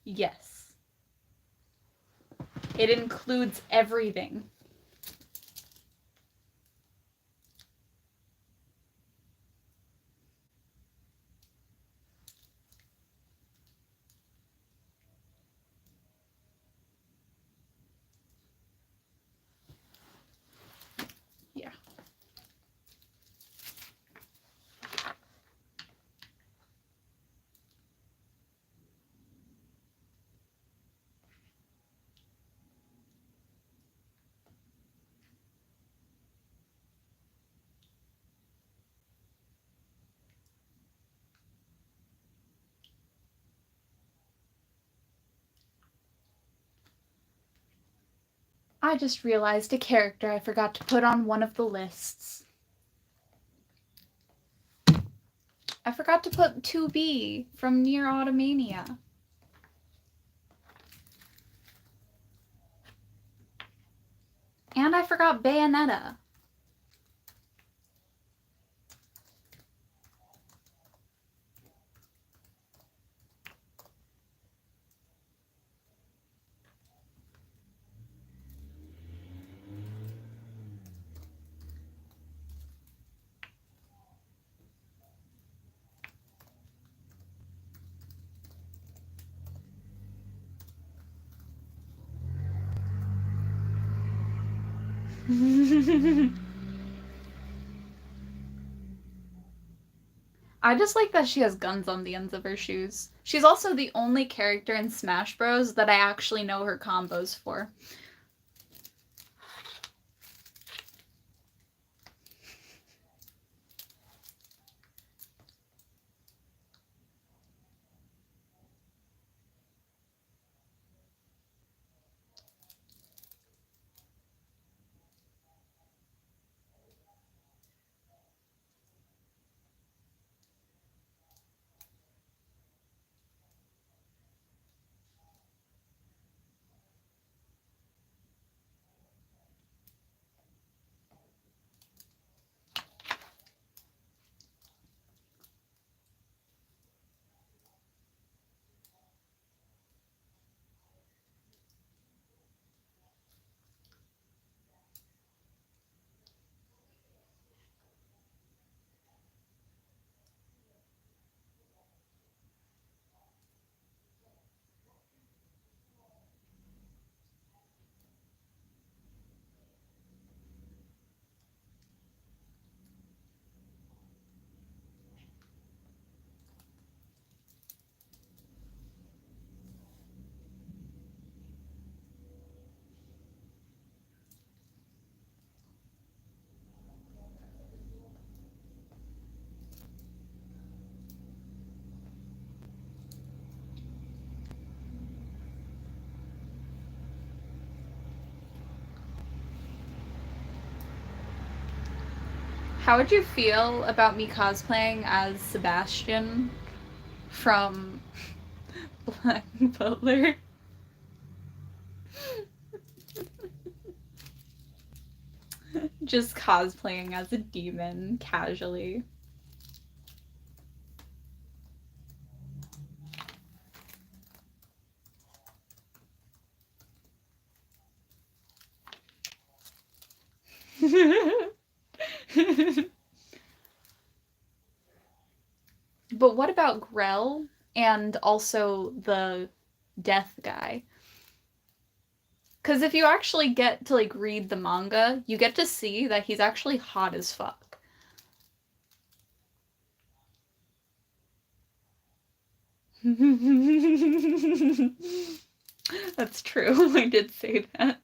Yes. It includes everything. Yeah. I just realized a character I forgot to put on one of the lists. I forgot to put 2B from Nier Automania. And I forgot Bayonetta. I just like that she has guns on the ends of her shoes. She's also the only character in Smash Bros. That I actually know her combos for. How would you feel about me cosplaying as Sebastian from Black Butler? Just cosplaying as a demon casually. But what about Grell and also the death guy? Because if you actually get to like read the manga, you get to see that he's actually hot as fuck. That's true. I did say that.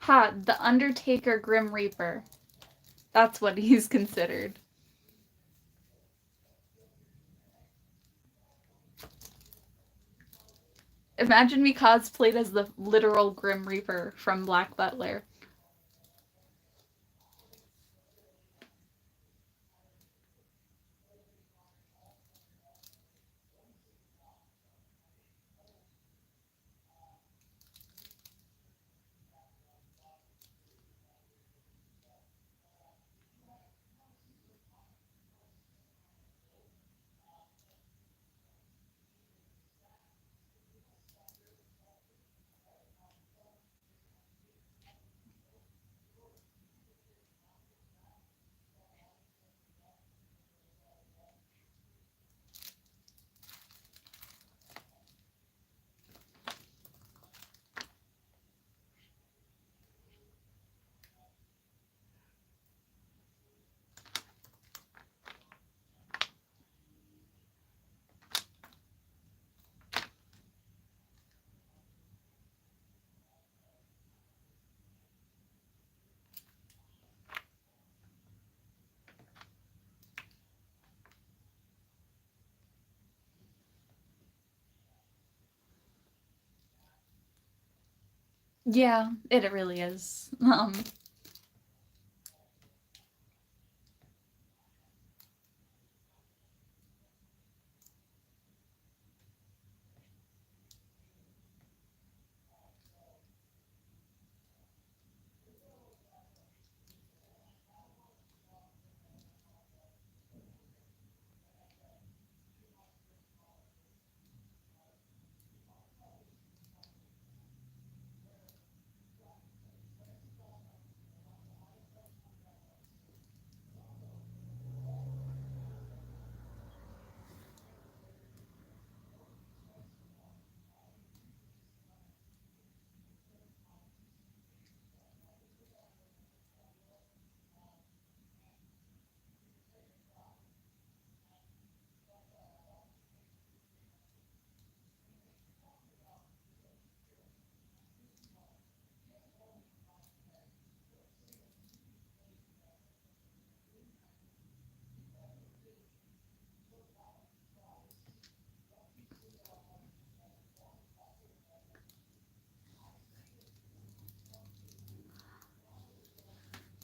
Ha, the Undertaker Grim Reaper. That's what he's considered. Imagine me cosplayed as the literal Grim Reaper from Black Butler. Yeah, it really is.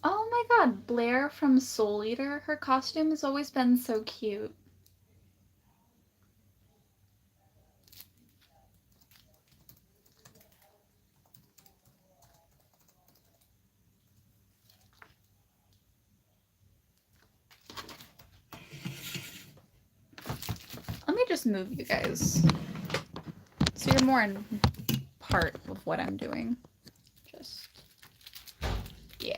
Oh my god, Blair from Soul Eater, her costume has always been so cute. Let me just move you guys so you're more in part of what I'm doing. Just, yeah.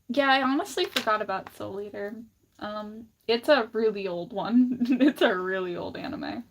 Yeah, I honestly forgot about Soul Eater. It's a really old one. It's a really old anime.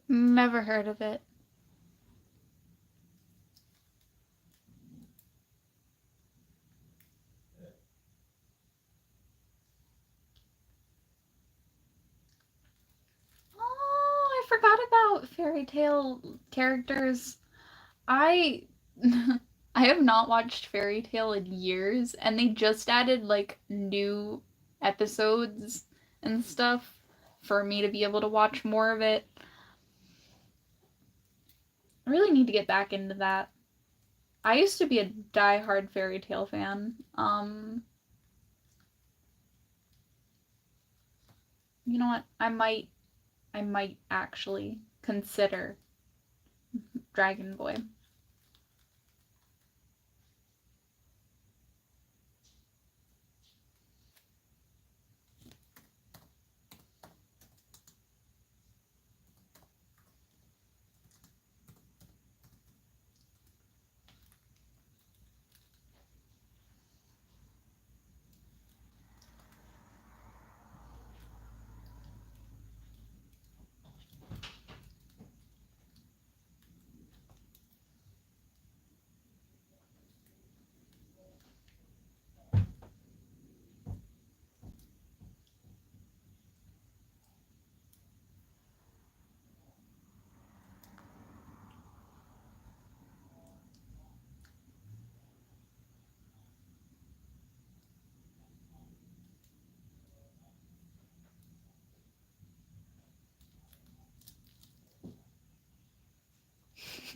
Never heard of it. Oh, I forgot about fairy tale characters. I I have not watched Fairy Tale in years, and they just added like new episodes and stuff for me to be able to watch more of it. I really need to get back into that. I used to be a die-hard Fairy Tale fan. You know what? I might actually consider Dragon Boy.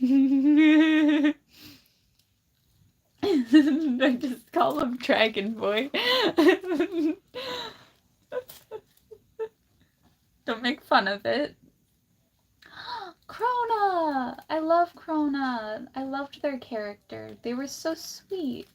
I just call him Dragon Boy. Don't make fun of it. Krona! I love Krona. I loved their character. They were so sweet.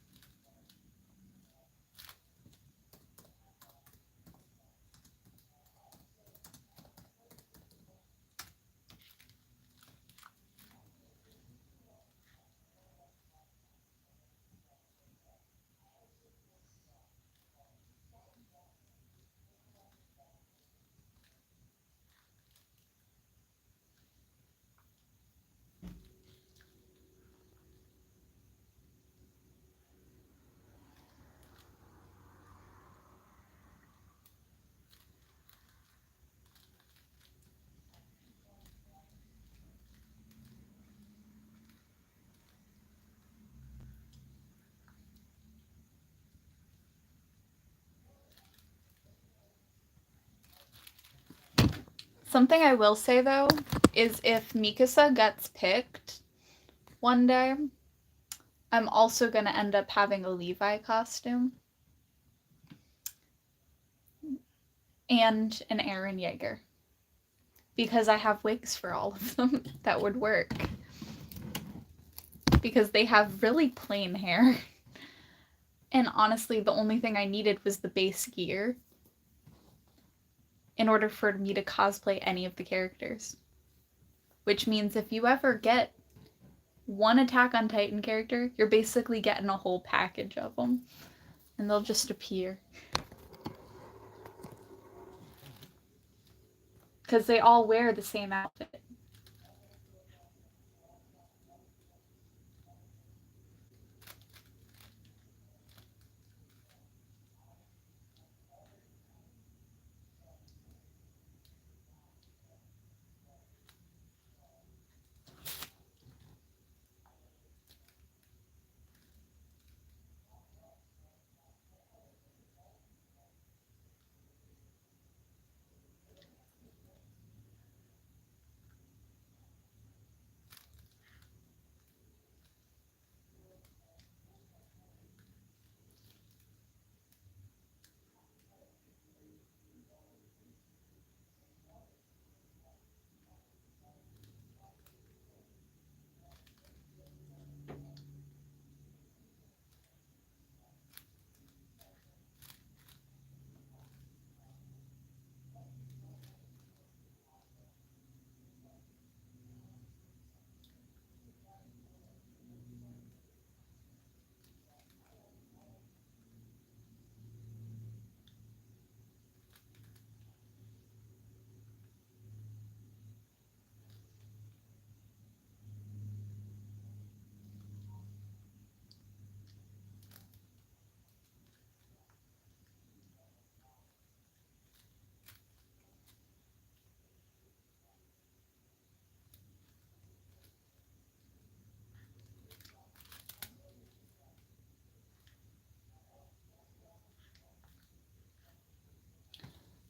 Something I will say, though, is if Mikasa gets picked one day, I'm also going to end up having a Levi costume. And an Eren Yeager. Because I have wigs for all of them that would work. Because they have really plain hair. And honestly, the only thing I needed was the base gear in order for me to cosplay any of the characters. Which means if you ever get one Attack on Titan character, you're basically getting a whole package of them. And they'll just appear. Because they all wear the same outfit.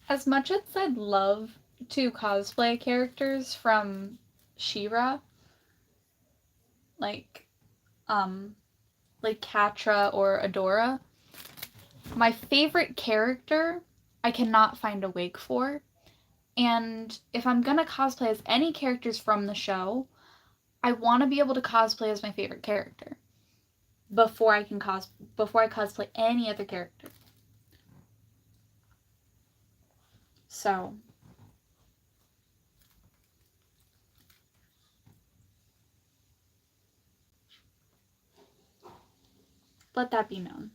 As much as I'd love to cosplay characters from She-Ra, like, like Catra or Adora, my favorite character I cannot find a wig for. And if I'm gonna cosplay as any characters from the show, I want to be able to cosplay as my favorite character before I cosplay any other character. So let that be known.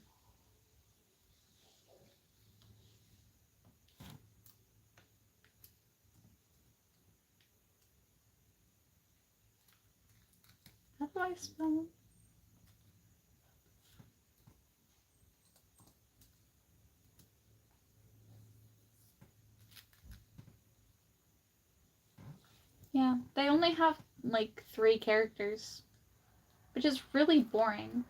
How do I spell? Yeah, they only have like 3 characters, which is really boring.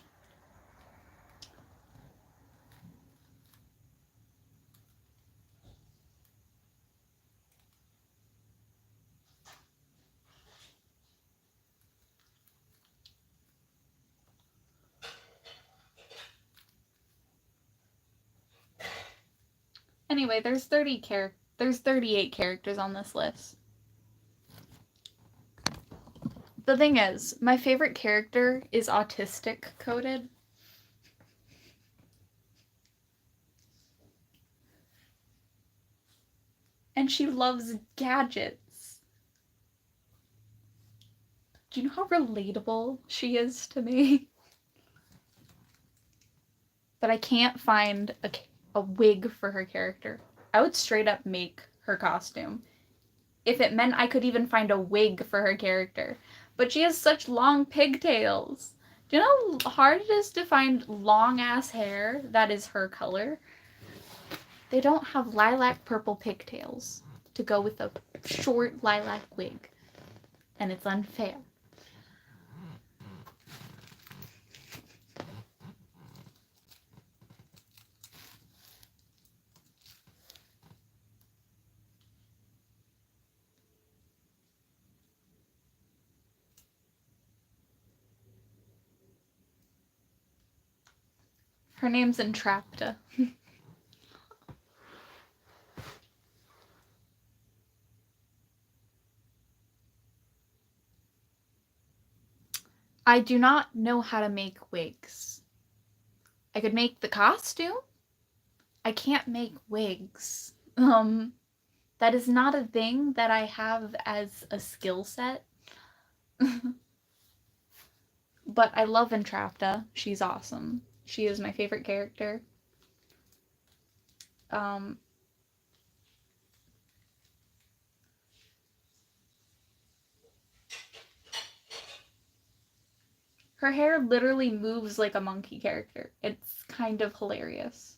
Anyway, there's 38 characters on this list. The thing is, my favorite character is autistic coded. And she loves gadgets. Do you know how relatable she is to me? But I can't find a wig for her character. I would straight up make her costume if it meant I could even find a wig for her character. But she has such long pigtails. Do you know how hard it is to find long ass hair that is her color? They don't have lilac purple pigtails to go with a short lilac wig. And it's unfair. Her name's Entrapta. I do not know how to make wigs. I could make the costume. I can't make wigs. That is not a thing that I have as a skill set. But I love Entrapta. She's awesome. She is my favorite character. Um, Her hair literally moves like a monkey character. It's kind of hilarious.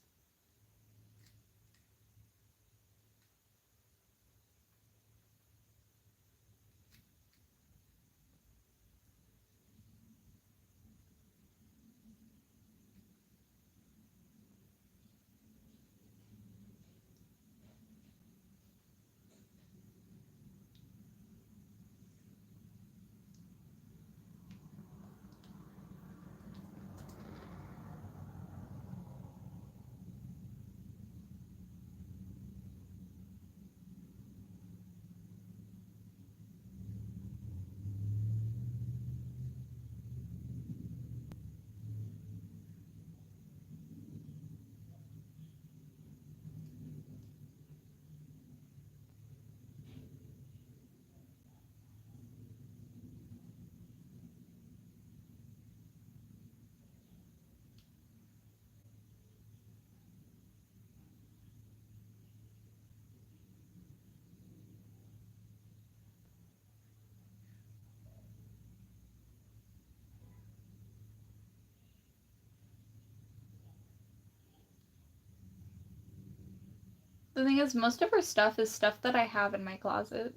The thing is, most of her stuff is stuff that I have in my closet.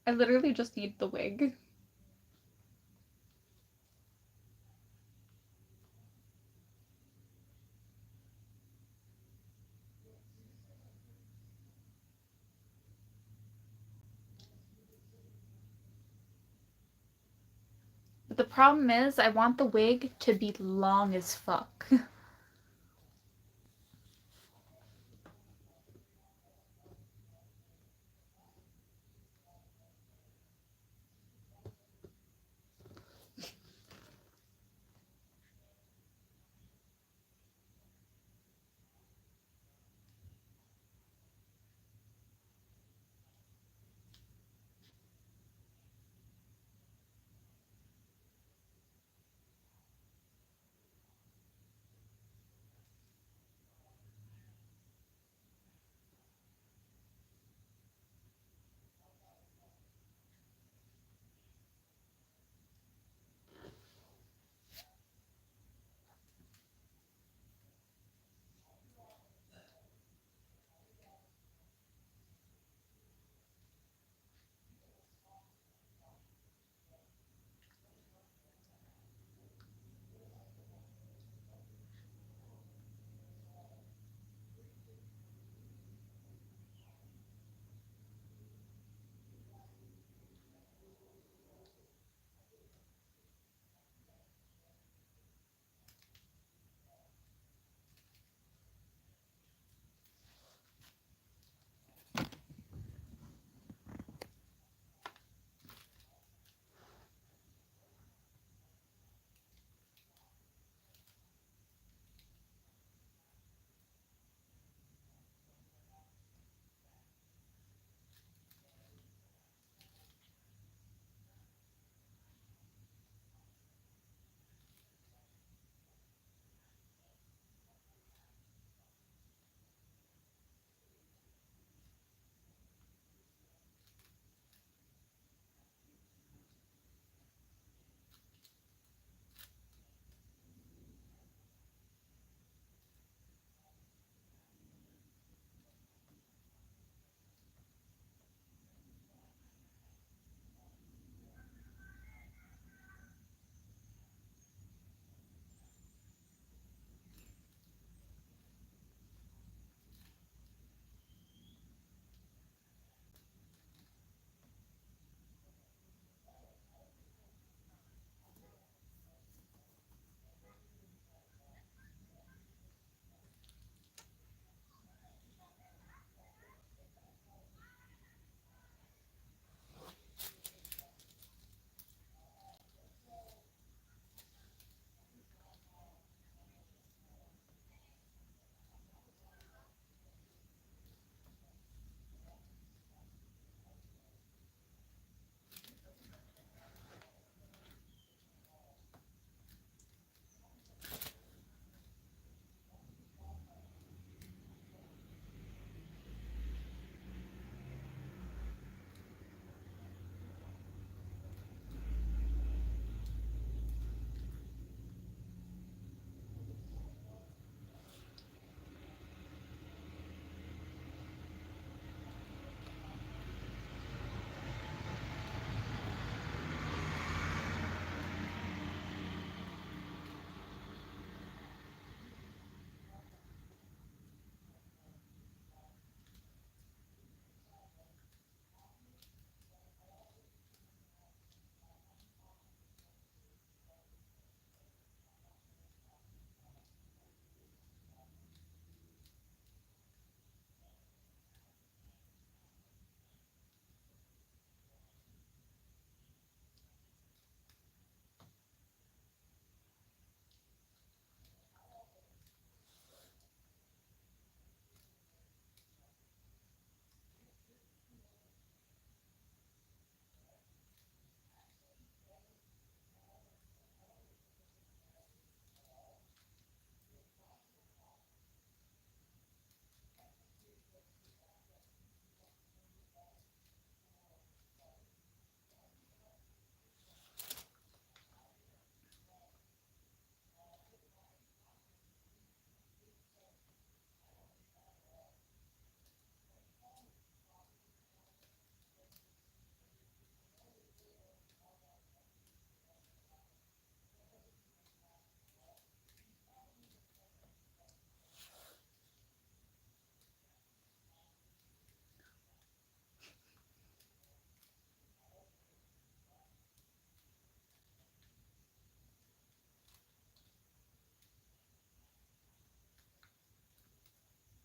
I literally just need the wig. But the problem is, I want the wig to be long as fuck.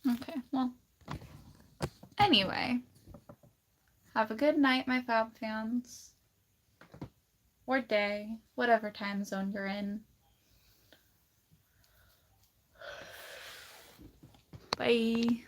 Okay, well, anyway, have a good night, my Fab fans. Or day, whatever time zone you're in. Bye.